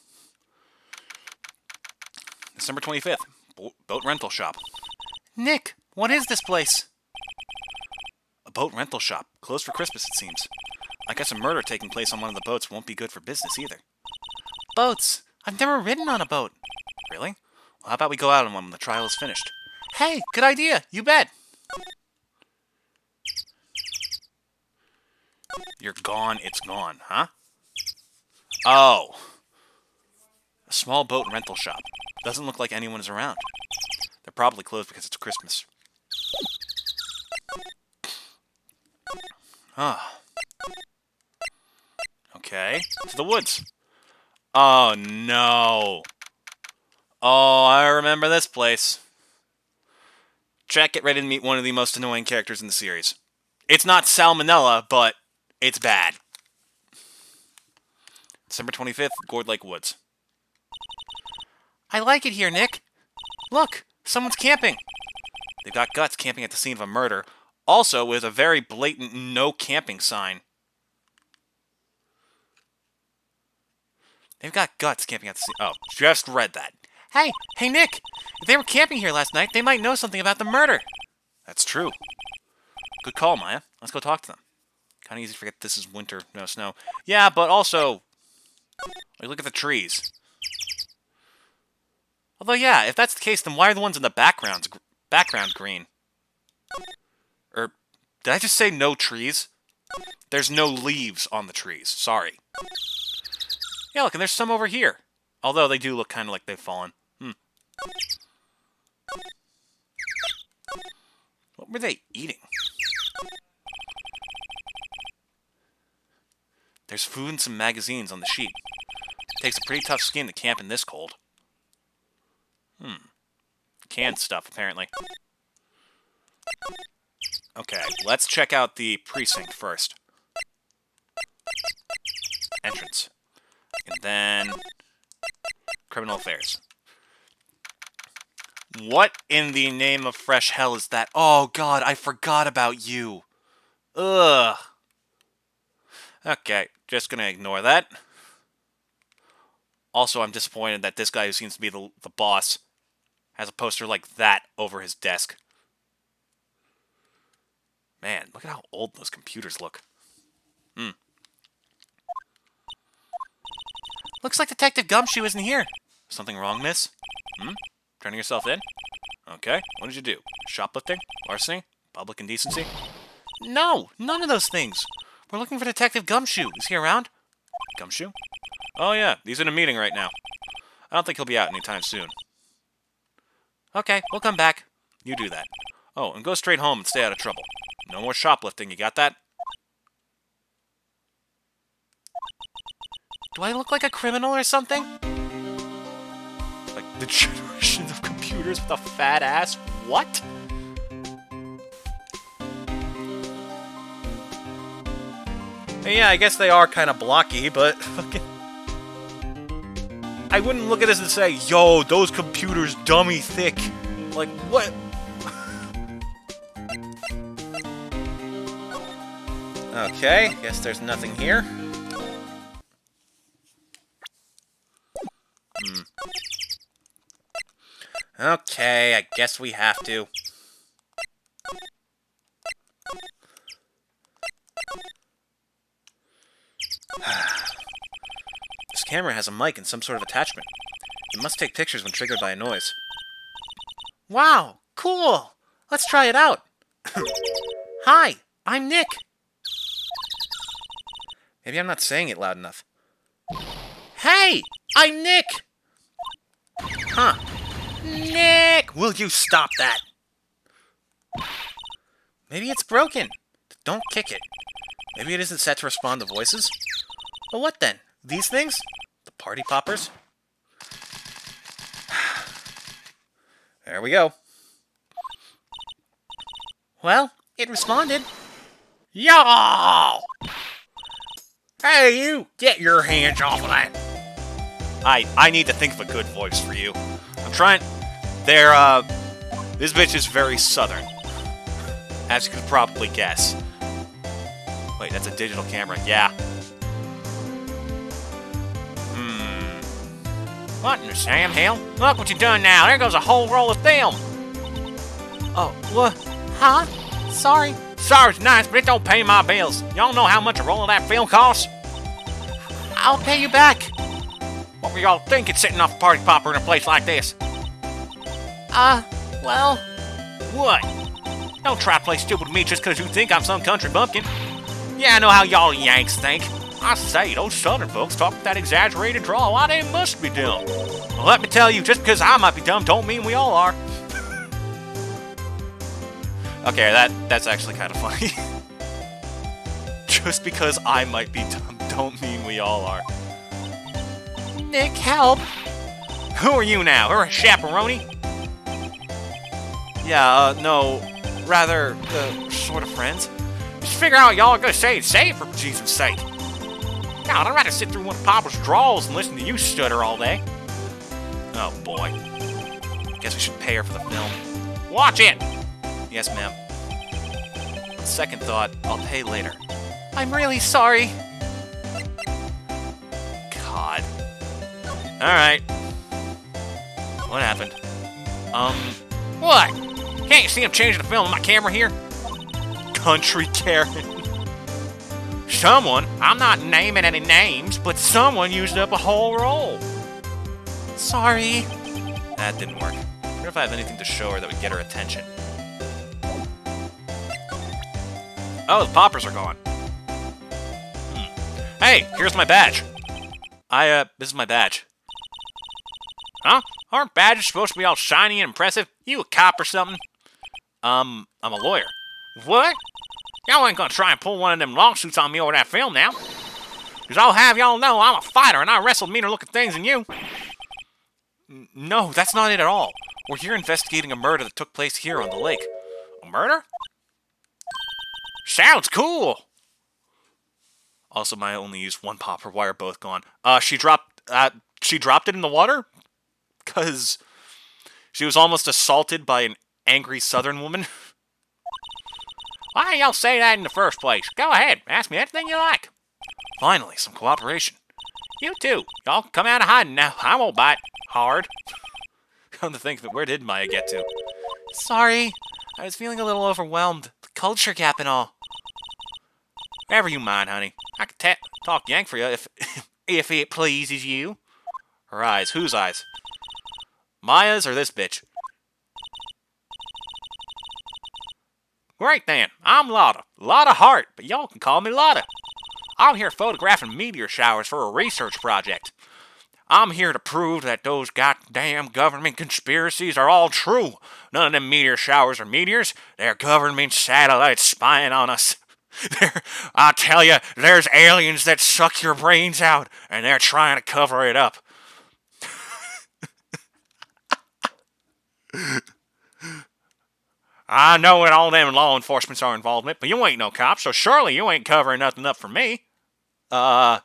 December 25th. Boat rental shop. Nick, what is this place? A boat rental shop. Closed for Christmas, it seems. I guess a murder taking place on one of the boats won't be good for business either. Boats! I've never ridden on a boat. Really? Well, how about we go out on one when the trial is finished? Hey, good idea! You bet! You're gone, it's gone, huh? Oh. A small boat rental shop. Doesn't look like anyone is around. They're probably closed because it's Christmas. Ah. Okay. To the woods. Oh, no. Oh, I remember this place. Jack, get ready to meet one of the most annoying characters in the series. It's not Salmonella, but it's bad. December 25th, Gourd Lake Woods. I like it here, Nick. Look, someone's camping. They've got guts camping at the scene of a murder, also with a very blatant no camping sign. They've got guts camping at the scene. Oh, just read that. Hey, Nick! If they were camping here last night, they might know something about the murder. That's true. Good call, Maya. Let's go talk to them. Kind of easy to forget this is winter, no snow. Yeah, but also, like, look at the trees. Although, yeah, if that's the case, then why are the ones in the background green? Or, did I just say no trees? There's no leaves on the trees. Sorry. Yeah, look, and there's some over here. Although they do look kind of like they've fallen. What were they eating? There's food and some magazines on the sheet. Takes a pretty tough skin to camp in this cold. Canned stuff, apparently. Okay, let's check out the precinct first. Entrance. And then criminal affairs. What in the name of fresh hell is that? Oh, God, I forgot about you. Ugh. Okay, just gonna ignore that. Also, I'm disappointed that this guy who seems to be the boss has a poster like that over his desk. Man, look at how old those computers look. Looks like Detective Gumshoe isn't here. Something wrong, miss? Turning yourself in? Okay, what did you do? Shoplifting? Larceny? Public indecency? No, none of those things. We're looking for Detective Gumshoe. Is he around? Gumshoe? Oh yeah, he's in a meeting right now. I don't think he'll be out anytime soon. Okay, we'll come back. You do that. Oh, and go straight home and stay out of trouble. No more shoplifting, you got that? Do I look like a criminal or something? Like the generation of computers with a fat ass? What? Yeah, I guess they are kind of blocky, but fucking... I wouldn't look at this and say, yo, those computers dummy thick. Like, what? Okay, guess there's nothing here. Okay, I guess we have to. This camera has a mic and some sort of attachment. It must take pictures when triggered by a noise. Wow, cool! Let's try it out! Hi, I'm Nick. Maybe I'm not saying it loud enough. Hey, I'm Nick. Huh. Nick! Will you stop that? Maybe it's broken. Don't kick it. Maybe it isn't set to respond to voices? Well, what then? These things? The party poppers? There we go. Well, it responded. Y'all! Hey, you! Get your hands off of that! I need to think of a good voice for you. I'm trying... This bitch is very southern. As you could probably guess. Wait, that's a digital camera. Yeah. What in the Sam Hill? Look what you done now. There goes a whole roll of film. Oh, what? Huh? Sorry. Sorry's nice, but it don't pay my bills. Y'all know how much a roll of that film costs? I'll pay you back. What were y'all thinking sitting off a party popper in a place like this? Well... What? Don't try to play stupid with me just because you think I'm some country bumpkin. Yeah, I know how y'all Yanks think. I say, those southern folks talk with that exaggerated drawl. Why, they must be dumb. Well, let me tell you, just because I might be dumb don't mean we all are. Okay, that's actually kind of funny. Just because I might be dumb don't mean we all are. Nick, help! Who are you now? Her a chaperone? Yeah, no, rather, sort of friends. Just figure out what y'all are gonna say for Jesus' sake. God, I'd rather sit through one of Papa's draws and listen to you stutter all day. Oh boy. Guess we should pay her for the film. Watch it! Yes, ma'am. On second thought, I'll pay later. I'm really sorry. God. Alright. What happened? What? Can't you see I'm changing the film on my camera here? Country Karen. Someone, I'm not naming any names, but someone used up a whole roll. Sorry. That didn't work. I wonder if I have anything to show her that would get her attention. Oh, the poppers are gone. Hey, here's my badge. This is my badge. Huh? Aren't badges supposed to be all shiny and impressive? You a cop or something? I'm a lawyer. What? Y'all ain't gonna try and pull one of them lawsuits on me over that film now. Because I'll have y'all know I'm a fighter and I wrestle meaner looking things than you. No, that's not it at all. We're here investigating a murder that took place here on the lake. A murder? Sounds cool. Also, I only used one popper. Why are both gone? She dropped it in the water? Because she was almost assaulted by an angry southern woman. Why y'all say that in the first place? Go ahead, ask me anything you like. Finally, some cooperation. You too. Y'all come out of hiding now. I won't bite hard. Come to think of it, where did Maya get to? Sorry, I was feeling a little overwhelmed. The culture gap and all. Never you mind, honey. I can talk Yank for you if it pleases you. Her eyes. Whose eyes? Maya's or this bitch? Great then. I'm Lotta. Lotta Hart, but y'all can call me Lotta. I'm here photographing meteor showers for a research project. I'm here to prove that those goddamn government conspiracies are all true. None of them meteor showers are meteors. They're government satellites spying on us. I tell you, there's aliens that suck your brains out, and they're trying to cover it up. I know that all them law enforcements are involved in it, but you ain't no cop, so surely you ain't covering nothing up for me. Yeah,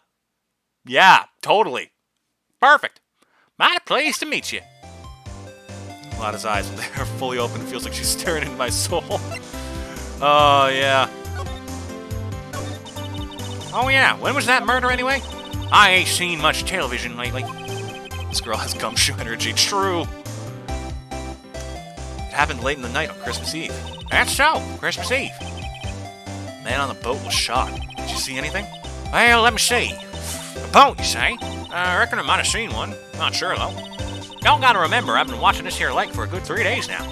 totally. Perfect. Mighty pleased to meet you. Lotta's eyes, when they're fully open, it feels like she's staring into my soul. Oh, yeah. Oh, yeah. When was that murder, anyway? I ain't seen much television lately. This girl has gumshoe energy. True. It happened late in the night on Christmas Eve. That's so. Christmas Eve. The man on the boat was shot. Did you see anything? Well, let me see. A boat, you say? I reckon I might have seen one. Not sure, though. Y'all gotta remember, I've been watching this here lake for a good 3 days now.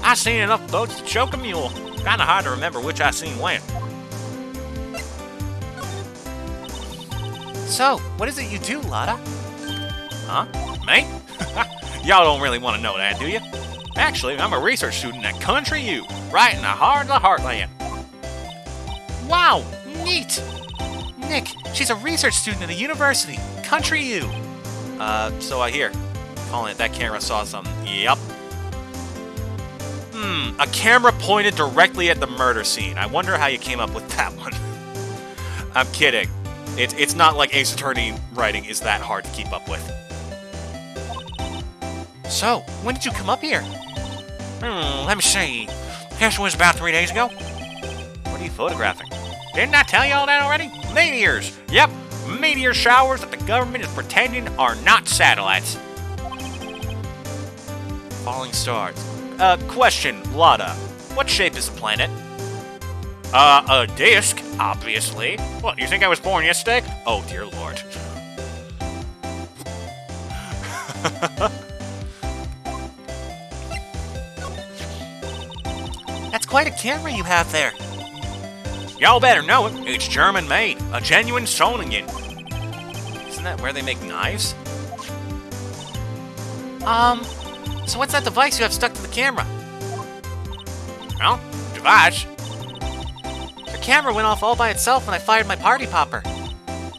I've seen enough boats to choke a mule. Kinda hard to remember which I seen when. So, what is it you do, Lotta? Huh? Me? Y'all don't really want to know that, do you? Actually, I'm a research student at Country U, right in the heart of the heartland. Wow, neat! Nick, she's a research student at a university. Country U. So I hear. Calling it that camera saw something. Yep. A camera pointed directly at the murder scene. I wonder how you came up with that one. I'm kidding. It's not like Ace Attorney writing is that hard to keep up with. So, when did you come up here? Let me see. Guess it was about 3 days ago. What are you photographing? Didn't I tell you all that already? Meteors. Yep. Meteor showers that the government is pretending are not satellites. Falling stars. Question, Lotta. What shape is the planet? A disc, obviously. What, you think I was born yesterday? Oh, dear Lord. That's quite a camera you have there. Y'all better know it. It's German-made. A genuine Solingen. Isn't that where they make knives? So what's that device you have stuck to the camera? Well, device. Your camera went off all by itself when I fired my party popper.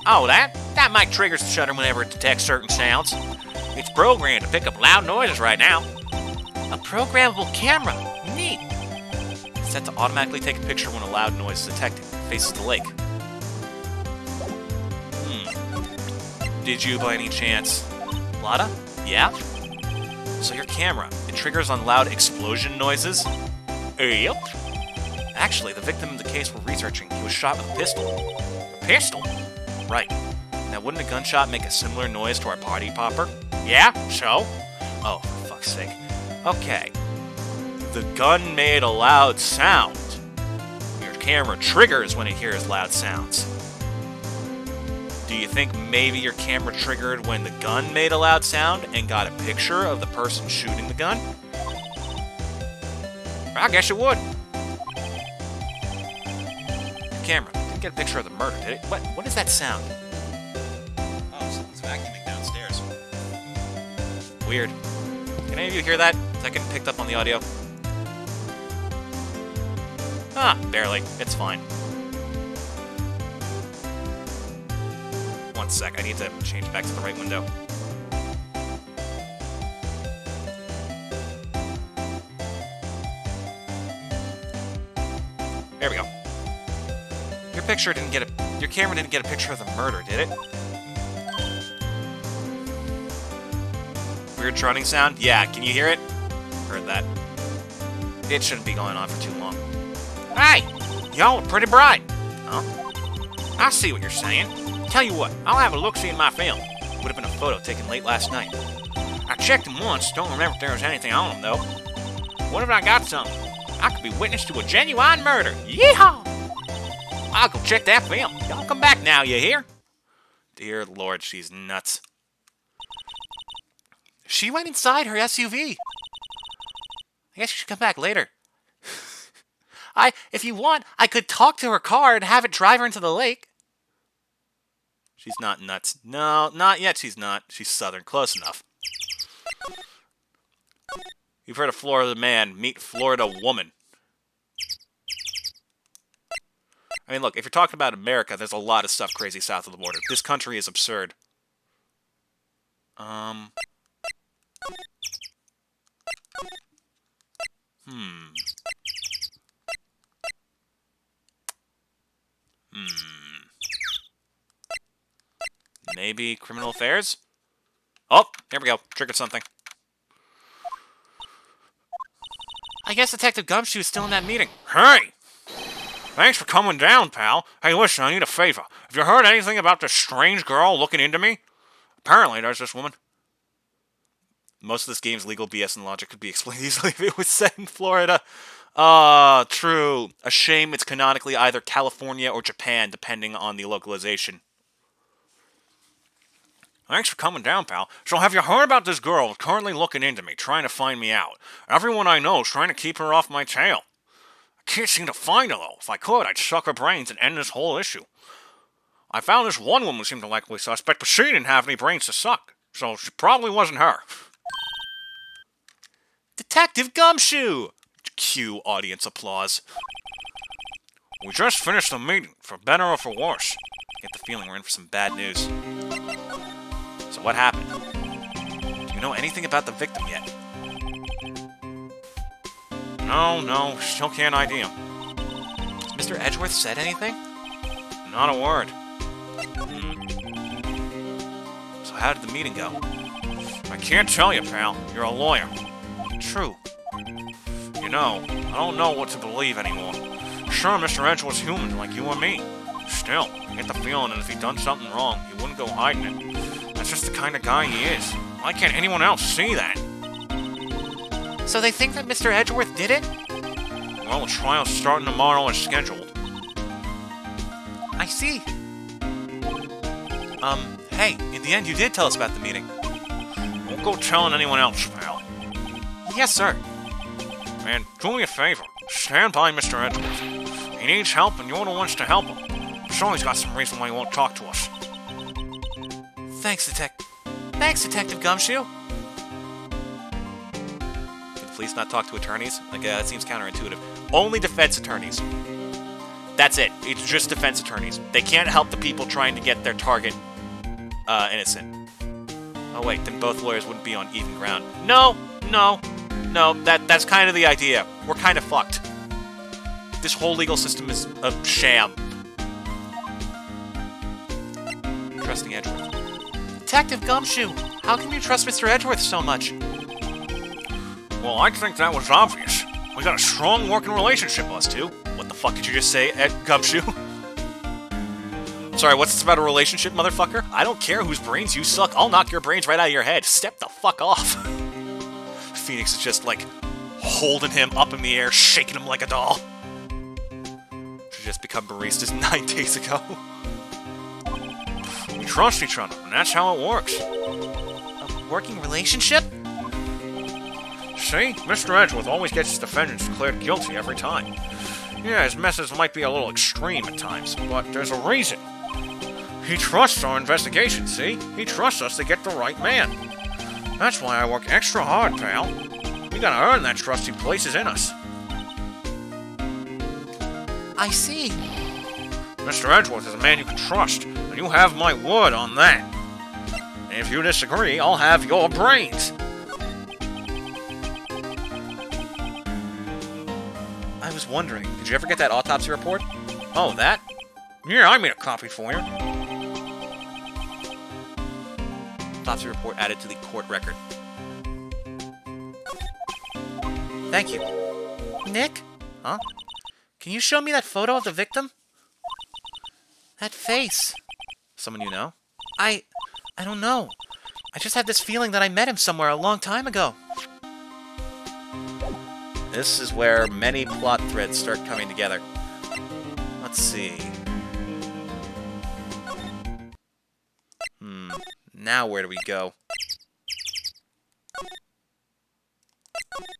Oh, that might trigger the shutter whenever it detects certain sounds. It's programmed to pick up loud noises right now. A programmable camera. Neat. It's set to automatically take a picture when a loud noise is detected. Faces the lake. Did you, by any chance... Lotta? Yeah? So your camera, it triggers on loud explosion noises? Yep. Actually, the victim in the case we're researching, he was shot with a pistol. A pistol? Right. Now, wouldn't a gunshot make a similar noise to our party popper? Yeah, so? Oh, for fuck's sake. Okay. The gun made a loud sound. Your camera triggers when it hears loud sounds. Do you think maybe your camera triggered when the gun made a loud sound and got a picture of the person shooting the gun? I guess it would. Your camera didn't get a picture of the murder, did it? What is that sound? Oh, someone's vacuuming downstairs. Weird. Can any of you hear that? Is that getting picked up on the audio? Barely. It's fine. One sec, I need to change back to the right window. There we go. Your camera didn't get a picture of the murder, did it? Weird droning sound? Yeah, can you hear it? Heard that. It shouldn't be going on for too long. Hey, y'all are pretty bright. Huh? I see what you're saying. Tell you what, I'll have a look-see in my film. Would have been a photo taken late last night. I checked them once, don't remember if there was anything on them, though. What if I got something? I could be witness to a genuine murder. Yeehaw! I'll go check that film. Y'all come back now, you hear? Dear Lord, she's nuts. She went inside her SUV. I guess you should come back later. If you want, I could talk to her car and have it drive her into the lake. She's not nuts. No, not yet she's not. She's southern. Close enough. You've heard of Florida man. Meet Florida woman. I mean, look, if you're talking about America, there's a lot of stuff crazy south of the border. This country is absurd. Maybe criminal affairs? Oh, here we go. Triggered something. I guess Detective Gumshoe is still in that meeting. Hey! Thanks for coming down, pal. Hey, listen, I need a favor. Have you heard anything about this strange girl looking into me? Apparently, there's this woman. Most of this game's legal BS and logic could be explained easily if it was set in Florida. True. A shame it's canonically either California or Japan, depending on the localization. Thanks for coming down, pal. So have you heard about this girl currently looking into me, trying to find me out? Everyone I know is trying to keep her off my tail. I Can't seem to find her, though. If I could, I'd suck her brains and end this whole issue. I found this one woman who seemed a likely suspect, but she didn't have any brains to suck, so she probably wasn't her. Detective Gumshoe! Cue audience applause. We just finished the meeting, for better or for worse. Get the feeling we're in for some bad news. So what happened? Do you know anything about the victim yet? No, still can't ID him. Has Mr. Edgeworth said anything? Not a word. So how did the meeting go? I can't tell you, pal. You're a lawyer. True. You know, I don't know what to believe anymore. Sure, Mr. Edgeworth's human, like you or me. Still, I get the feeling that if he'd done something wrong, he wouldn't go hiding it. That's just the kind of guy he is. Why can't anyone else see that? So they think that Mr. Edgeworth did it? Well, the trial's starting tomorrow as scheduled. I see. Hey, in the end you did tell us about the meeting. Don't go telling anyone else, pal. Yes, sir. And do me a favor. Stand by Mr. Edgeworth. He needs help, and you're the ones to help him. I'm sure he's got some reason why he won't talk to us. Thanks, Detective Gumshoe. Can the police not talk to attorneys? That seems counterintuitive. Only defense attorneys. That's it. It's just defense attorneys. They can't help the people trying to get their target innocent. Oh wait, then both lawyers wouldn't be on even ground. No, that's kind of the idea. We're kind of fucked. This whole legal system is a sham. Trusting Edgeworth. Detective Gumshoe, how can you trust Mr. Edgeworth so much? Well, I think that was obvious. We got a strong working relationship, us two. What the fuck did you just say, Ed Gumshoe? Sorry, what's this about a relationship, motherfucker? I don't care whose brains you suck. I'll knock your brains right out of your head. Step the fuck off. Phoenix is just, holding him up in the air, shaking him like a doll. Should just become baristas 9 days ago. We trust each other, and that's how it works. A working relationship? See? Mr. Edgeworth always gets his defendants declared guilty every time. Yeah, his methods might be a little extreme at times, but there's a reason. He trusts our investigation, see? He trusts us to get the right man. That's why I work extra hard, pal. We gotta earn that trust he places in us. I see. Mr. Edgeworth is a man you can trust, and you have my word on that. And if you disagree, I'll have your brains. I was wondering, did you ever get that autopsy report? Oh, that? Yeah, I made a copy for you. Autopsy report added to the court record. Thank you. Nick? Huh? Can you show me that photo of the victim? That face. Someone you know? I don't know. I just had this feeling that I met him somewhere a long time ago. This is where many plot threads start coming together. Let's see. Now where do we go?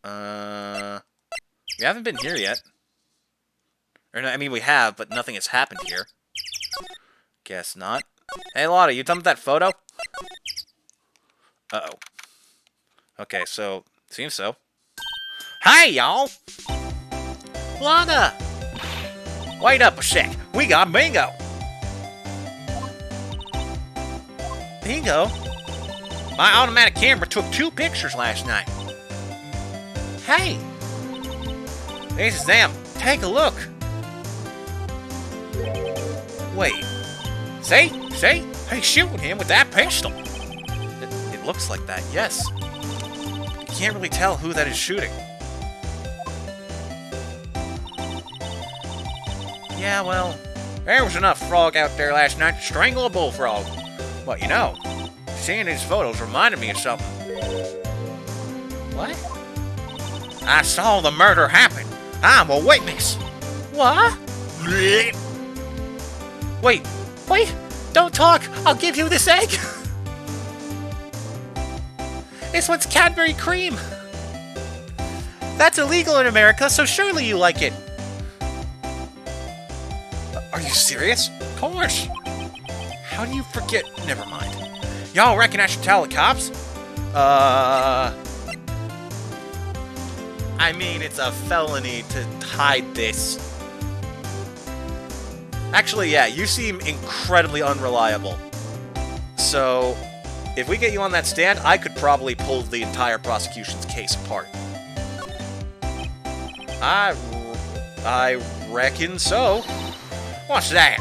We haven't been here yet. Or no, I mean we have, but nothing has happened here. Guess not. Hey Lotta, you done with that photo? Uh-oh. Okay, so, seems so. Hi, y'all! Lotta! Wait up a sec. We got bingo! Bingo? My automatic camera took 2 pictures last night. Hey! This is them. Take a look. Wait. See? See? He's shooting him with that pistol. It looks like that, yes. You can't really tell who that is shooting. Yeah, well, there was enough frog out there last night to strangle a bullfrog. But you know, seeing these photos reminded me of something. what? I saw the murder happen. I'm a witness. What? Wait, don't talk! I'll give you this egg! This one's Cadbury cream! That's illegal in America, so surely you like it. Are you serious? Of course. How do you forget? Never mind. Y'all reckon I should tell the cops? I mean, it's a felony to hide this. Actually, yeah, you seem incredibly unreliable. So, if we get you on that stand, I could probably pull the entire prosecution's case apart. I reckon so. What's that?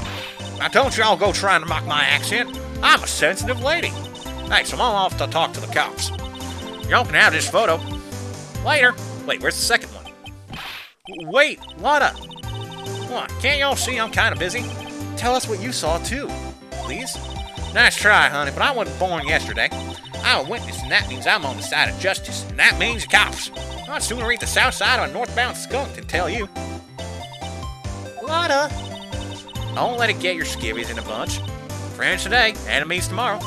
Now don't y'all go trying to mock my accent. I'm a sensitive lady. Hey, so I'm off to talk to the cops. Y'all can have this photo. Later. Wait, where's the second one? Wait, Lana! What, can't y'all see I'm kind of busy? Tell us what you saw, too. Please? Nice try, honey, but I wasn't born yesterday. I'm a witness, and that means I'm on the side of justice, and that means the cops. I'd sooner eat the south side of a northbound skunk than tell you. Lana! Don't let it get your skivvies in a bunch. Friends today, enemies tomorrow.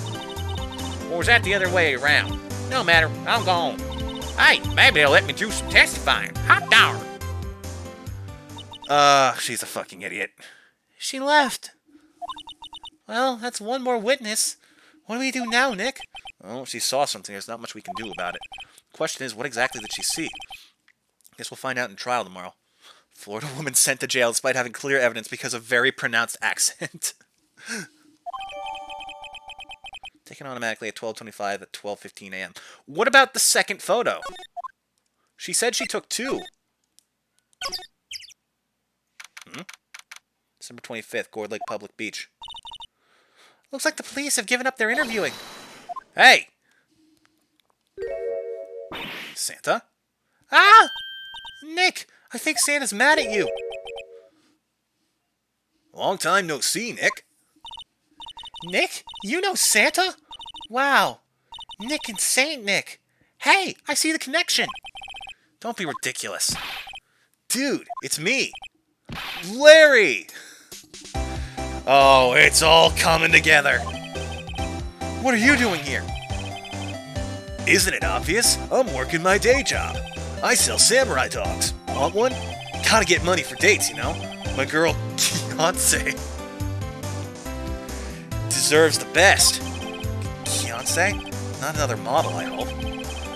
Or is that the other way around? No matter, I'm gone. Hey, maybe they'll let me do some testifying. Hot darn. She's a fucking idiot. She left. Well, that's one more witness. What do we do now, Nick? Oh, she saw something. There's not much we can do about it. The question is, what exactly did she see? Guess we'll find out in trial tomorrow. Florida woman sent to jail despite having clear evidence because of very pronounced accent. Taken automatically at 12:25 at 12:15 a.m. What about the second photo? She said she took two. December 25th, Gourd Lake Public Beach. Looks like the police have given up their interviewing. Hey! Santa? Ah! Nick, I think Santa's mad at you. Long time no see, Nick. Nick, you know Santa? Wow. Nick and Saint Nick. Hey, I see the connection. Don't be ridiculous. Dude, it's me. Larry! Oh, it's all coming together. What are you doing here? Isn't it obvious? I'm working my day job. I sell samurai dogs. Want one? Gotta get money for dates, you know? My girl, Beyonce, deserves the best. Beyonce? Not another model, I hope.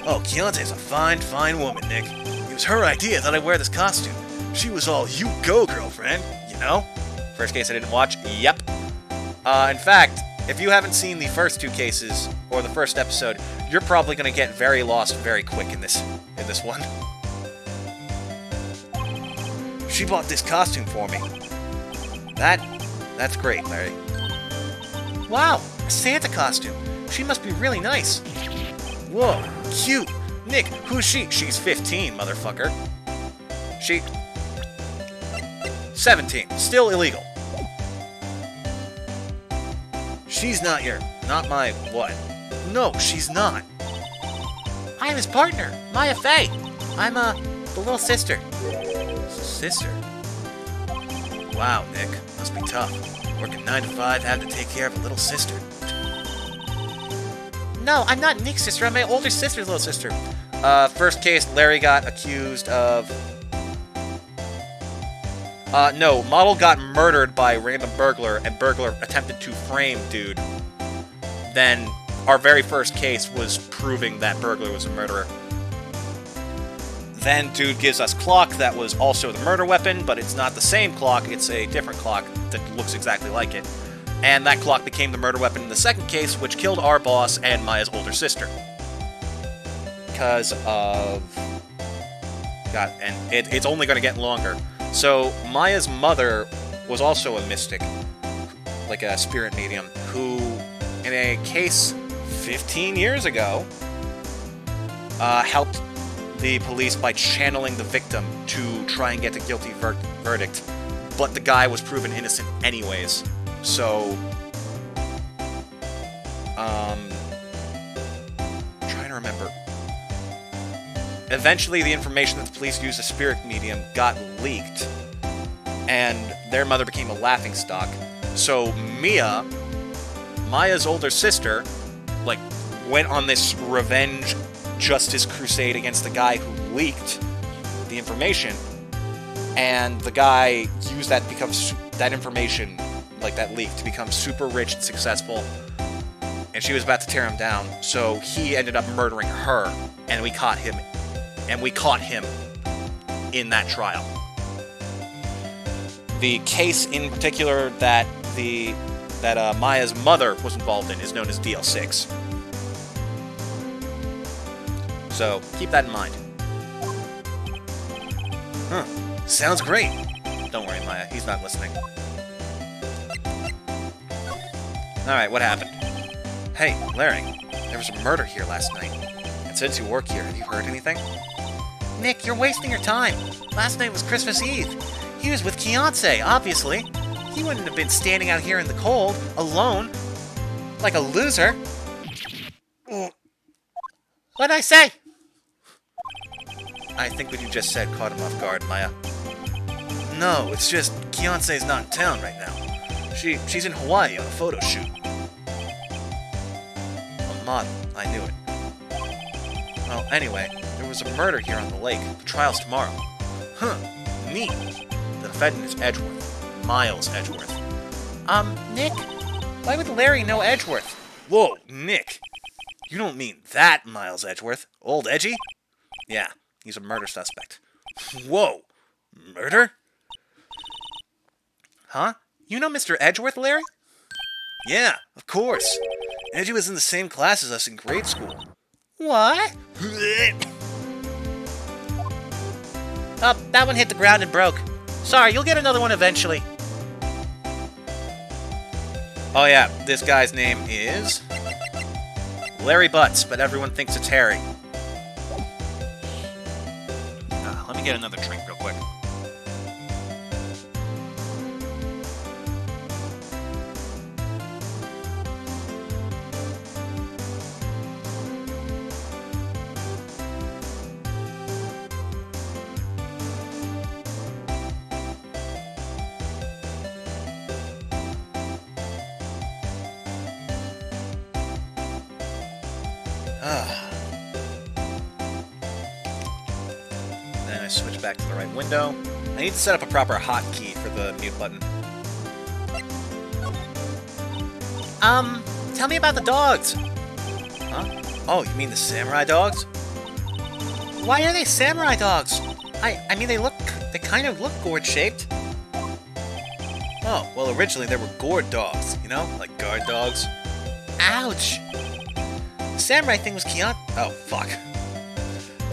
Oh, Beyonce's a fine, fine woman, Nick. It was her idea that I wear this costume. She was all, you go, girlfriend, you know? First case I didn't watch? Yep. In fact, if you haven't seen the first two cases, or the first episode, you're probably going to get very lost very quick in this one. She bought this costume for me. That's great, Larry. Wow, a Santa costume. She must be really nice. Whoa, cute. Nick, who's she? She's 15, motherfucker. 17. Still illegal. She's not my what? No, she's not. I'm his partner, Maya Faye. I'm, the little sister. Sister? Wow, Nick. Must be tough. Working 9 to 5, having to take care of a little sister. No, I'm not Nick's sister. I'm my older sister's little sister. First case, Larry got accused of... no, model got murdered by random burglar, and burglar attempted to frame dude. Then, our very first case was proving that burglar was a murderer. Then, dude gives us clock that was also the murder weapon, but it's not the same clock, it's a different clock that looks exactly like it. And that clock became the murder weapon in the second case, which killed our boss and Maya's older sister. Because of... God, and it's only going to get longer. So, Maya's mother was also a mystic, like a spirit medium, who, in a case 15 years ago, helped the police by channeling the victim to try and get a guilty verdict. But the guy was proven innocent anyways. So, trying to remember. Eventually, the information that the police used as spirit medium got leaked, and their mother became a laughingstock. So Maya's older sister, went on this revenge justice crusade against the guy who leaked the information, and the guy used that to that information, like that leak, to become super rich and successful. And she was about to tear him down, so he ended up murdering her, and we caught him. And we caught him in that trial. The case in particular that Maya's mother was involved in is known as DL6. So keep that in mind. Huh. Sounds great. Don't worry, Maya. He's not listening. Alright, what happened? Hey, Larry. There was a murder here last night. And since you work here, have you heard anything? Nick, you're wasting your time. Last night was Christmas Eve. He was with Fiancé, obviously. He wouldn't have been standing out here in the cold, alone, like a loser. What'd I say? I think what you just said caught him off guard, Maya. No, it's just Fiancé's not in town right now. She's in Hawaii on a photo shoot. A model, I knew it. Well, anyway, there was a murder here on the lake. The trial's tomorrow. Huh, neat. The defendant is Edgeworth. Miles Edgeworth. Nick? Why would Larry know Edgeworth? Whoa, Nick. You don't mean that Miles Edgeworth? Old Edgy? Yeah, he's a murder suspect. Whoa, murder? Huh? You know Mr. Edgeworth, Larry? Yeah, of course. Edgy was in the same class as us in grade school. What? Oh, that one hit the ground and broke. Sorry, you'll get another one eventually. Oh yeah, this guy's name is Larry Butts, but everyone thinks it's Harry. Let me get another drink real quick. Then I switch back to the right window. I need to set up a proper hotkey for the mute button. Tell me about the dogs. Huh? Oh, you mean the samurai dogs? Why are they samurai dogs? I mean, they kind of look gourd-shaped. Oh, well, originally they were gourd dogs, you know? Like guard dogs. Ouch! The samurai thing was Oh, fuck.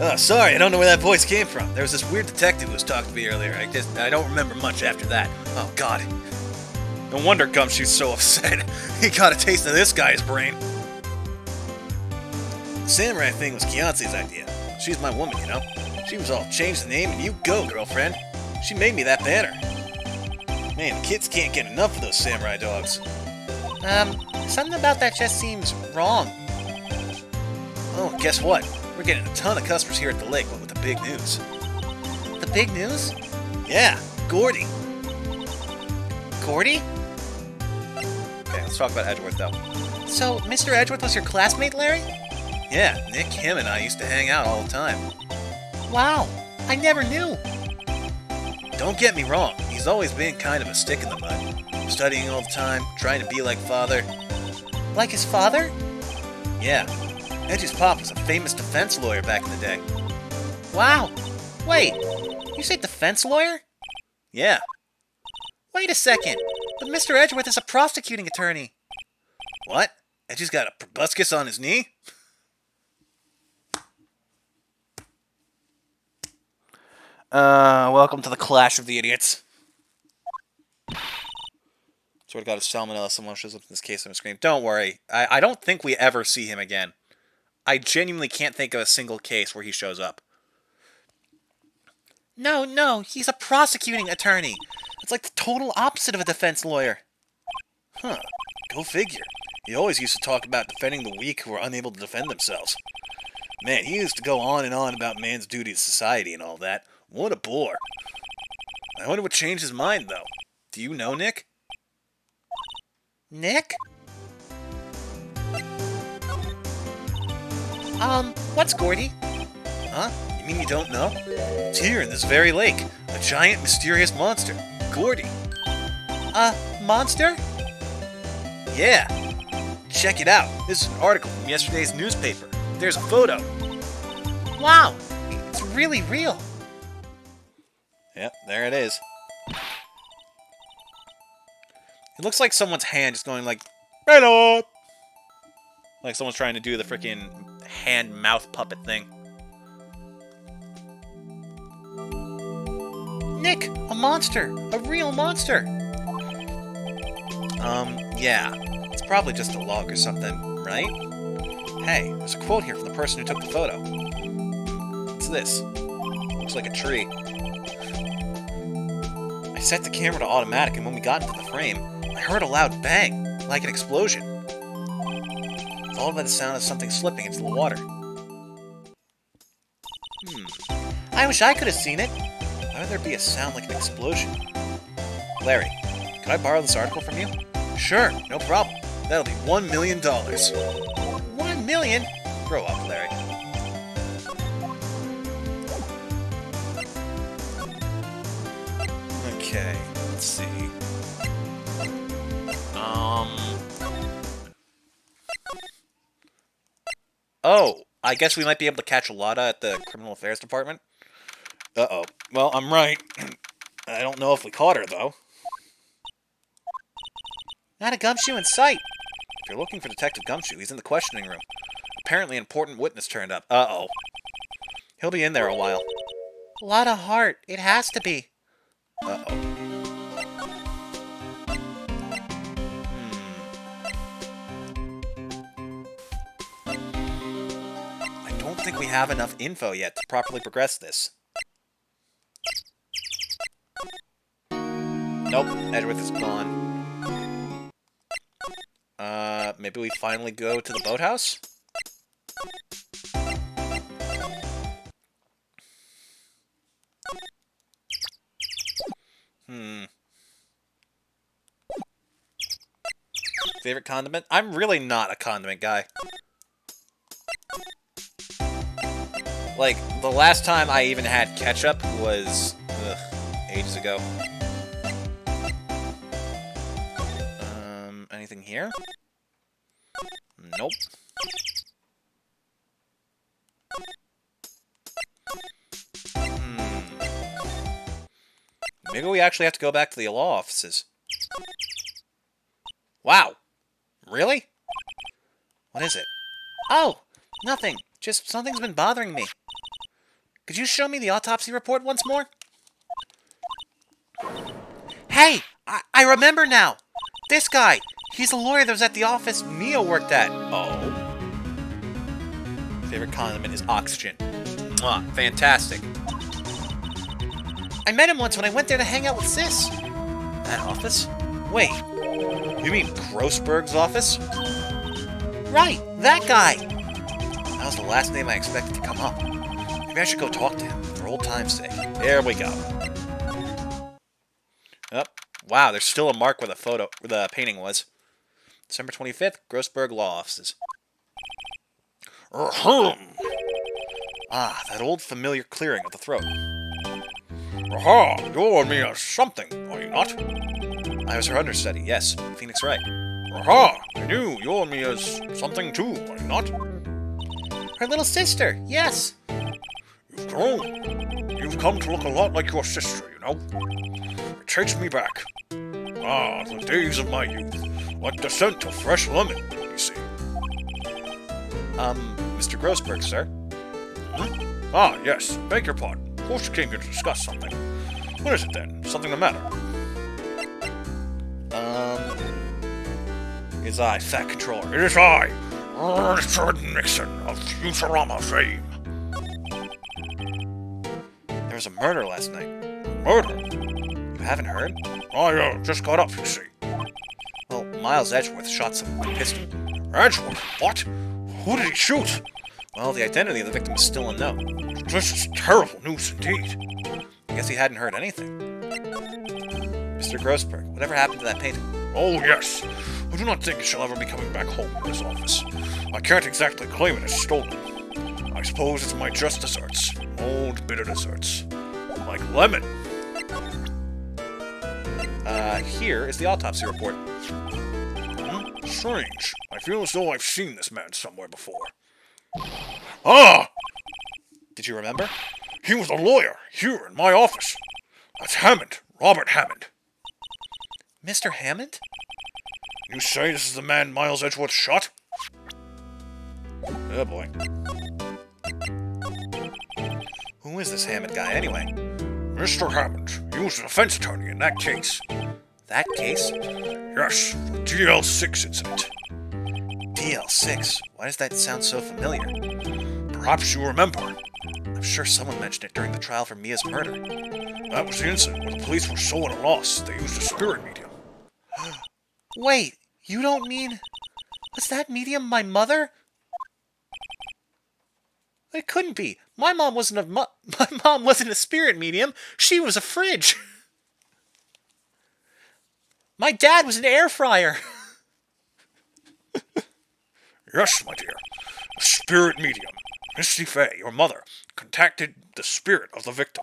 Oh, sorry, I don't know where that voice came from. There was this weird detective who was talking to me earlier. I don't remember much after that. Oh, God. No wonder Gumshoe's so upset. He got a taste of this guy's brain. The samurai thing was Kiance's idea. She's my woman, you know? She was all, change the name and you go, girlfriend. She made me that banner. Man, kids can't get enough of those samurai dogs. Something about that just seems wrong. Oh, guess what? We're getting a ton of customers here at the lake, but with the big news. The big news? Yeah, Gordy. Gordy? Okay, let's talk about Edgeworth, though. So, Mr. Edgeworth was your classmate, Larry? Yeah, Nick, him, and I used to hang out all the time. Wow, I never knew. Don't get me wrong, he's always been kind of a stick in the mud. Studying all the time, trying to be like father. Like his father? Yeah. Edgy's pop was a famous defense lawyer back in the day. Wow. Wait, you say defense lawyer? Yeah. Wait a second, but Mr. Edgeworth is a prosecuting attorney. What? Edgy's got a proboscis on his knee? Welcome to the Clash of the Idiots. Sort of got a salmonella, someone shows up in this case on the screen. Don't worry, I don't think we ever see him again. I genuinely can't think of a single case where he shows up. No, he's a prosecuting attorney. It's like the total opposite of a defense lawyer. Huh, go figure. He always used to talk about defending the weak who are unable to defend themselves. Man, he used to go on and on about man's duty to society and all that. What a bore. I wonder what changed his mind, though. Do you know, Nick? Nick? What's Gordy? Huh? You mean you don't know? It's here in this very lake. A giant, mysterious monster. Gordy. monster? Yeah. Check it out. This is an article from yesterday's newspaper. There's a photo. Wow, it's really real. Yep, there it is. It looks like someone's hand just going like, hello! Like someone's trying to do the freaking hand-mouth puppet thing. Nick! A monster! A real monster! Yeah. It's probably just a log or something, right? Hey, there's a quote here from the person who took the photo. What's this? Looks like a tree. I set the camera to automatic, and when we got into the frame, I heard a loud bang, like an explosion. Followed by the sound of something slipping into the water. I wish I could have seen it. Why would there be a sound like an explosion? Larry, could I borrow this article from you? Sure, no problem. That'll be $1 million. $1 million? Grow up, Larry. Okay, let's see. Oh, I guess we might be able to catch Lotta at the Criminal Affairs Department. Uh-oh. Well, I'm right. I don't know if we caught her, though. Not a Gumshoe in sight. If you're looking for Detective Gumshoe, he's in the questioning room. Apparently an important witness turned up. Uh-oh. He'll be in there a while. Lotta Hart. It has to be. Uh-oh. I don't think we have enough info yet to properly progress this. Nope, Edgeworth is gone. Maybe we finally go to the boathouse? Favorite condiment? I'm really not a condiment guy. Like, the last time I even had ketchup was, ages ago. Anything here? Nope. Maybe we actually have to go back to the law offices. Wow. Really? What is it? Oh, nothing. Just something's been bothering me. Could you show me the autopsy report once more? Hey! I remember now! This guy! He's the lawyer that was at the office Mia worked at. Oh. Favorite condiment is oxygen. Mwah, fantastic. I met him once when I went there to hang out with Sis. That office? Wait. You mean Grossberg's office? Right, that guy! That was the last name I expected to come up. Maybe I should go talk to him, for old time's sake. There we go. Oh, wow, there's still a mark where the painting was. December 25th, Grossberg Law Offices. Ah, that old familiar clearing of the throat. Aha! You're me as something, are you not? I was her understudy, yes. Phoenix Wright. Aha! I knew you're me as something too, are you not? Her little sister, yes. You've grown. You've come to look a lot like your sister, you know? It takes me back. Ah, the days of my youth. Like the scent of fresh lemon, you see. Mr. Grossberg, sir. Hmm? Ah, yes. Beg your pardon. Of course you came here to discuss something. What is it then? Something the matter? Is I, Fat Controller. It is I, Richard Nixon of Futurama fame. There was a murder last night. Murder? You haven't heard? I, just got up, you see. Well, Miles Edgeworth shot someone with a pistol. Edgeworth? What? Who did he shoot? Well, the identity of the victim is still unknown. This is terrible news indeed. I guess he hadn't heard anything. Mr. Grossberg, whatever happened to that painting? Oh, yes. I do not think it shall ever be coming back home in this office. I can't exactly claim it as stolen. I suppose it's my just desserts. Old bitter desserts. Like lemon. Here is the autopsy report. Strange. I feel as though I've seen this man somewhere before. Ah! Did you remember? He was a lawyer here in my office. That's Hammond, Robert Hammond. Mr. Hammond? You say this is the man Miles Edgeworth shot? Oh boy. Who is this Hammond guy, anyway? Mr. Hammond. He was a defense attorney in that case. That case? Yes, the DL6 incident. DL6? Why does that sound so familiar? Perhaps you remember. I'm sure someone mentioned it during the trial for Mia's murder. That was the incident where the police were so at a loss they used a spirit medium. Wait, you don't mean... Was that medium my mother? It couldn't be. My mom wasn't a spirit medium. She was a fridge. My dad was an air fryer. Yes, my dear. A spirit medium, Misty Fay, your mother, contacted the spirit of the victim.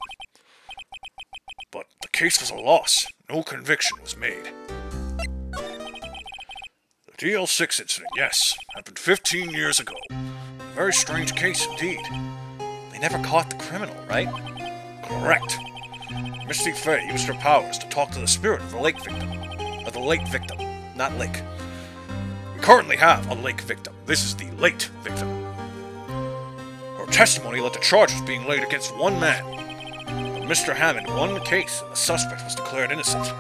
But the case was a loss. No conviction was made. The DL6 incident, yes, happened 15 years ago. A very strange case indeed. They never caught the criminal, right? Correct. Misty Fay used her powers to talk to the spirit of the late victim. Of the late victim, not lake. We currently have a lake victim. This is the late victim. Her testimony led to charges being laid against one man. But Mr. Hammond won the case and the suspect was declared innocent.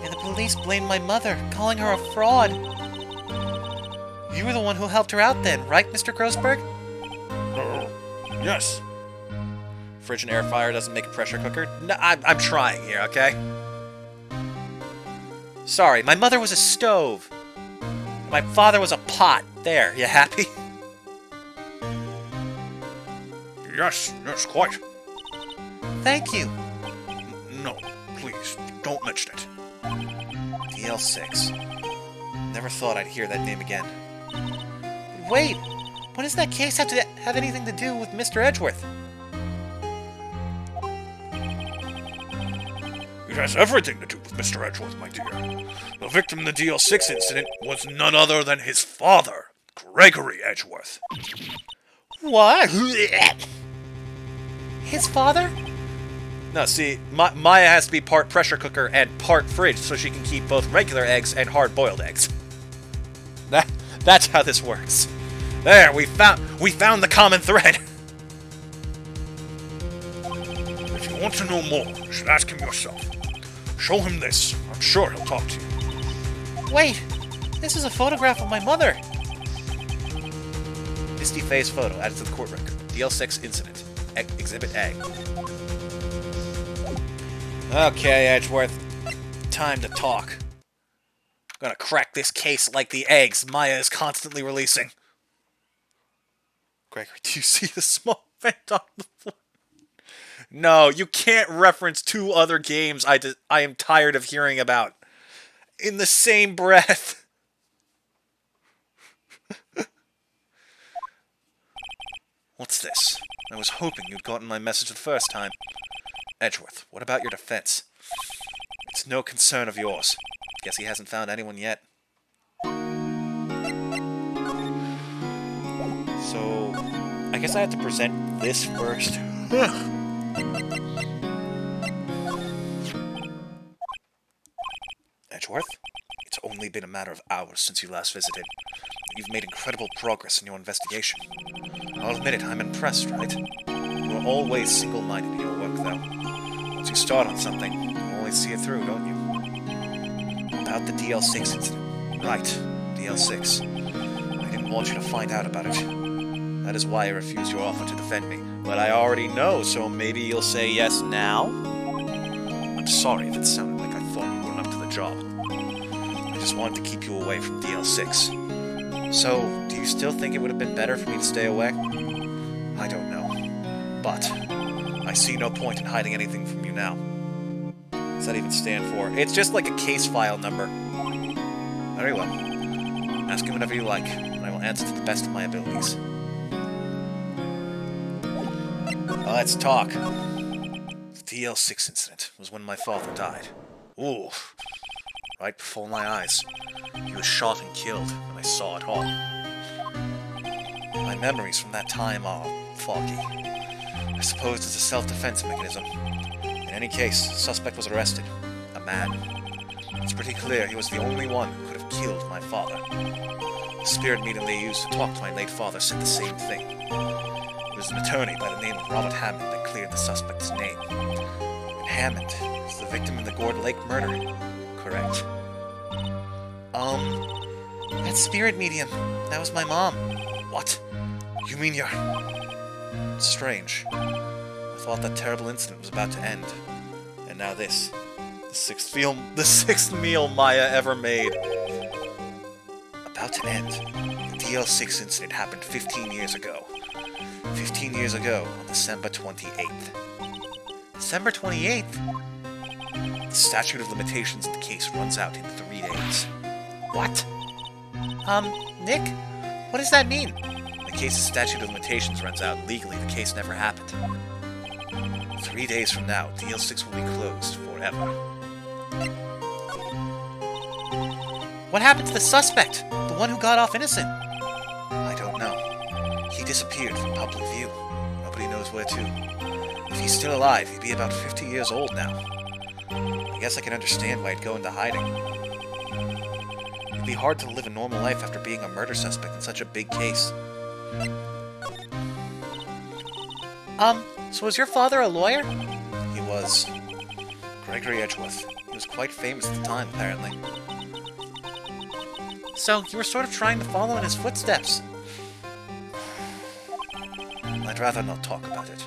And the police blamed my mother, calling her a fraud. You were the one who helped her out then, right, Mr. Grossberg? Yes. Fridge and air fryer doesn't make a pressure cooker? No, I'm trying here, okay? Sorry, my mother was a stove. My father was a pot. There, you happy? Yes, quite. Thank you. No, please, don't mention it. DL6. Never thought I'd hear that name again. Wait, what does that case have anything to do with Mr. Edgeworth? It has everything to do with Mr. Edgeworth, my dear. The victim in the DL6 incident was none other than his father, Gregory Edgeworth. What? His father? No, see, Maya has to be part pressure cooker and part fridge so she can keep both regular eggs and hard-boiled eggs. That's how this works. There, we found the common thread. If you want to know more, you should ask him yourself. Show him this. I'm sure he'll talk to you. Wait, this is a photograph of my mother. Misty Fay's photo added to the court record. DL6 incident. Exhibit A. Okay, Edgeworth. Time to talk. I'm gonna crack this case like the eggs Maya is constantly releasing. Gregory, do you see the small vent on the floor? No, you can't reference two other games I am tired of hearing about in the same breath. What's this? I was hoping you'd gotten my message the first time. Edgeworth, what about your defense? It's no concern of yours. Guess he hasn't found anyone yet. So, I guess I have to present this first. Edgeworth, it's only been a matter of hours since you last visited. You've made incredible progress in your investigation. I'll admit it, I'm impressed, right? You're always single-minded in your work, though. Once you start on something, you always see it through, don't you? About the DL6 incident. Right, DL6. I didn't want you to find out about it. That is why I refused your offer to defend me. But I already know, so maybe you'll say yes now? I'm sorry if it sounded like I thought you weren't up to the job. I just wanted to keep you away from DL6. So, do you still think it would have been better for me to stay away? I don't know. But, I see no point in hiding anything from you now. What does that even stand for? It's just like a case file number. Very well. Ask me whatever you like, and I will answer to the best of my abilities. Let's talk. DL6 incident was when my father died. Ooh, right before my eyes. He was shot and killed when I saw it all. My memories from that time are foggy. I suppose it's a self-defense mechanism. In any case, the suspect was arrested. A man. It's pretty clear he was the only one who could have killed my father. The spirit medium they used to talk to my late father said the same thing. It was an attorney by the name of Robert Hammond that cleared the suspect's name. And Hammond is the victim in the Gourd Lake murder. Correct. That spirit medium. That was my mom. What? You mean you're... Strange. I thought that terrible incident was about to end. And now this. The sixth meal Maya ever made. About to end. The DL6 incident happened 15 years ago. 15 years ago, on December 28th. December 28th? The statute of limitations in the case runs out in 3 days. What? Nick? What does that mean? The case's statute of limitations runs out legally. The case never happened. 3 days from now, DL6 will be closed forever. What happened to the suspect? The one who got off innocent? I don't know. He disappeared from public view. Nobody knows where to. If he's still alive, he'd be about 50 years old now. I guess I can understand why he'd go into hiding. It'd be hard to live a normal life after being a murder suspect in such a big case. So was your father a lawyer? He was. Gregory Edgeworth. He was quite famous at the time, apparently. So, you were sort of trying to follow in his footsteps. I'd rather not talk about it.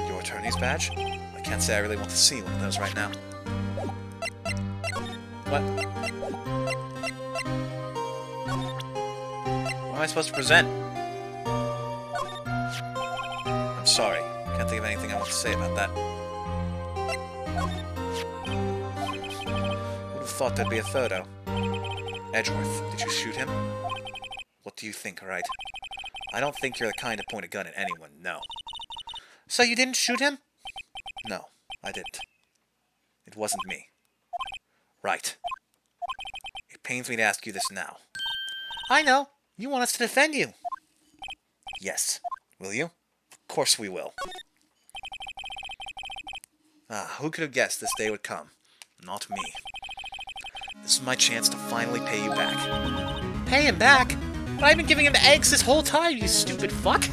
Your attorney's badge? I can't say I really want to see one of those right now. What? What am I supposed to present? I'm sorry. Can't think of anything I want to say about that. Would have thought there'd be a photo. Edgeworth, did you shoot him? What do you think, Wright? I don't think you're the kind to point a gun at anyone, no. So you didn't shoot him? No, I didn't. It wasn't me. Right. It pains me to ask you this now. I know. You want us to defend you. Yes. Will you? Of course we will. Who could have guessed this day would come? Not me. This is my chance to finally pay you back. Pay him back? But I've been giving him eggs this whole time, you stupid fuck!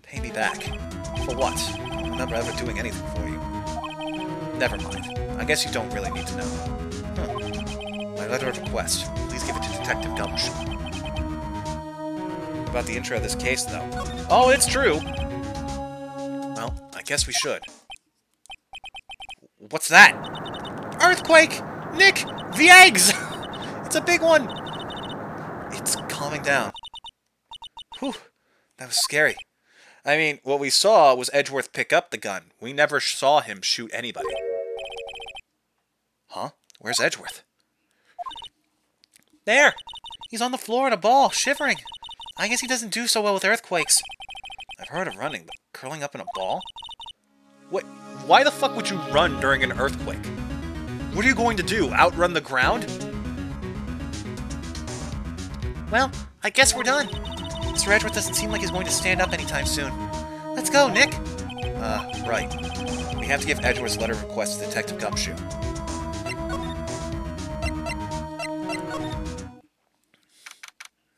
Pay me back. For what? I don't remember ever doing anything for you. Never mind. I guess you don't really need to know. My letter of request. Please give it to Detective Gumshoe. About the intro of this case, though. Oh, it's true! Well, I guess we should. What's that? Earthquake! Nick! The eggs! It's a big one! It's calming down. Whew. That was scary. I mean, what we saw was Edgeworth pick up the gun. We never saw him shoot anybody. Huh? Where's Edgeworth? There! He's on the floor in a ball, shivering. I guess he doesn't do so well with earthquakes. I've heard of running, but curling up in a ball? What? Why the fuck would you run during an earthquake? What are you going to do? Outrun the ground? Well, I guess we're done. Mr. Edgeworth doesn't seem like he's going to stand up anytime soon. Let's go, Nick! Right. We have to give Edgeworth's letter of request to Detective Gumshoe.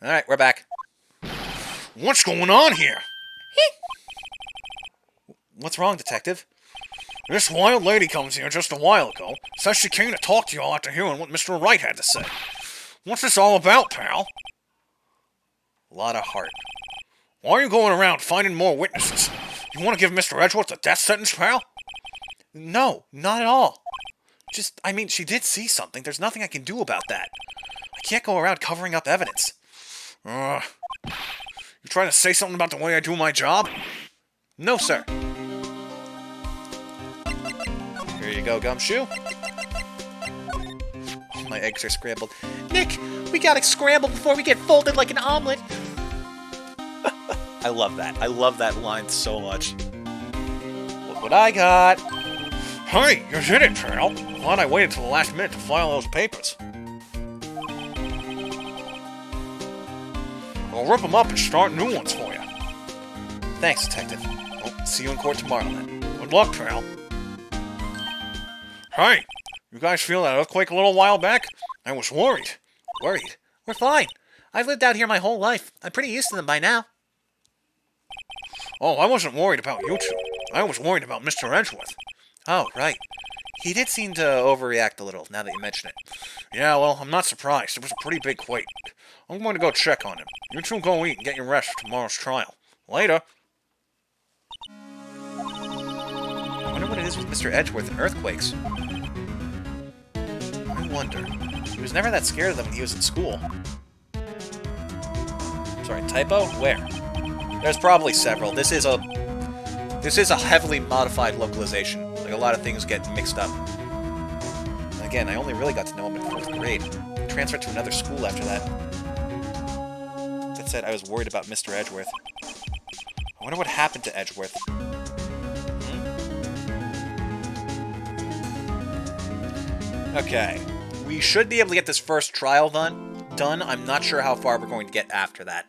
Alright, we're back. What's going on here? What's wrong, Detective? This wild lady comes here just a while ago. Says she came to talk to you all after hearing what Mr. Wright had to say. What's this all about, pal? A lot of heart. Why are you going around finding more witnesses? You want to give Mr. Edgeworth a death sentence, pal? No, not at all. I mean, she did see something. There's nothing I can do about that. I can't go around covering up evidence. You trying to say something about the way I do my job? No, sir. Here you go, Gumshoe. My eggs are scrambled. Nick, we gotta scramble before we get folded like an omelet. I love that. I love that line so much. Look what I got. Hey, you did it, pal. Glad I waited till the last minute to file those papers. I'll rip them up and start new ones for you. Thanks, Detective. Well, see you in court tomorrow, then. Good luck, pal. Hey, you guys feel that earthquake a little while back? I was worried. Worried? We're fine. I've lived out here my whole life. I'm pretty used to them by now. Oh, I wasn't worried about you two. I was worried about Mr. Edgeworth. Oh, right. He did seem to overreact a little, now that you mention it. Yeah, well, I'm not surprised. It was a pretty big quake. I'm going to go check on him. You two go eat and get your rest for tomorrow's trial. Later. I wonder what it is with Mr. Edgeworth and earthquakes. I wonder. He was never that scared of them when he was in school. Sorry, typo? Where? There's probably several. This is a heavily modified localization. Like, a lot of things get mixed up. And again, I only really got to know him in 4th grade. I transferred to another school after that. That said, I was worried about Mr. Edgeworth. I wonder what happened to Edgeworth. Okay. We should be able to get this first trial done. I'm not sure how far we're going to get after that.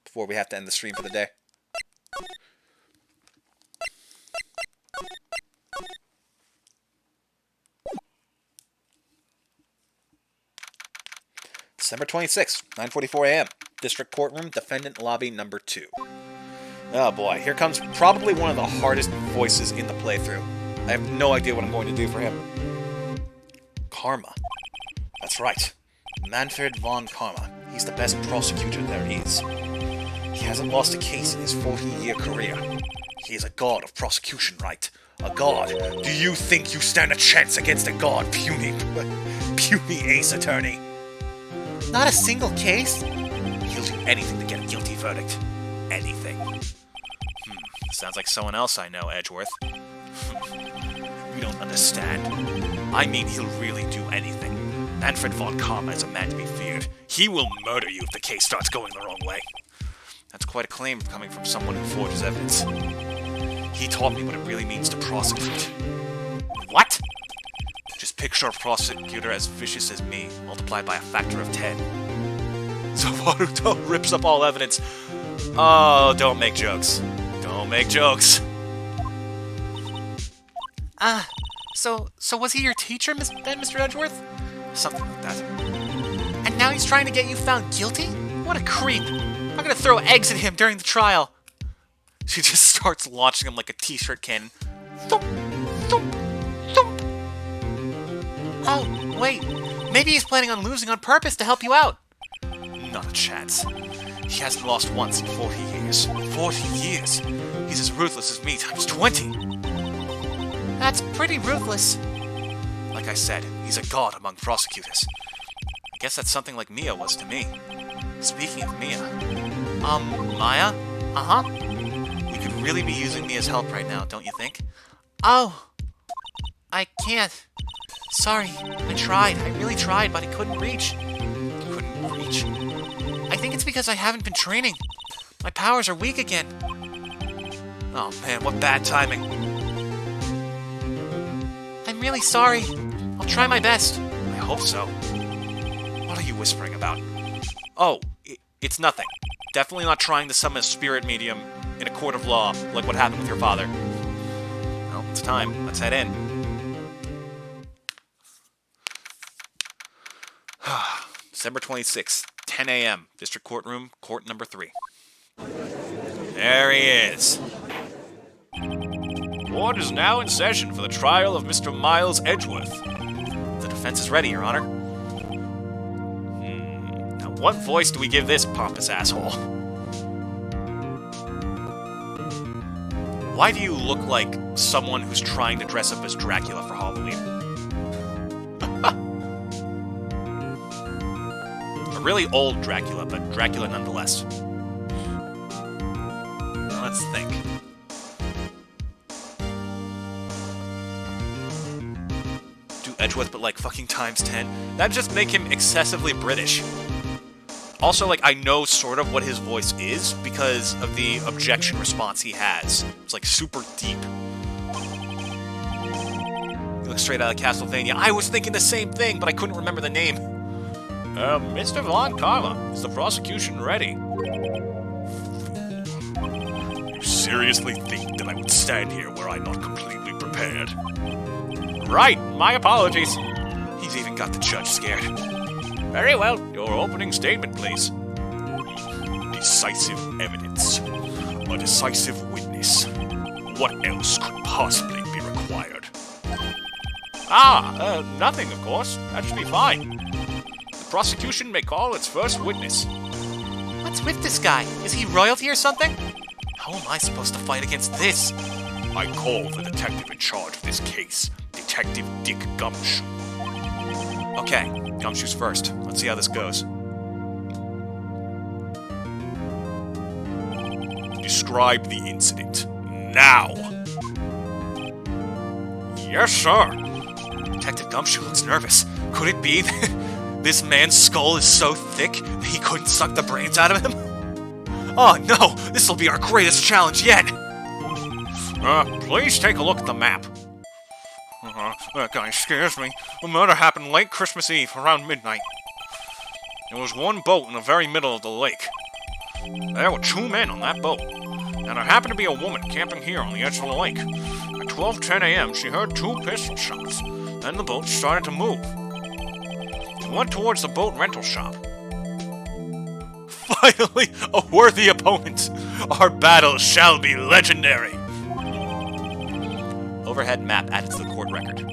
Before we have to end the stream for the day. December 26th, 9:44 a.m. District Courtroom, Defendant Lobby Number 2. Oh boy, here comes probably one of the hardest voices in the playthrough. I have no idea what I'm going to do for him. Karma. That's right. Manfred von Karma. He's the best prosecutor there is. He hasn't lost a case in his 40-year career. He is a god of prosecution, Wright. A god. Do you think you stand a chance against a god, puny ace attorney? Not a single case? He'll do anything to get a guilty verdict. Anything. Sounds like someone else I know, Edgeworth. You don't understand. I mean, he'll really do anything. Manfred von Karma is a man to be feared. He will murder you if the case starts going the wrong way. That's quite a claim coming from someone who forges evidence. He taught me what it really means to prosecute. What? Just picture a prosecutor as vicious as me, multiplied by a factor of 10. So Naruto rips up all evidence. Oh, don't make jokes. Don't make jokes. So was he your teacher, Mr. Edgeworth? Something like that. And now he's trying to get you found guilty? What a creep. I'm gonna throw eggs at him during the trial. She just starts launching him like a t-shirt cannon. Thump, thump, thump. Oh, wait. Maybe he's planning on losing on purpose to help you out. Not a chance. He hasn't lost once in 40 years. 40 years? He's as ruthless as me times 20. That's pretty ruthless. Like I said, he's a god among prosecutors. I guess that's something like Mia was to me. Speaking of Mia... Maya? Uh-huh. We could really be using Mia's help right now, don't you think? Oh! I can't. Sorry, I tried. I really tried, but I couldn't reach. Couldn't reach? I think it's because I haven't been training. My powers are weak again. Oh man, what bad timing. I'm really sorry. I'll try my best. I hope so. What are you whispering about? Oh, it's nothing. Definitely not trying to summon a spirit medium in a court of law, like what happened with your father. Well, it's time. Let's head in. December 26th, 10 a.m. District Courtroom, Court Number 3. There he is. Court is now in session for the trial of Mr. Miles Edgeworth. The defense is ready, Your Honor. Now what voice do we give this pompous asshole? Why do you look like someone who's trying to dress up as Dracula for Halloween? A really old Dracula, but Dracula nonetheless. Now let's think. Do Edgeworth, but like fucking times 10. That'd just make him excessively British. Also, like, I know sort of what his voice is because of the objection response he has. It's like super deep. He looks straight out of Castlevania. I was thinking the same thing, but I couldn't remember the name. Mr. Von Karma, is the prosecution ready? You seriously think that I would stand here were I not completely prepared? Right, my apologies. He's even got the judge scared. Very well, your opening statement, please. Decisive evidence. A decisive witness. What else could possibly be required? Nothing, of course. That should be fine. The prosecution may call its first witness. What's with this guy? Is he royalty or something? How am I supposed to fight against this? I call the detective in charge of this case, Detective Dick Gumshoe. Okay, Gumshoe's first. Let's see how this goes. Describe the incident. Now! Yes, sir. Detective Gumshoe looks nervous. Could it be that this man's skull is so thick that he couldn't suck the brains out of him? Oh no! This'll be our greatest challenge yet! Please take a look at the map. That guy scares me. The murder happened late Christmas Eve, around midnight. There was one boat in the very middle of the lake. There were 2 men on that boat, and there happened to be a woman camping here on the edge of the lake. At 12:10 a.m., she heard 2 pistol shots. Then the boat started to move. She went towards the boat rental shop. Finally, a worthy opponent! Our battle shall be legendary! Overhead map added to the court record.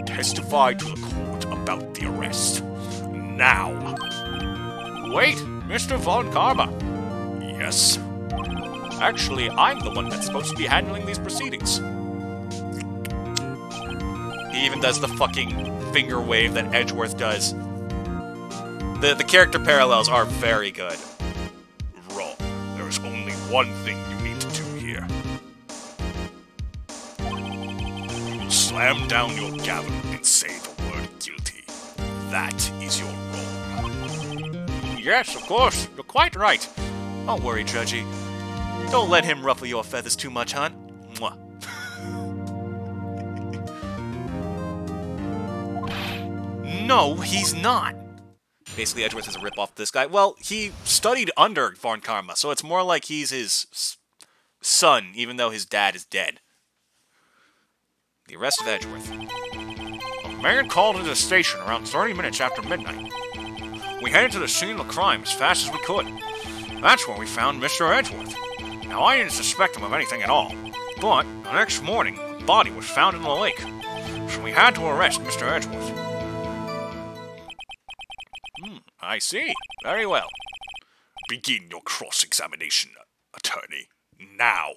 Testify to the court about the arrest. Now! Wait, Mr. Von Karma. Yes? Actually, I'm the one that's supposed to be handling these proceedings. He even does the fucking finger wave that Edgeworth does. The character parallels are very good. Wrong. There is only one thing you need to do here. You will slam down your gavel and say the word guilty. That is your role. Yes, of course. You're quite right. Don't worry, Judgy. Don't let him ruffle your feathers too much, hon. Mwah. No, he's not. Basically, Edgeworth is a ripoff of this guy. Well, he studied under Von Karma, so it's more like he's his son, even though his dad is dead. The arrest of Edgeworth. A man called into the station around 30 minutes after midnight. We headed to the scene of the crime as fast as we could. That's where we found Mr. Edgeworth. Now, I didn't suspect him of anything at all, but the next morning, a body was found in the lake. So we had to arrest Mr. Edgeworth. I see. Very well. Begin your cross-examination, attorney. Now.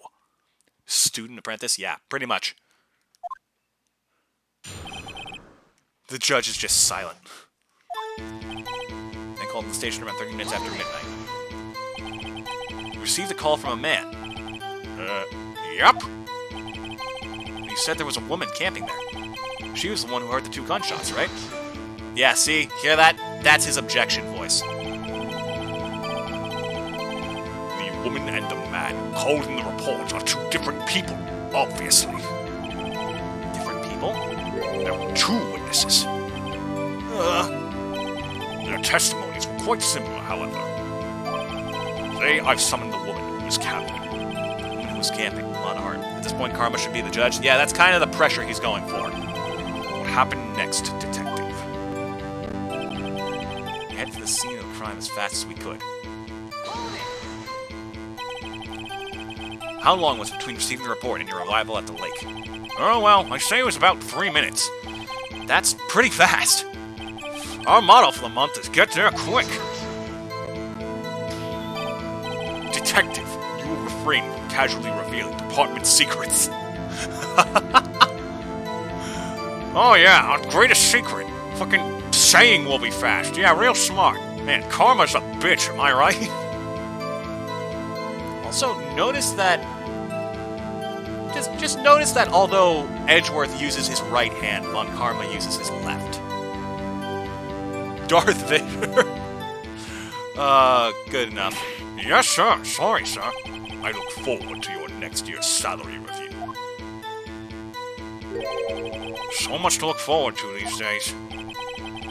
Student apprentice? Yeah, pretty much. The judge is just silent. They called the station around 30 minutes after midnight. We received a call from a man. Yep. He said there was a woman camping there. She was the one who heard the 2 gunshots, right? Yeah, see? Hear that? That's his objection voice. The woman and the man called in the report are 2 different people, obviously. Different people? There were 2 witnesses. Their testimonies were quite similar, however. Today, I've summoned the woman who was camping. Who was camping? A lot of heart. At this point, Karma should be the judge. Yeah, that's kind of the pressure he's going for. What happened next, detective? We headed to the scene of the crime as fast as we could. How long was it between receiving the report and your arrival at the lake? Oh, well, I'd say it was about 3 minutes. That's pretty fast. Our motto for the month is get there quick. Detective, you will refrain from casually revealing department secrets. Oh yeah, our greatest secret. Fucking saying we'll be fast. Yeah, real smart. Man, Karma's a bitch, am I right? Also, notice that Just notice that although Edgeworth uses his right hand, Von Karma uses his left. Darth Vader. Good enough. Yes, sir. Sorry, sir. I look forward to your next year's salary review. So much to look forward to these days.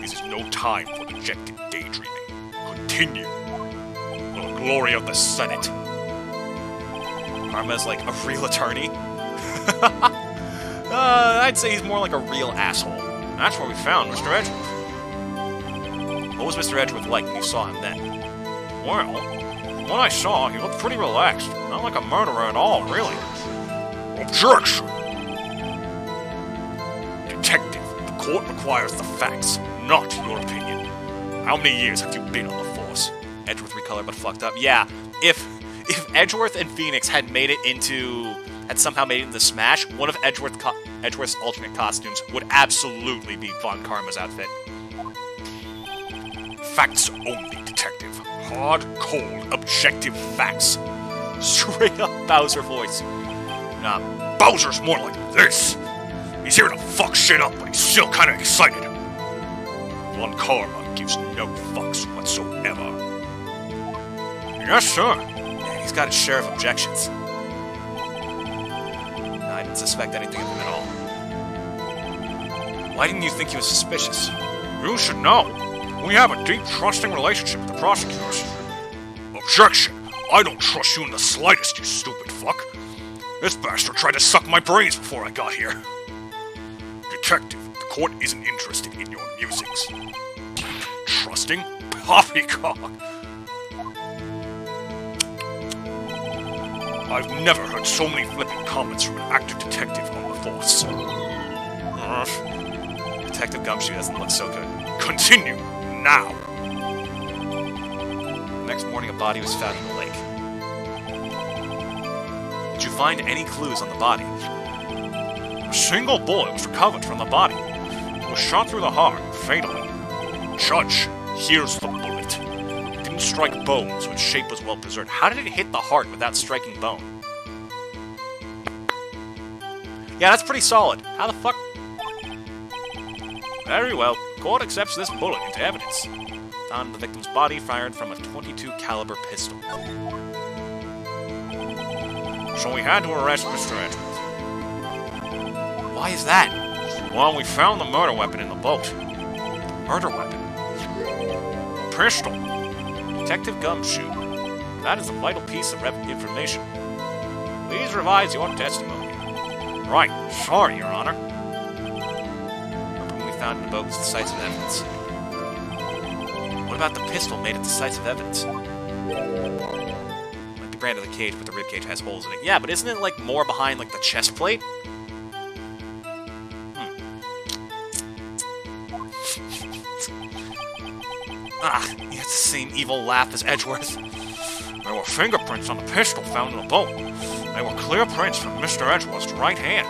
This is no time for dejected daydreaming. Continue. For the glory of the Senate. Karma's like a real attorney. I'd say he's more like a real asshole. That's what we found, Mr. Edgeworth. What was Mr. Edgeworth like when you saw him then? Well, from what I saw, he looked pretty relaxed. Not like a murderer at all, really. Objection! Detective, the court requires the facts, not your opinion. How many years have you been on the force? Edgeworth recolored but fucked up. Yeah, if Edgeworth and Phoenix had somehow made it into Smash, one of Edgeworth's alternate costumes would absolutely be Von Karma's outfit. Facts only, detective. Hard, cold, objective facts. Straight up Bowser voice. Nah, Bowser's more like this. He's here to fuck shit up, but he's still kinda excited. Von Karma gives no fucks whatsoever. Yes, sir. Man, he's got his share of objections. I didn't suspect anything of him at all. Why didn't you think he was suspicious? You should know. We have a deep, trusting relationship with the prosecutors. Objection! I don't trust you in the slightest, you stupid fuck. This bastard tried to suck my brains before I got here. Detective, the court isn't interested in your musings. Trusting? Poppycock! I've never heard so many flippant comments from an active detective on the force. Detective Gumshoe doesn't look so good. Continue, now! The next morning, a body was found in the lake. Did you find any clues on the body? A single bullet was recovered from the body. It was shot through the heart, fatally. Judge, here's the bullet. It didn't strike bone, so its shape was well preserved. How did it hit the heart without striking bone? Yeah, that's pretty solid. How the fuck? Very well. Court accepts this bullet into evidence. Found the victim's body fired from a .22 caliber pistol. So we had to arrest Mr. Edgeworth. Why is that? Well, we found the murder weapon in the boat. Murder weapon? A pistol. Detective Gumshoe. That is a vital piece of information. Please revise your testimony. Right. Sorry, Your Honor. We found in the boat was decisive evidence. What about the pistol made it decisive evidence? Like the brand of the cage, but the rib cage has holes in it. Yeah, but isn't it like more behind like the chest plate? He has the same evil laugh as Edgeworth. There were fingerprints on the pistol found in the boat. They were clear prints from Mr. Edgeworth's right hand.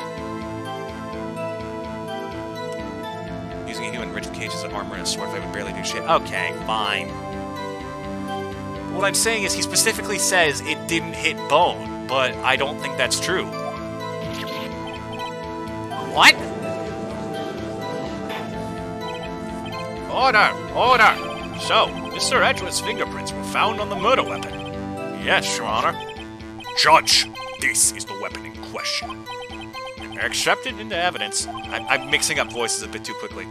Using a human rib cage as an armor and a sword fight would barely do shit. Okay, fine. What I'm saying is he specifically says it didn't hit bone, but I don't think that's true. What? Order! Order! So, Mr. Edgeworth's fingerprints were found on the murder weapon. Yes, Your Honor. Judge, this is the weapon in question. Accepted into evidence. I'm mixing up voices a bit too quickly.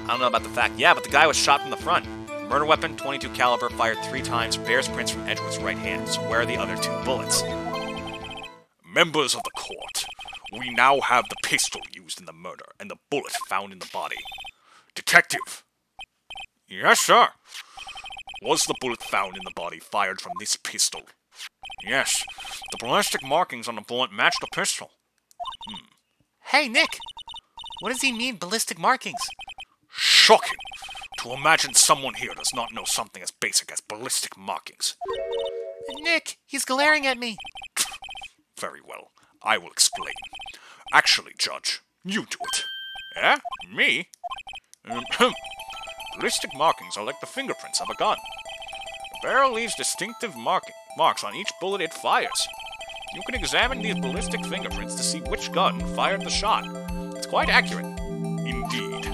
I don't know about the fact. Yeah, but the guy was shot from the front. Murder weapon, .22 caliber, fired 3 times, bears prints from Edgeworth's right hand. So where are the other 2 bullets? Members of the court, we now have the pistol used in the murder and the bullet found in the body. Detective! Yes, sir. Was the bullet found in the body fired from this pistol? Yes. The ballistic markings on the bullet match the pistol. Hey, Nick! What does he mean, ballistic markings? Shocking! To imagine someone here does not know something as basic as ballistic markings. Nick, he's glaring at me. Very well. I will explain. Actually, Judge, you do it. Eh? Me? Ballistic markings are like the fingerprints of a gun. barrel leaves distinctive marks on each bullet it fires. You can examine these ballistic fingerprints to see which gun fired the shot. It's quite accurate. Indeed.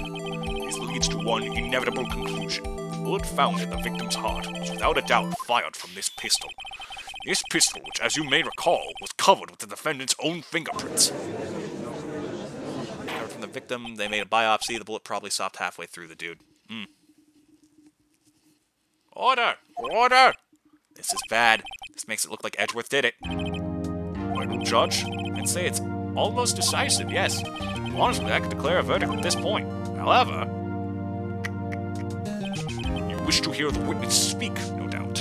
This leads to one inevitable conclusion. The bullet found in the victim's heart was without a doubt fired from this pistol. This pistol, which as you may recall, was covered with the defendant's own fingerprints. Covered from the victim, they made a biopsy, the bullet probably stopped halfway through the dude. Order! Order! This is bad. This makes it look like Edgeworth did it. Final judge? I'd say it's almost decisive, yes. Honestly, I could declare a verdict at this point. However, You wish to hear the witness speak, no doubt.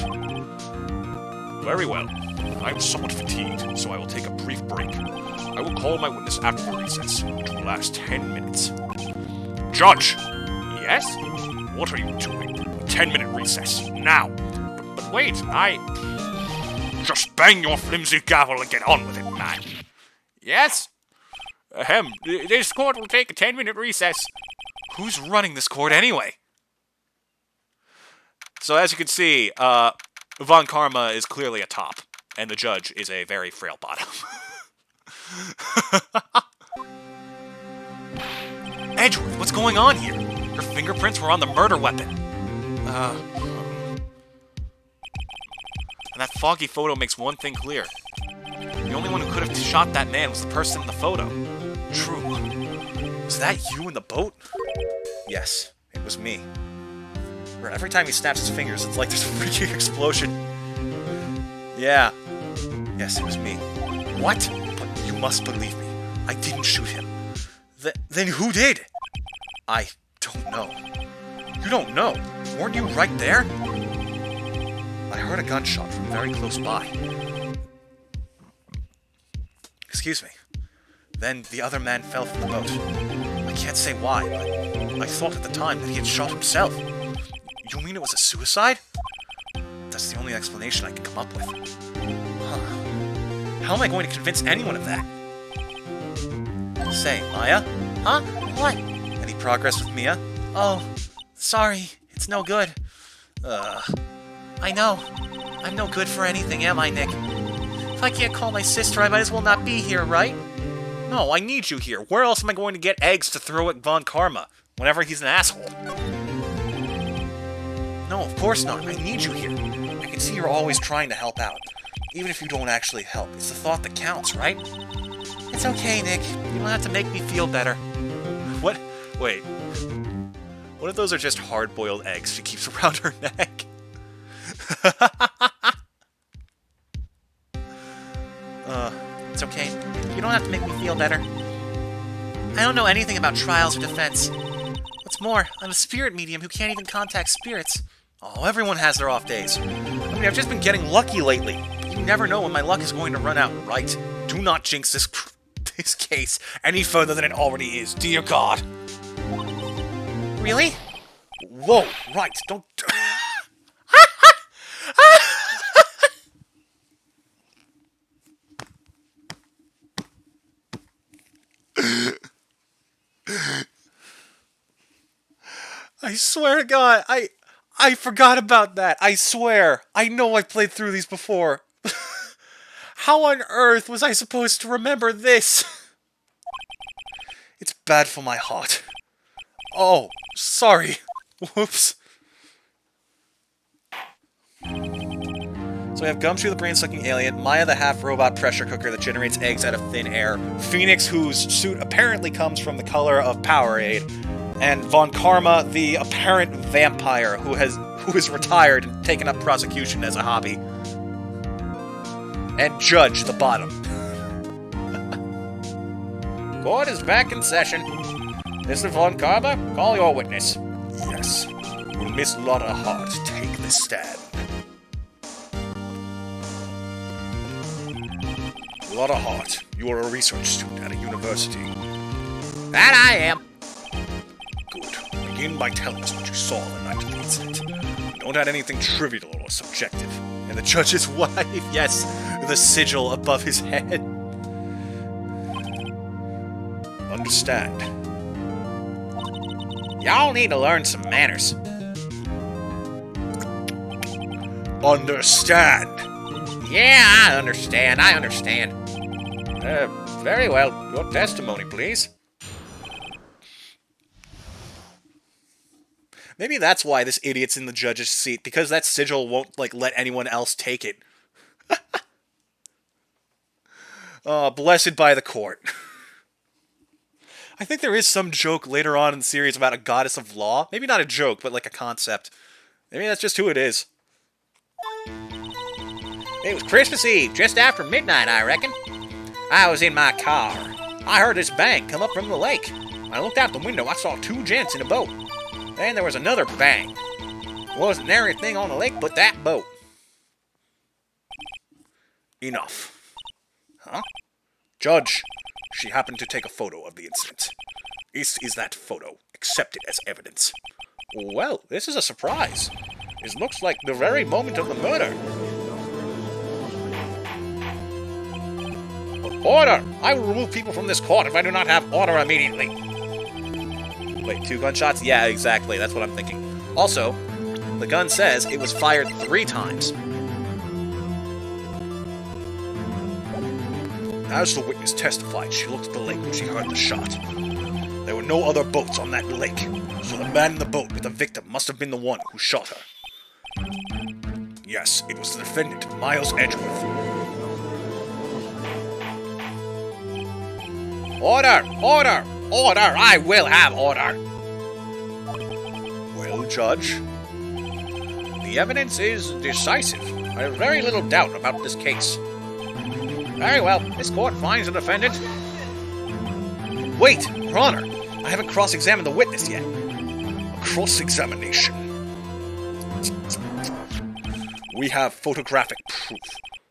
very well. I am somewhat fatigued, so I will take a brief break. I will call my witness after the recess, which will last 10 minutes. Judge! Yes? What are you doing? A 10-minute recess, now! But wait, Just bang your flimsy gavel and get on with it, man! Yes? Ahem, this court will take a 10-minute recess. Who's running this court anyway? So as you can see, Von Karma is clearly a top, and the judge is a very frail bottom. Edgeworth, what's going on here? Your fingerprints were on the murder weapon. And that foggy photo makes one thing clear. The only one who could have shot that man was the person in the photo. True. Was that you in the boat? Yes, it was me. But every time he snaps his fingers, it's like there's a freaking explosion. Yeah. Yes, it was me. What? But you must believe me. I didn't shoot him. Then who did? I don't know. You don't know? Weren't you right there? I heard a gunshot from very close by. Excuse me. Then the other man fell from the boat. I can't say why, but I thought at the time that he had shot himself. You mean it was a suicide? That's the only explanation I can come up with. Huh. How am I going to convince anyone of that? Say, Maya? Huh? What? Any progress with Mia? Oh, sorry. It's no good. I know. I'm no good for anything, am I, Nick? If I can't call my sister, I might as well not be here, right? No, I need you here. Where else am I going to get eggs to throw at Von Karma whenever he's an asshole? No, of course not. I need you here. I can see you're always trying to help out. Even if you don't actually help. It's the thought that counts, right? It's okay, Nick. You don't have to make me feel better. What? Wait. What if those are just hard-boiled eggs she keeps around her neck? It's okay. You don't have to make me feel better. I don't know anything about trials or defense. What's more, I'm a spirit medium who can't even contact spirits. Oh, everyone has their off days. I mean, I've just been getting lucky lately. You never know when my luck is going to run out, right? Do not jinx this case any further than it already is, dear God. Really? Whoa, right, don't... I swear to God, I forgot about that. I swear. I know I played through these before. How on earth was I supposed to remember this? It's bad for my heart. Oh, sorry. Whoops. So we have Gumshoe the brain-sucking alien, Maya the half-robot pressure cooker that generates eggs out of thin air, Phoenix whose suit apparently comes from the color of Powerade, and Von Karma the apparent vampire who is retired and taken up prosecution as a hobby. And Judge the bottom. Court is back in session. Mr. Von Karma, call your witness. Yes. Will Miss Lotta Hart take the stand? Lotta Hart, you are a research student at a university. That I am. Good. Begin by telling us what you saw the night of the incident. Don't add anything trivial or subjective. And the judge's wife, yes, the sigil above his head. Understand. Y'all need to learn some manners. understand. Yeah, I understand. Very well. Your testimony, please. Maybe that's why this idiot's in the judge's seat, because that sigil won't, like, let anyone else take it. Oh, blessed by the court. I think there is some joke later on in the series about a goddess of law. Maybe not a joke, but like a concept. Maybe that's just who it is. It was Christmas Eve, just after midnight, I reckon. I was in my car. I heard this bang come up from the lake. I looked out the window, I saw two gents in a boat. Then there was another bang. Wasn't there anything on the lake but that boat. Enough. Huh? Judge, she happened to take a photo of the incident. Is that photo accepted as evidence? Well, this is a surprise. It looks like the very moment of the murder. Order! I will remove people from this court if I do not have order immediately. Wait, 2 gunshots? Yeah, exactly. That's what I'm thinking. Also, the gun says it was fired 3 times. As the witness testified, she looked at the lake when she heard the shot. There were no other boats on that lake, so the man in the boat with the victim must have been the one who shot her. Yes, it was the defendant, Miles Edgeworth. Order! Order! Order! I will have order! Well, Judge? The evidence is decisive. I have very little doubt about this case. Very well, this court finds the defendant. Wait, Your Honor! I haven't cross-examined the witness yet. A cross-examination. We have photographic proof.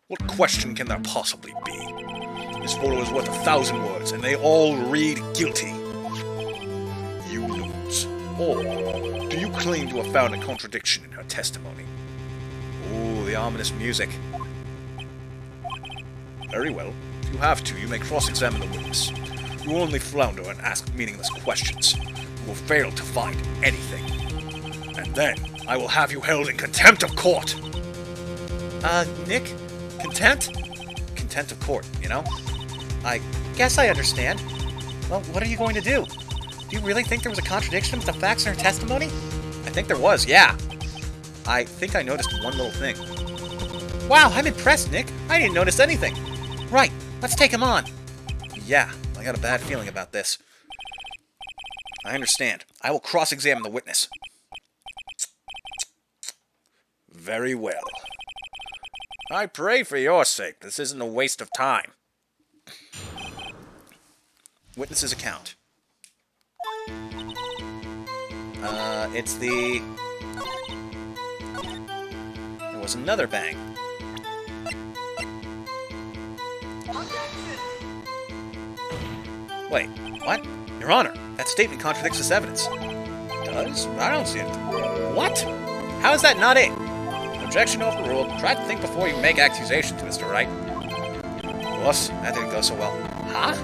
What question can there possibly be? This photo is worth 1,000 words, and they all read guilty. You lose. Or do you claim to have found a contradiction in her testimony? Ooh, the ominous music. Very well. If you have to, you may cross-examine the witness. You will only flounder and ask meaningless questions. You will fail to find anything. And then, I will have you held in contempt of court! Nick? Contempt? Contempt of court, you know? I guess I understand. Well, what are you going to do? Do you really think there was a contradiction with the facts in her testimony? I think there was, yeah. I think I noticed one little thing. Wow, I'm impressed, Nick. I didn't notice anything. Right, let's take him on. Yeah, I got a bad feeling about this. I understand. I will cross-examine the witness. Very well. I pray for your sake this isn't a waste of time. Witness's account. It's the... There was another bang. Wait, what? Your Honor, that statement contradicts this evidence. It does? I don't see it. What? How is that not it? Objection overruled. Try to think before you make accusations, Mr. Wright. Boss, that didn't go so well. Huh?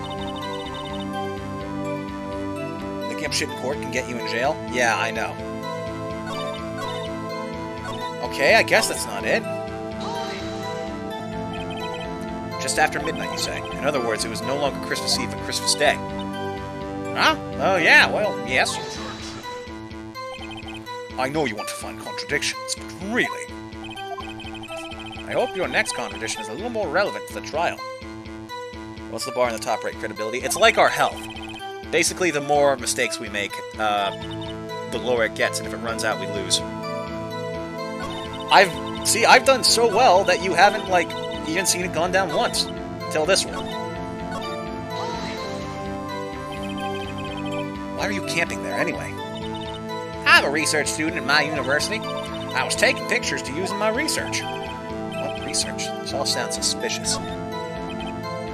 Thinking up shit in court can get you in jail? Yeah, I know. Okay, I guess that's not it. Just after midnight, you say. In other words, it was no longer Christmas Eve and Christmas Day. Huh? Oh, yeah, well, yes. I know you want to find contradictions, but really... I hope your next contradiction is a little more relevant to the trial. What's the bar in the top right? Credibility? It's like our health. Basically, the more mistakes we make, the lower it gets, and if it runs out, we lose. I've done so well that you haven't, like, even seen it gone down once. Until this one. Why are you camping there, anyway? I'm a research student at my university. I was taking pictures to use in my research. What research? This all sounds suspicious.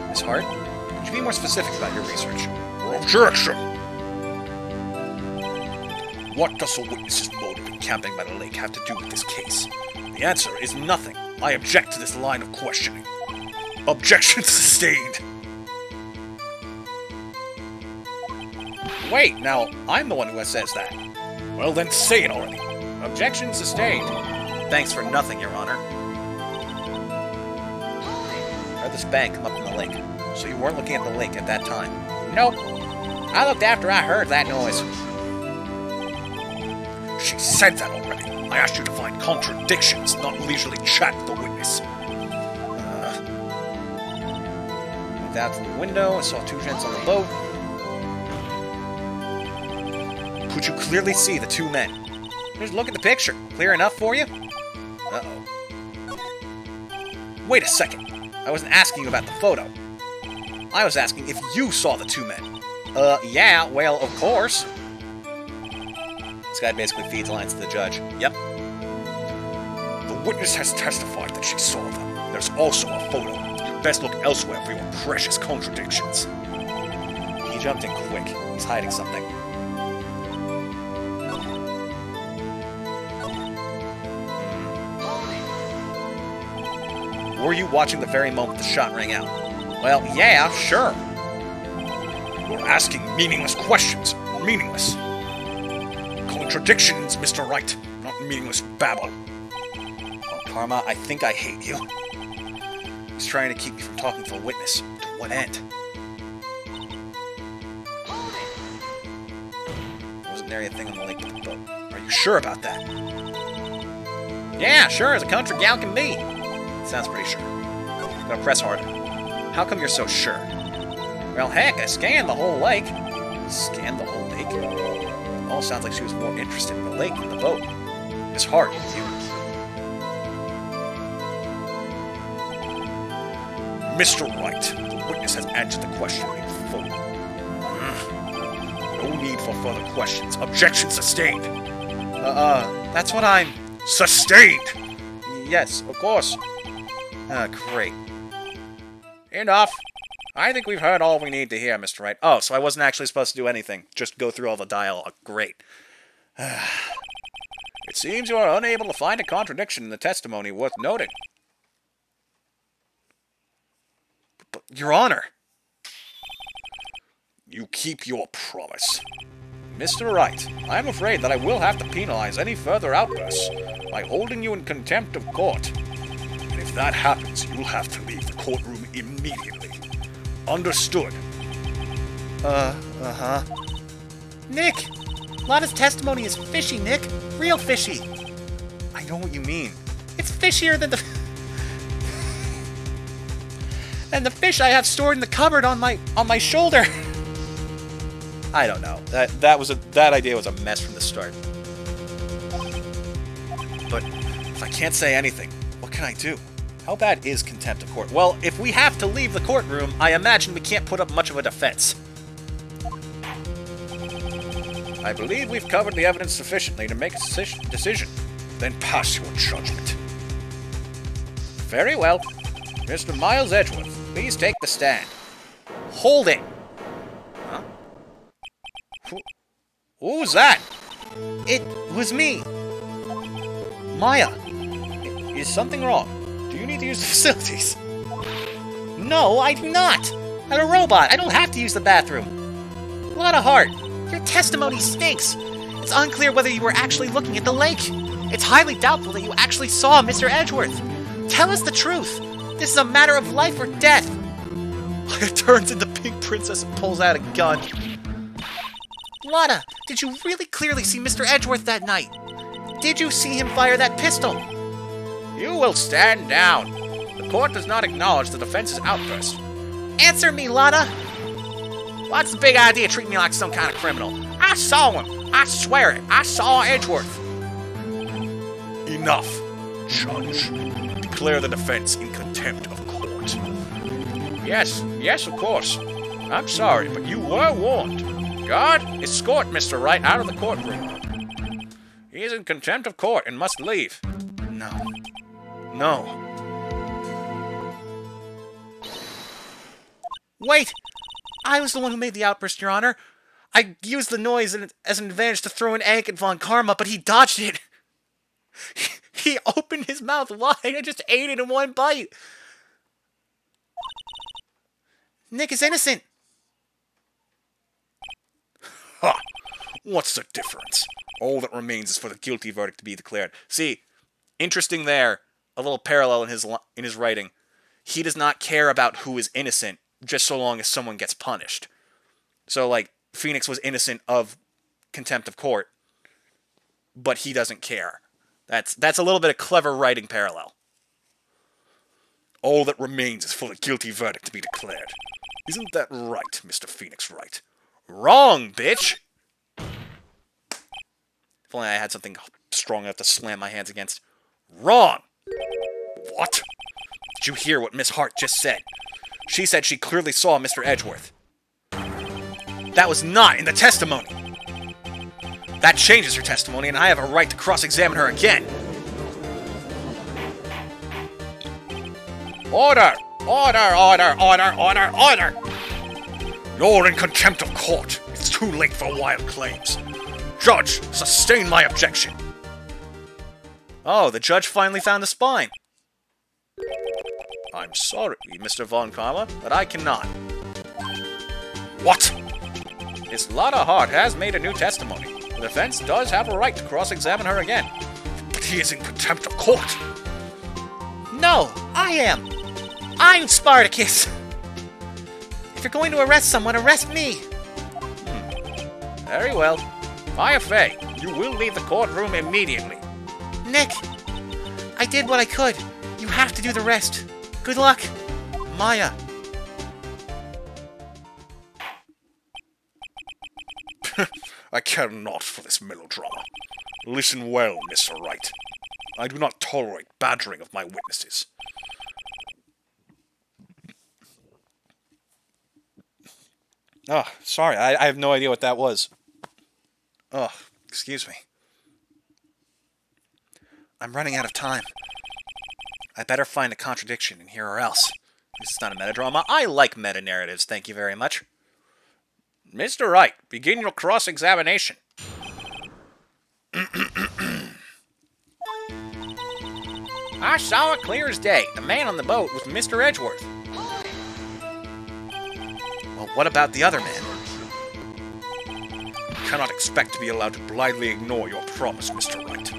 Miss Hart, could you be more specific about your research? Objection! What does a witness's motive in camping by the lake have to do with this case? The answer is nothing. I object to this line of questioning. Objection sustained! Wait, now, I'm the one who says that. Well, then say it already. Objection sustained. Thanks for nothing, Your Honor. I heard this bang come up from the lake. So you weren't looking at the lake at that time? Nope. I looked after I heard that noise. She said that already. I asked you to find contradictions, not leisurely chat with the witness. Looked out from the window, I saw two gents on the boat. Could you clearly see the two men? Just look at the picture. Clear enough for you? Uh-oh. Wait a second. I wasn't asking you about the photo. I was asking if you saw the two men. Yeah, well, of course. This guy basically feeds lines to the judge. Yep. The witness has testified that she saw them. There's also a photo. You best look elsewhere for your precious contradictions. He jumped in quick. He's hiding something. Were you watching the very moment the shot rang out? Well, yeah, sure. You're asking meaningless questions. Meaningless. Contradictions, Mr. Wright, not meaningless babble. Well, Karma, I think I hate you. He's trying to keep me from talking to a witness. To what end? Wasn't there a thing on the lake with the boat? Are you sure about that? Yeah, sure as a country gal can be. Sounds pretty sure. Gonna press harder. How come you're so sure? Well, heck, I scanned the whole lake. Scanned the whole lake? It all sounds like she was more interested in the lake than the boat. It's hard, you. Mr. Wright, the witness has answered the question in full. No need for further questions. Objection sustained. That's what I'm... Sustained! Yes, of course. Great. Enough. I think we've heard all we need to hear, Mr. Wright. Oh, so I wasn't actually supposed to do anything. Just go through all the dialogue. Great. It seems you are unable to find a contradiction in the testimony worth noting. But, Your Honor. You keep your promise. Mr. Wright, I am afraid that I will have to penalize any further outbursts by holding you in contempt of court. And if that happens, you'll have to leave the courtroom immediately. Understood? Uh-huh. Nick! Lana's testimony is fishy, Nick. Real fishy. I know what you mean. It's fishier than the... and the fish I have stored in the cupboard on my shoulder. I don't know. That idea was a mess from the start. But if I can't say anything, what can I do? How bad is contempt of court? Well, if we have to leave the courtroom, I imagine we can't put up much of a defense. I believe we've covered the evidence sufficiently to make a decision. Then pass your judgment. Very well. Mr. Miles Edgeworth, please take the stand. Hold it! Huh? Who was that? It was me. Maya. Is something wrong? Do you need to use the facilities? No, I do not. I'm a robot. I don't have to use the bathroom. A lot of heart. Your testimony stinks. It's unclear whether you were actually looking at the lake. It's highly doubtful that you actually saw Mr. Edgeworth. Tell us the truth. This is a matter of life or death. It turns into Pink Princess and pulls out a gun. Lana, did you really clearly see Mr. Edgeworth that night? Did you see him fire that pistol? You will stand down. The court does not acknowledge the defense's outburst. Answer me, Lana. What's the big idea treating me like some kind of criminal? I saw him. I swear it. I saw Edgeworth. Enough, Judge. Declare the defense in contempt of court. Yes, of course. I'm sorry, but you were warned. Guard, escort Mr. Wright out of the courtroom. He is in contempt of court and must leave. No. Wait! I was the one who made the outburst, Your Honor. I used the noise as an advantage to throw an egg at Von Karma, but he dodged it. He opened his mouth wide and just ate it in one bite. Nick is innocent. What's the difference? All that remains is for the guilty verdict to be declared. See, Interesting there, a little parallel in his writing. He does not care about who is innocent, just so long as someone gets punished. So, like, Phoenix was innocent of contempt of court, but he doesn't care. That's a little bit of clever writing parallel. All that remains is for the guilty verdict to be declared. Isn't that right, Mr. Phoenix Wright? Wrong, bitch! If only I had something strong enough to slam my hands against. Wrong! What? Did you hear what Miss Hart just said? She said she clearly saw Mr. Edgeworth. That was not in the testimony! That changes her testimony, and I have a right to cross-examine her again. Order! Order, order, order, order, order! You're in contempt of court. It's too late for wild claims. Judge, sustain my objection. Oh, the judge finally found the spine. I'm sorry, Mr. Von Karma, but I cannot. What? Miss Lotta Hart has made a new testimony. The defense does have a right to cross-examine her again. But he is in contempt of court. No, I am. I'm Spartacus. If you're going to arrest someone, arrest me. Very well. Maya Fey, you will leave the courtroom immediately. Nick, I did what I could. You have to do the rest. Good luck, Maya. I care not for this melodrama. Listen well, Mr. Wright. I do not tolerate badgering of my witnesses. Oh, sorry, I have no idea what that was. Oh, excuse me. I'm running out of time. I better find a contradiction in here or else. This is not a metadrama. I like meta-narratives, thank you very much. Mr. Wright, begin your cross-examination. I saw it clear as day. The man on the boat was Mr. Edgeworth. Well, what about the other man? You cannot expect to be allowed to blindly ignore your promise, Mr. Wright.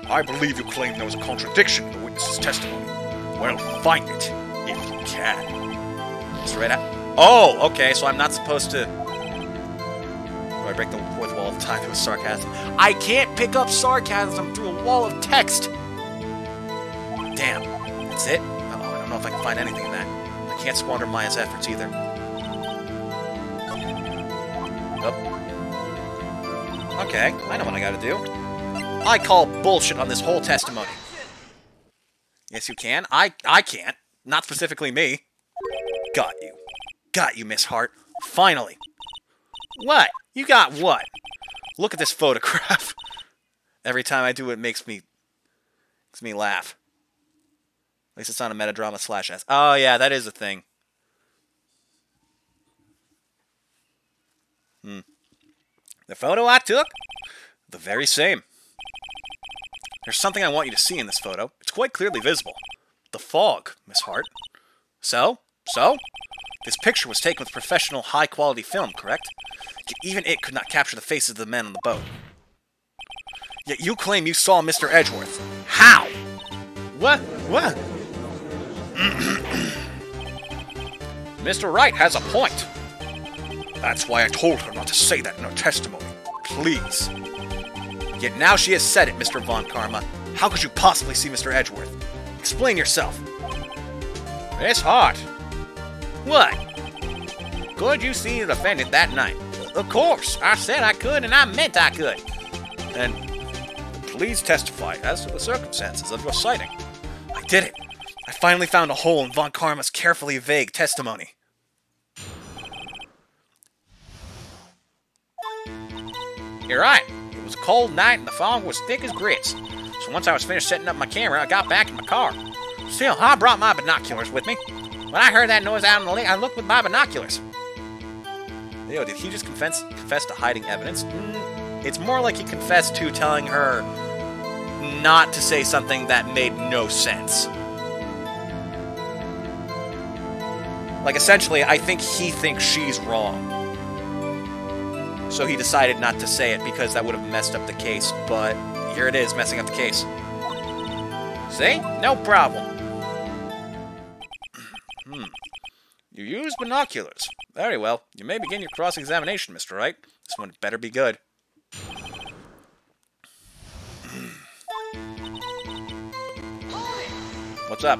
I believe you claim there was a contradiction in the witness's testimony. Well, find it, if you can. Mr. Wright, oh, okay, so I'm not supposed to... Do I break the fourth wall of time through sarcasm? I can't pick up sarcasm through a wall of text! Damn. That's it? Uh-oh, I don't know if I can find anything in that. I can't squander Maya's efforts either. Nope. Okay, I know what I gotta do. I call bullshit on this whole testimony. Yes, you can. I can't. Not specifically me. Got you. Got you, Miss Hart. Finally. What? You got what? Look at this photograph. Every time I do it, makes me laugh. At least it's not a metadrama / S. Oh, yeah, that is a thing. The photo I took? The very same. There's something I want you to see in this photo. It's quite clearly visible. The fog, Miss Hart. So? This picture was taken with professional, high-quality film, correct? Yet even it could not capture the faces of the men on the boat. Yet you claim you saw Mr. Edgeworth. How? What? Mr. Wright has a point. That's why I told her not to say that in her testimony. Please. Yet now she has said it, Mr. Von Karma. How could you possibly see Mr. Edgeworth? Explain yourself. Miss Hart. What? Could you see the defendant that night? Of course. I said I could, and I meant I could. And please testify as to the circumstances of your sighting. I did it. I finally found a hole in Von Karma's carefully vague testimony. You're right. It was a cold night and the fog was thick as grits. So once I was finished setting up my camera, I got back in my car. Still, I brought my binoculars with me. When I heard that noise out on the lake, I looked with my binoculars. Yo, did he just confess to hiding evidence? It's more like he confessed to telling her not to say something that made no sense. Like, essentially, I think he thinks she's wrong. So he decided not to say it because that would have messed up the case, but here it is, messing up the case. See? No problem. You use binoculars. Very well. You may begin your cross-examination, Mr. Wright. This one better be good. What's up?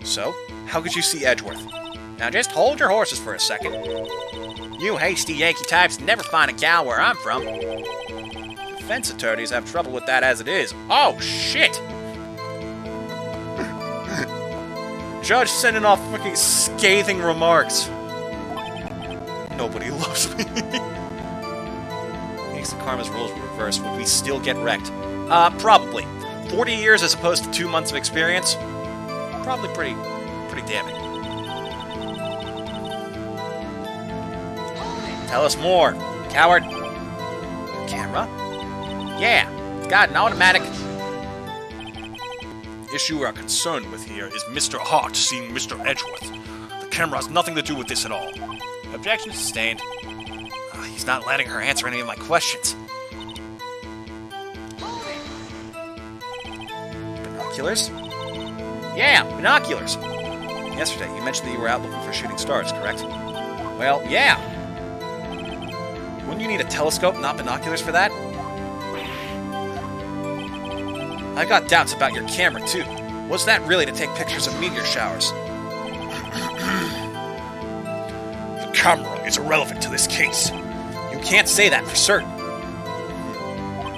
So, how could you see Edgeworth? Now just hold your horses for a second. You hasty Yankee types never find a gal where I'm from. Defense attorneys have trouble with that as it is. Oh, shit! Judge sending off fucking scathing remarks. Nobody loves me. In case the karma's rules were reversed, would we still get wrecked? Probably. 40 years as opposed to 2 months of experience? Probably pretty damning. Tell us more, coward. Camera? Yeah, it's got an automatic. The issue we are concerned with here is Mr. Hart seeing Mr. Edgeworth. The camera has nothing to do with this at all. Objection sustained. He's not letting her answer any of my questions. Binoculars? Yeah, binoculars. Yesterday, you mentioned that you were out looking for shooting stars, correct? Well, yeah. Wouldn't you need a telescope, not binoculars, for that? I got doubts about your camera, too. Was that really to take pictures of meteor showers? The camera is irrelevant to this case. You can't say that for certain.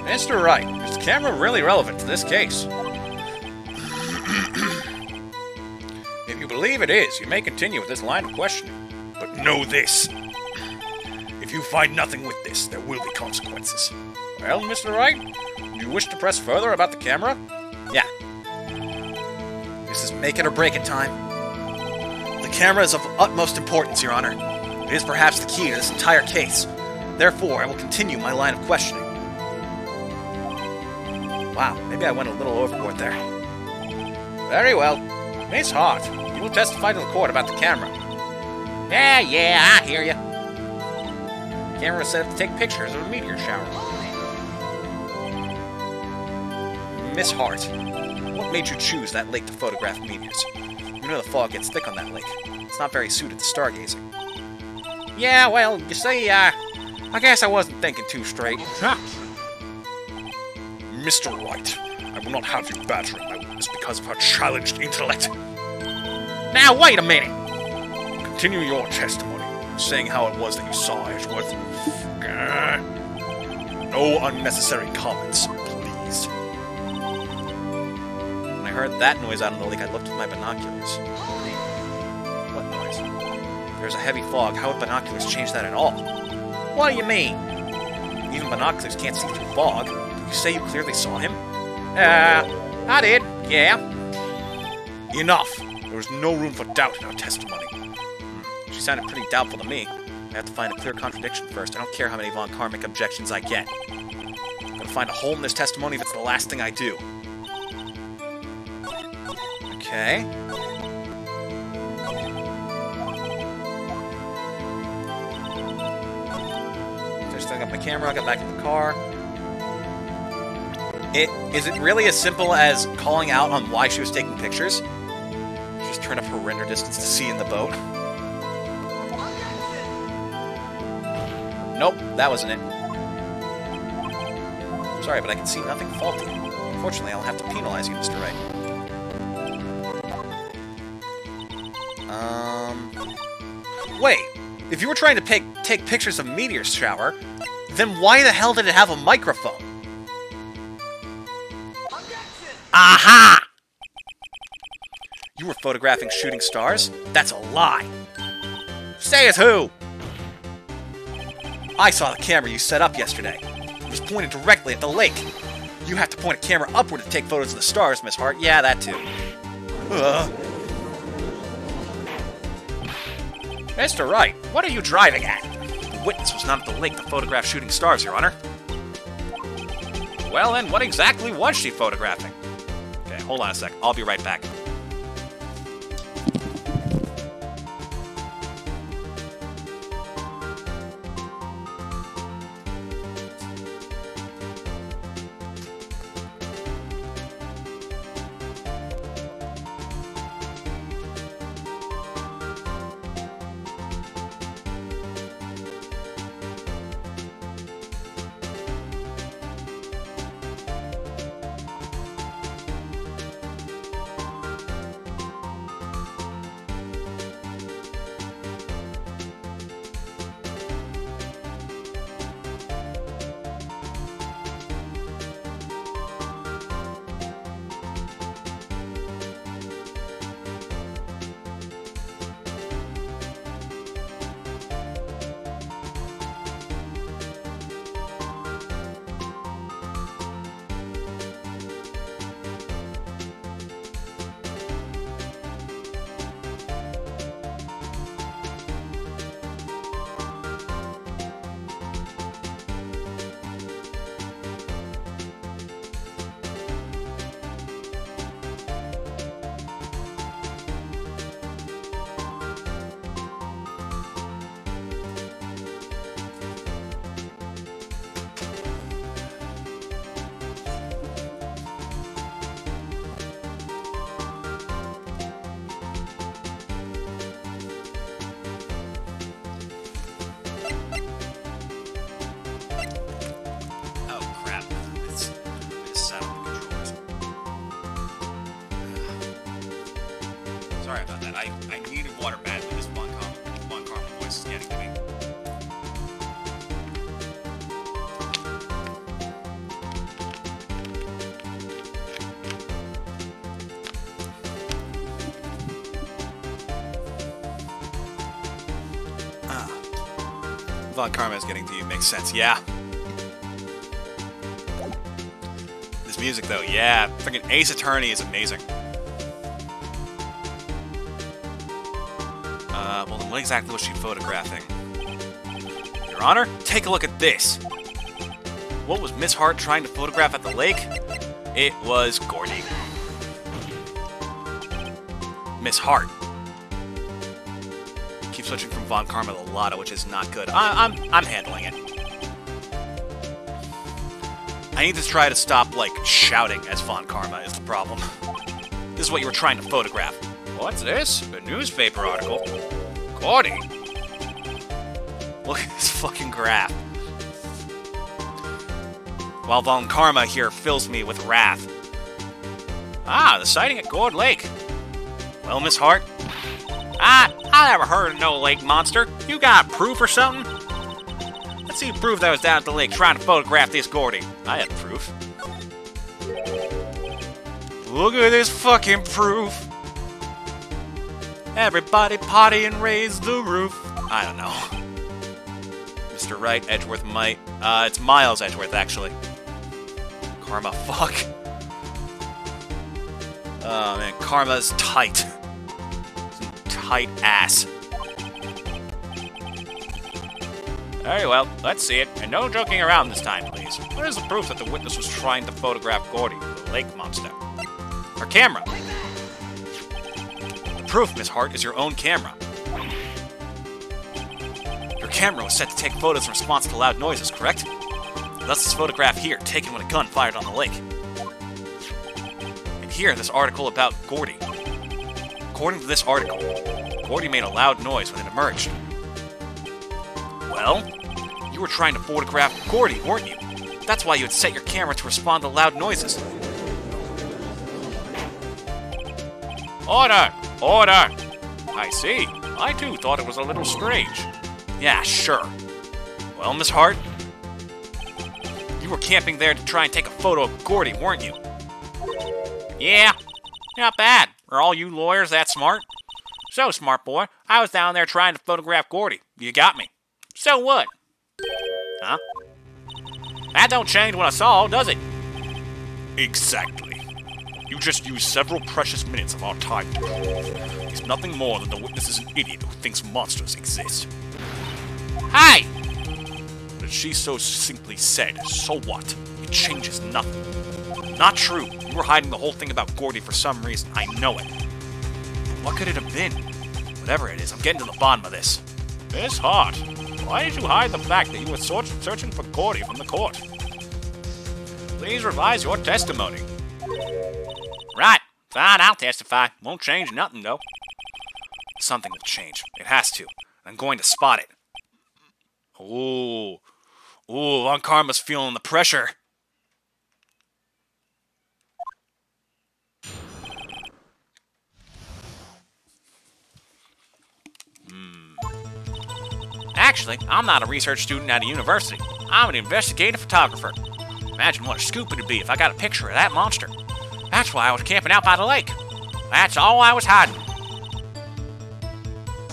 Mr. Wright, is the camera really relevant to this case? If you believe it is, you may continue with this line of questioning. But know this. If you find nothing with this, there will be consequences. Well, Mr. Wright, do you wish to press further about the camera? Yeah. This is make it or break it time. The camera is of utmost importance, Your Honor. It is perhaps the key to this entire case. Therefore, I will continue my line of questioning. Wow, maybe I went a little overboard there. Very well. Miss Hart, you will testify to the court about the camera. Yeah, I hear you. The camera was set up to take pictures of a meteor shower. Miss Hart, what made you choose that lake to photograph meteors? You know the fog gets thick on that lake. It's not very suited to stargazing. Yeah, well, you see, I guess I wasn't thinking too straight. Mr. Wright, I will not have you battering my witness because of her challenged intellect. Now, wait a minute! Continue your testimony, saying how it was that you saw Edgeworth. No unnecessary comments, please. When I heard that noise out on the lake, I looked with my binoculars. What noise? There's a heavy fog. How would binoculars change that at all? What do you mean? Even binoculars can't see through fog. Did you say you clearly saw him? I did, yeah. Enough! There was no room for doubt in her testimony. She sounded pretty doubtful to me. I have to find a clear contradiction first. I don't care how many Von Karmic objections I get. I'm gonna find a hole in this testimony if it's the last thing I do. Okay. First, I got my camera, I got back in the car. Is it really as simple as calling out on why she was taking pictures? Just turn up her render distance to see in the boat. Nope, that wasn't it. Sorry, but I can see nothing faulty. Unfortunately, I'll have to penalize you, Mr. Wright. Wait, if you were trying to take pictures of meteor shower, then why the hell did it have a microphone? Aha! You were photographing shooting stars? That's a lie. Say as who? I saw the camera you set up yesterday. It was pointed directly at the lake. You have to point a camera upward to take photos of the stars, Miss Hart. Yeah, that too. Mr. Wright, what are you driving at? The witness was not at the lake to photograph shooting stars, Your Honor. Well, then, what exactly was she photographing? Okay, hold on a sec. I'll be right back. I needed water badly. This Von Karma voice is getting to me. Von Karma is getting to you. Makes sense. Yeah. This music, though, yeah. Freaking Ace Attorney is amazing. Well, then what exactly was she photographing? Your Honor, take a look at this. What was Miss Hart trying to photograph at the lake? It was Gordy. Miss Hart. Keep switching from Von Karma to Lotto, which is not good. I'm handling it. I need to try to stop, like, shouting as Von Karma is the problem. This is what you were trying to photograph. What's this? A newspaper article? Gordy. Look at this fucking graph. While Von Karma here fills me with wrath. Ah, the sighting at Gourd Lake. Well, Miss Hart? I never heard of no lake monster. You got proof or something? Let's see proof that I was down at the lake trying to photograph this Gordy. I have proof. Look at this fucking proof. Everybody party and raise the roof. I don't know. Mr. Wright, Edgeworth might. It's Miles Edgeworth, actually. Karma, fuck. Oh, man, Karma's tight. Tight ass. Very well, let's see it. And no joking around this time, please. What is the proof that the witness was trying to photograph Gordy, the lake monster? Her camera. The proof, Miss Hart, is your own camera. Your camera was set to take photos in response to loud noises, correct? Thus this photograph here, taken when a gun fired on the lake. And here, this article about Gordy. According to this article, Gordy made a loud noise when it emerged. Well, you were trying to photograph Gordy, weren't you? That's why you had set your camera to respond to loud noises. Order! Order! I see. I too thought it was a little strange. Yeah, sure. Well, Miss Hart, you were camping there to try and take a photo of Gordy, weren't you? Yeah, not bad. Are all you lawyers that smart? So, smart boy, I was down there trying to photograph Gordy. You got me. So what? Huh? That don't change what I saw, does it? Exactly. You just used several precious minutes of our time. He's nothing more than the witness is an idiot who thinks monsters exist. Hey! But she so succinctly said, so what? It changes nothing. Not true. You were hiding the whole thing about Gordy for some reason. I know it. What could it have been? Whatever it is, I'm getting to the bottom of this. Miss Hart, why did you hide the fact that you were searching for Gordy from the court? Please revise your testimony. Right. Fine, I'll testify. Won't change nothing, though. Something will change. It has to. I'm going to spot it. Ooh. Ooh, Von Karma's feeling the pressure. Actually, I'm not a research student at a university. I'm an investigative photographer. Imagine what a scoop it'd be if I got a picture of that monster. That's why I was camping out by the lake. That's all I was hiding.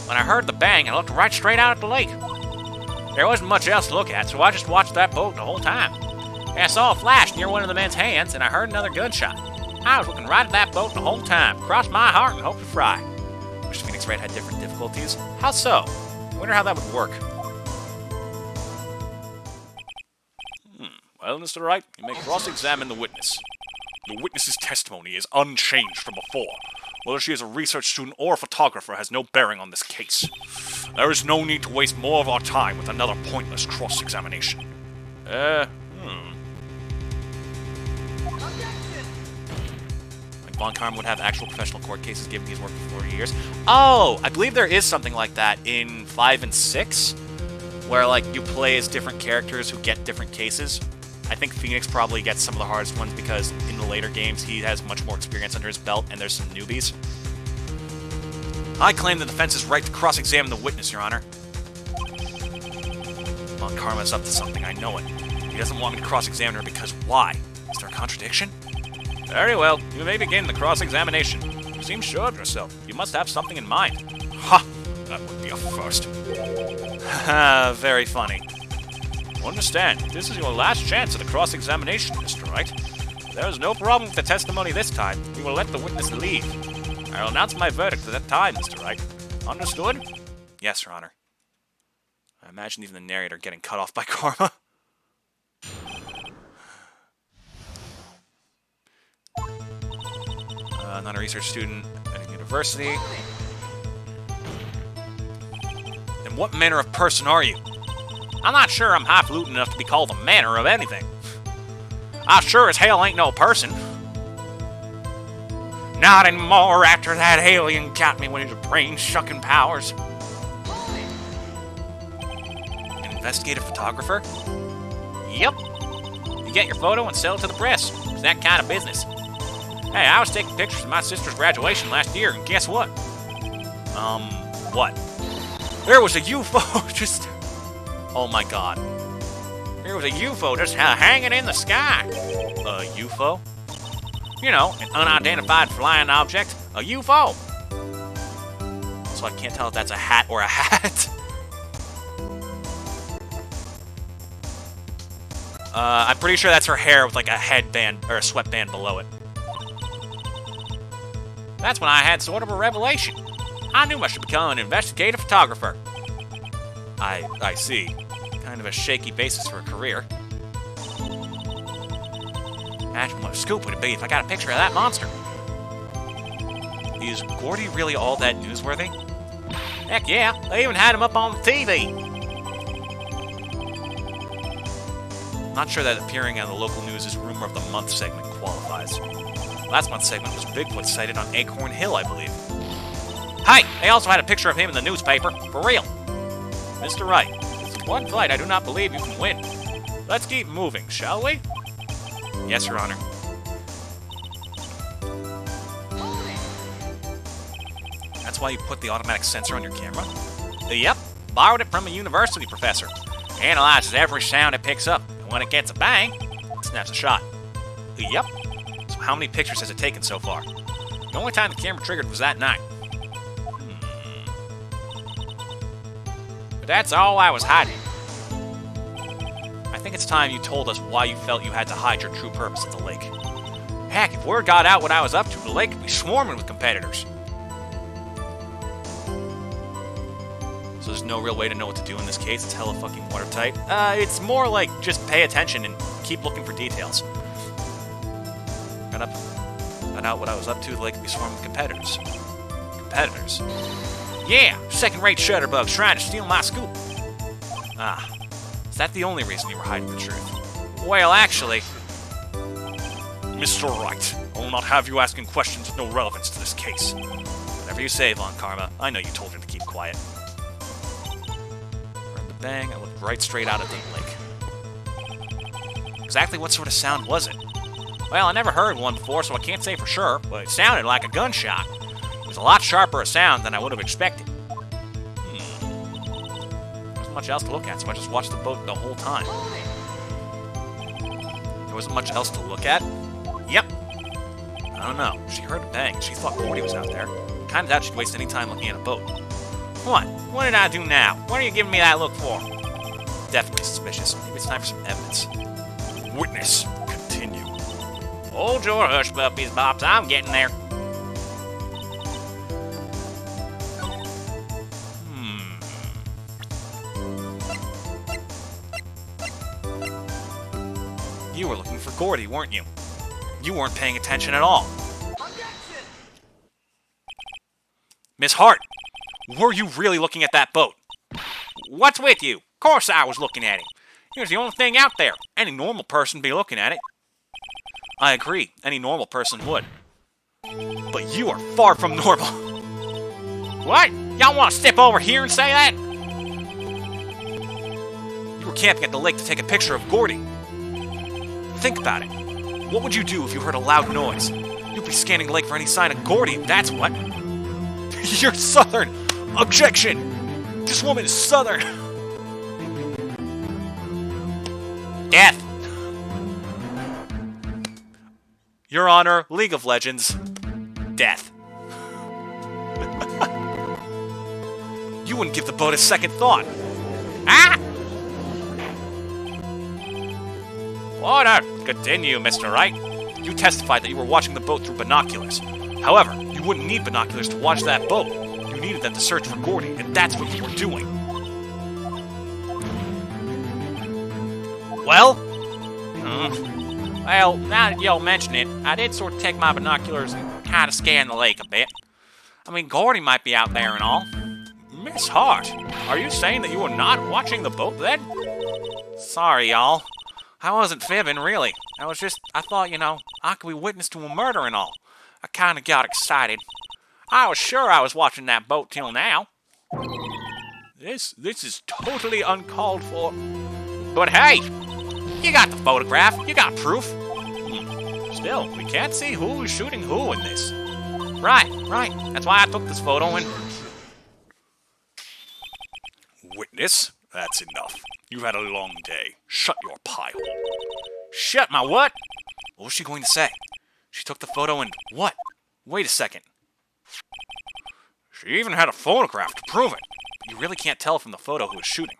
When I heard the bang, I looked right straight out at the lake. There wasn't much else to look at, so I just watched that boat the whole time. And I saw a flash near one of the men's hands, and I heard another gunshot. I was looking right at that boat the whole time, crossed my heart and hoped to fry. Wish Phoenix Wright had different difficulties. How so? Wonder how that would work. Well, Mr. Wright, you may cross-examine the witness. The witness's testimony is unchanged from before. Whether she is a research student or a photographer has no bearing on this case. There is no need to waste more of our time with another pointless cross-examination. Like Von Karma would have actual professional court cases given he's worked for 40 years. Oh, I believe there is something like that in 5 and 6, where like you play as different characters who get different cases. I think Phoenix probably gets some of the hardest ones because in the later games he has much more experience under his belt and there's some newbies. I claim the defense's right to cross-examine the witness, Your Honor. Well, Karma's up to something, I know it. He doesn't want me to cross-examine her because why? Is there a contradiction? Very well. You may begin the cross-examination. You seem sure of yourself. You must have something in mind. Ha! That would be a first. Very funny. Understand, this is your last chance at a cross-examination, Mr. Wright. There is no problem with the testimony this time. We will let the witness leave. I will announce my verdict at that time, Mr. Wright. Understood? Yes, Your Honor. I imagine even the narrator getting cut off by Karma. Not a research student at a university. Then what manner of person are you? I'm not sure I'm highfalutin enough to be called a manner of anything. I sure as hell ain't no person. Not anymore after that alien got me with his brain-sucking powers. An investigative photographer? Yep. You get your photo and sell it to the press. It's that kind of business. Hey, I was taking pictures of my sister's graduation last year, and guess what? What? There was a UFO just... Oh my god. There was a UFO just hanging in the sky. A UFO? You know, an unidentified flying object. A UFO. So I can't tell if that's a hat or a hat. I'm pretty sure that's her hair with like a headband or a sweatband below it. That's when I had sort of a revelation. I knew I should become an investigative photographer. I see. Kind of a shaky basis for a career. Imagine what a scoop would it be if I got a picture of that monster. Is Gordy really all that newsworthy? Heck yeah, they even had him up on TV. Not sure that appearing on the local news' Rumor of the Month segment qualifies. Last month's segment was Bigfoot sighted on Acorn Hill, I believe. Hey, they also had a picture of him in the newspaper, for real. Mr. Wright, this is one fight I do not believe you can win. Let's keep moving, shall we? Yes, Your Honor. That's why you put the automatic sensor on your camera? Yep, borrowed it from a university professor. Analyzes every sound it picks up, and when it gets a bang, it snaps a shot. Yep. So how many pictures has it taken so far? The only time the camera triggered was that night. But that's all I was hiding. I think it's time you told us why you felt you had to hide your true purpose at the lake. Heck, if word got out what I was up to, the lake would be swarming with competitors. So there's no real way to know what to do in this case? It's hella fucking watertight? It's more like just pay attention and keep looking for details. Found out what I was up to, the lake would be swarming with competitors. Competitors? Yeah, second-rate shutterbugs trying to steal my scoop. Ah. Is that the only reason you were hiding the truth? Well, actually... Mr. Wright, I will not have you asking questions with no relevance to this case. Whatever you say, Von Karma. I know you told her to keep quiet. Heard the bang, I looked right straight out at the lake. Exactly what sort of sound was it? Well, I never heard one before, so I can't say for sure, but it sounded like a gunshot. It was a lot sharper a sound than I would have expected. There wasn't much else to look at, so I just watched the boat the whole time. There wasn't much else to look at? Yep. I don't know. She heard a bang. She thought Gordy was out there. Kinda doubt she'd waste any time looking at a boat. What? What did I do now? What are you giving me that look for? Definitely suspicious. Maybe it's time for some evidence. Witness, continue. Hold your hush puppies, Bobs. I'm getting there. You were looking for Gordy, weren't you? You weren't paying attention at all. Miss Hart, were you really looking at that boat? What's with you? Of course I was looking at him. He was the only thing out there. Any normal person would be looking at it. I agree. Any normal person would. But you are far from normal. What? Y'all want to step over here and say that? You were camping at the lake to take a picture of Gordy. Think about it. What would you do if you heard a loud noise? You'd be scanning the lake for any sign of Gordy, that's what. You're Southern! Objection! This woman is Southern! Death. Your Honor, League of Legends, death. You wouldn't give the boat a second thought. Ah! Order! Continue, Mr. Wright. You testified that you were watching the boat through binoculars. However, you wouldn't need binoculars to watch that boat. You needed them to search for Gordy, and that's what you were doing. Well? Well, now that y'all mention it, I did sort of take my binoculars and kind of scan the lake a bit. I mean, Gordy might be out there and all. Miss Hart, are you saying that you were not watching the boat then? Sorry, y'all. I wasn't fibbing, really. I thought, I could be witness to a murder and all. I kind of got excited. I was sure I was watching that boat till now. This is totally uncalled for. But hey, you got the photograph. You got proof. Still, we can't see who is shooting who in this. Right. That's why I took this photo and... Witness, that's enough. You've had a long day. Shut your pie hole. Shut my what? What was she going to say? She took the photo and what? Wait a second. She even had a photograph to prove it. But you really can't tell from the photo who is shooting.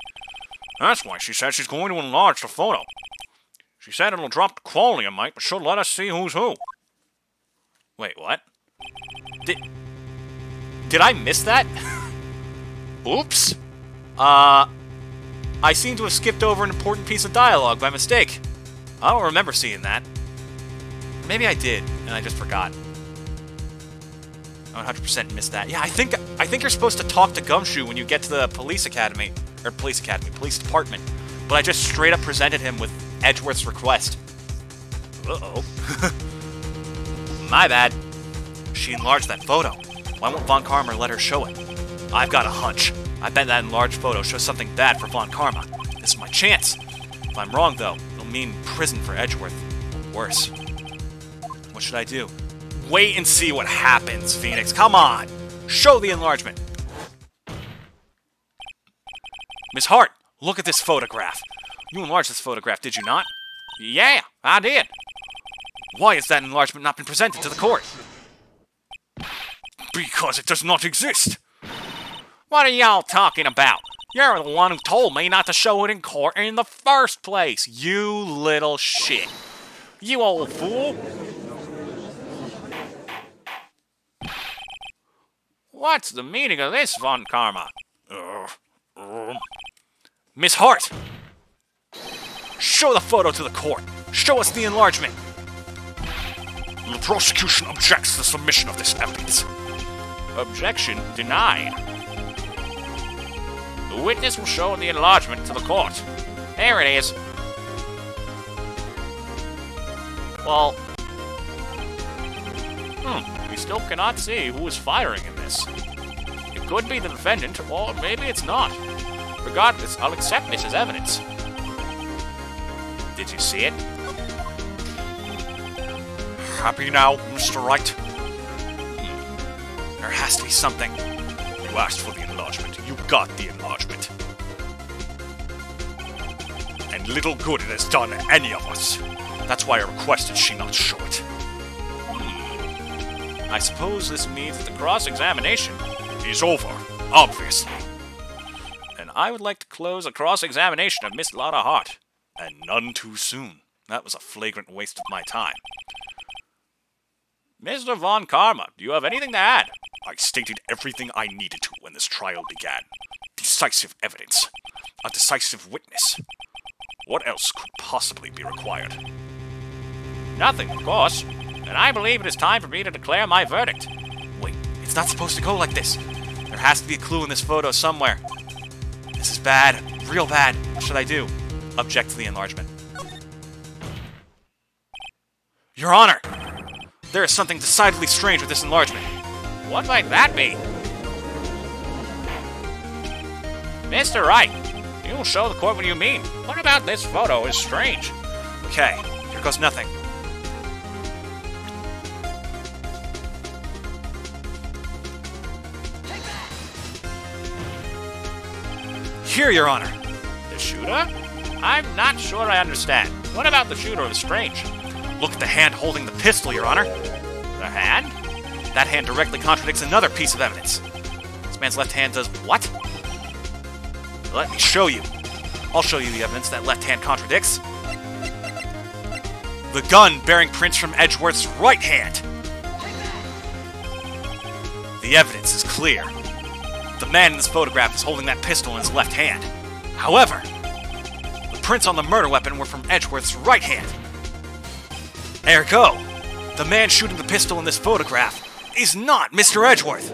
That's why she said she's going to enlarge the photo. She said it'll drop the quality a mite, but she'll let us see who's who. Wait, what? Did I miss that? Oops. I seem to have skipped over an important piece of dialogue by mistake. I don't remember seeing that. Maybe I did, and I just forgot. I 100% missed that. Yeah, I think you're supposed to talk to Gumshoe when you get to the police department. But I just straight up presented him with Edgeworth's request. Uh-oh. My bad. She enlarged that photo. Why won't Von Karma let her show it? I've got a hunch. I bet that enlarged photo shows something bad for Von Karma. This is my chance. If I'm wrong, though, it'll mean prison for Edgeworth. Or worse. What should I do? Wait and see what happens, Phoenix. Come on! Show the enlargement! Miss Hart, look at this photograph. You enlarged this photograph, did you not? Yeah, I did. Why has that enlargement not been presented to the court? Because it does not exist. What are y'all talking about? You're the one who told me not to show it in court in the first place. You little shit. You old fool. What's the meaning of this, Von Karma? Miss Hart! Show the photo to the court. Show us the enlargement. The prosecution objects to the submission of this evidence. Objection denied. The witness will show the enlargement to the court. There it is. Well... we still cannot see who is firing in this. It could be the defendant, or maybe it's not. Regardless, I'll accept this as evidence. Did you see it? Happy now, Mr. Wright? There has to be something. You asked for the enlargement. You got the enlargement. And little good it has done any of us. That's why I requested she not show it. I suppose this means that the cross-examination is over, obviously. And I would like to close the cross-examination of Miss Lotta Hart. And none too soon. That was a flagrant waste of my time. Mr. Von Karma, do you have anything to add? I stated everything I needed to when this trial began. Decisive evidence. A decisive witness. What else could possibly be required? Nothing, of course. And I believe it is time for me to declare my verdict. Wait, it's not supposed to go like this. There has to be a clue in this photo somewhere. This is bad. Real bad. What should I do? Object to the enlargement. Your Honor! There is something decidedly strange with this enlargement. What might that be? Mr. Wright, you'll show the court what you mean. What about this photo is strange? Okay, here goes nothing. here, Your Honor. The shooter? I'm not sure I understand. What about the shooter is strange? Look at the hand holding the pistol, Your Honor. The hand? That hand directly contradicts another piece of evidence. This man's left hand does what? Let me show you. I'll show you the evidence that left hand contradicts. The gun bearing prints from Edgeworth's right hand. The evidence is clear. The man in this photograph is holding that pistol in his left hand. However, the prints on the murder weapon were from Edgeworth's right hand. Ergo, the man shooting the pistol in this photograph is not Mr. Edgeworth.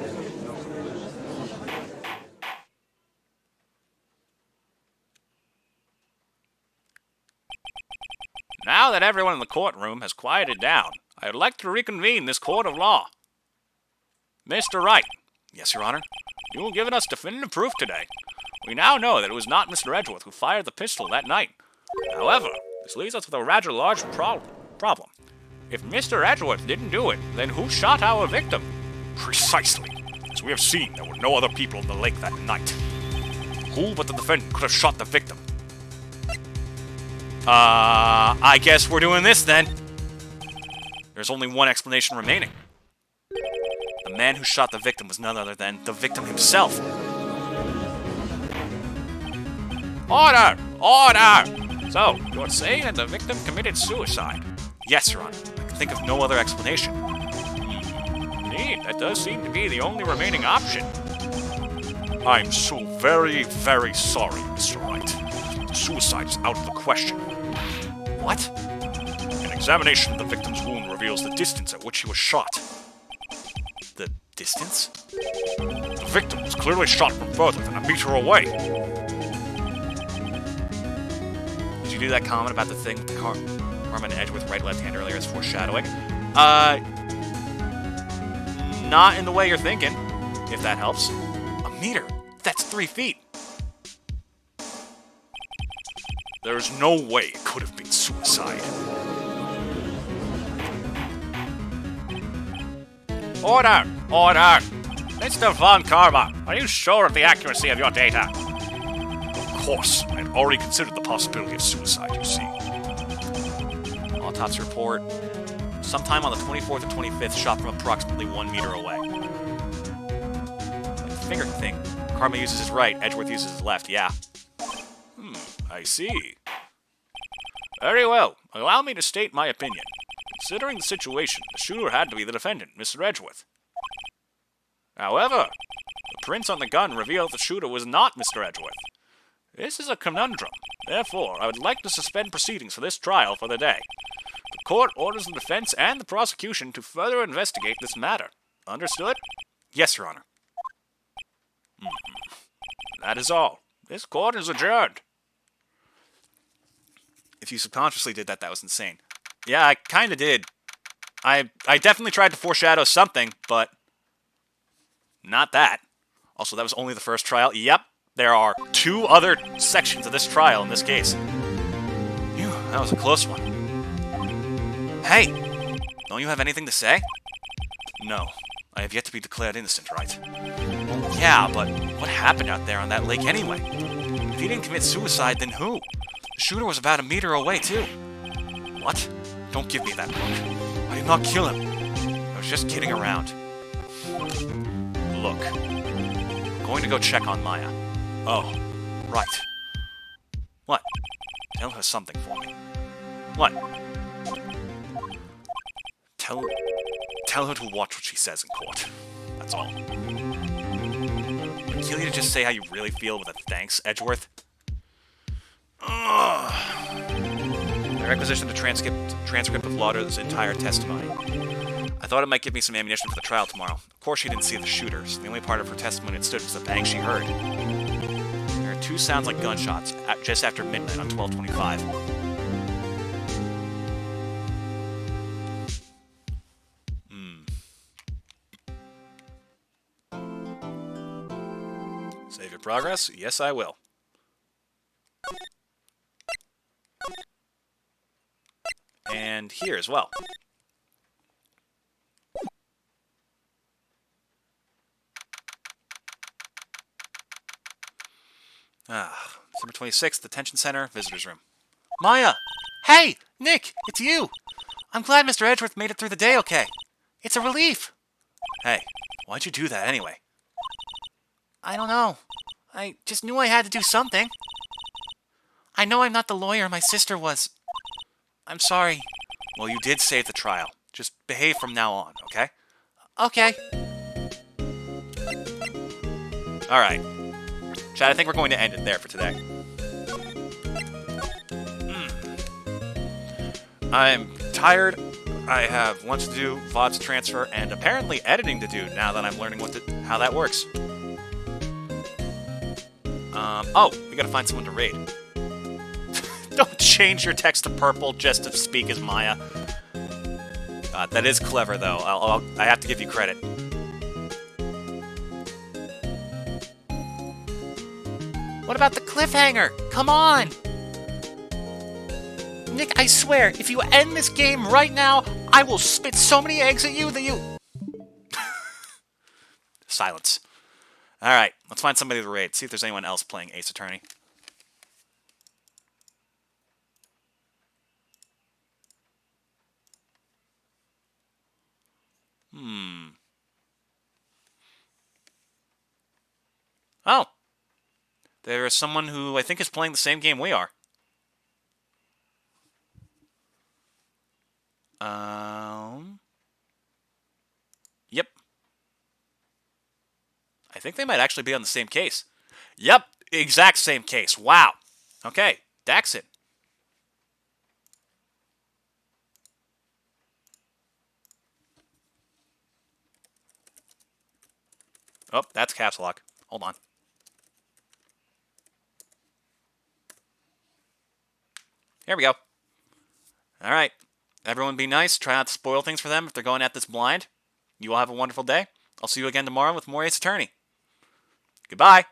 Now that everyone in the courtroom has quieted down, I would like to reconvene this court of law. Mr. Wright, Yes, Your Honor. you have given us definitive proof today. We now know that it was not Mr. Edgeworth who fired the pistol that night. However, this leaves us with a rather large problem. If Mr. Edgeworth didn't do it, then who shot our victim? Precisely. As we have seen, there were no other people in the lake that night. Who but the defendant could have shot the victim? I guess we're doing this then. There's only one explanation remaining. The man who shot the victim was none other than the victim himself. Order! Order! So, you're saying that the victim committed suicide? Yes, Your Honor. I can think of no other explanation. Indeed, that does seem to be the only remaining option. I'm so very, very sorry, Mr. Wright. Suicide is out of the question. What? An examination of the victim's wound reveals the distance at which he was shot. The distance? The victim was clearly shot from further than a meter away. Did you do that comment about the thing with the Carmen Edgeworth right left hand earlier as foreshadowing? Not in the way you're thinking, if that helps. A meter? That's 3 feet. There's no way it could have been suicide. Order! Order! Mr. Von Karma, are you sure of the accuracy of your data? Of course, I had already considered the possibility of suicide, you see. Autopsy report. Sometime on the 24th or 25th, shot from approximately 1 meter away. Like the finger thing. Karma uses his right, Edgeworth uses his left, yeah. I see. Very well. Allow me to state my opinion. Considering the situation, the shooter had to be the defendant, Mr. Edgeworth. However, the prints on the gun reveal the shooter was not Mr. Edgeworth. This is a conundrum. Therefore, I would like to suspend proceedings for this trial for the day. The court orders the defense and the prosecution to further investigate this matter. Understood? Yes, Your Honor. That is all. This court is adjourned. If you subconsciously did that, that was insane. Yeah, I kind of did. I definitely tried to foreshadow something, but not that. Also, that was only the first trial. Yep, there are 2 other sections of this trial in this case. Phew, that was a close one. Hey, don't you have anything to say? No, I have yet to be declared innocent, right? Well, yeah, but what happened out there on that lake anyway? If he didn't commit suicide, then who? The shooter was about a meter away, too. What? Don't give me that look. I did not kill him. I was just kidding around. Look. I'm going to go check on Maya. Oh, right. What? Tell her something for me. What? Tell her to watch what she says in court. That's all. Would kill you to just say how you really feel with a thanks, Edgeworth? The requisition of the transcript of Lauder's entire testimony. I thought it might give me some ammunition for the trial tomorrow. Of course she didn't see the shooters. The only part of her testimony that stood was the bang she heard. There are 2 sounds like gunshots just after midnight on 12/25. Save your progress? Yes, I will. And here as well. December 26th, Detention Center, Visitors Room. Maya! Hey! Nick! It's you! I'm glad Mr. Edgeworth made it through the day okay. It's a relief. Hey, why'd you do that anyway? I don't know. I just knew I had to do something. I know I'm not the lawyer my sister was. I'm sorry. Well, you did save the trial. Just behave from now on, okay? Okay. Alright. Chad, I think we're going to end it there for today. I'm tired. I have once to do, VODs to transfer, and apparently editing to do now that I'm learning how that works. Oh, we gotta find someone to raid. Don't change your text to purple just to speak as Maya. That is clever, though. I have to give you credit. What about the cliffhanger? Come on! Nick, I swear, if you end this game right now, I will spit so many eggs at you that you... Silence. Alright, let's find somebody to raid. See if there's anyone else playing Ace Attorney. Oh. There is someone who I think is playing the same game we are. Yep. I think they might actually be on the same case. Yep, exact same case. Wow. Okay, Daxit. Oh, that's caps lock. Hold on. Here we go. All right. Everyone be nice. Try not to spoil things for them if they're going at this blind. You all have a wonderful day. I'll see you again tomorrow with more Ace Attorney. Goodbye.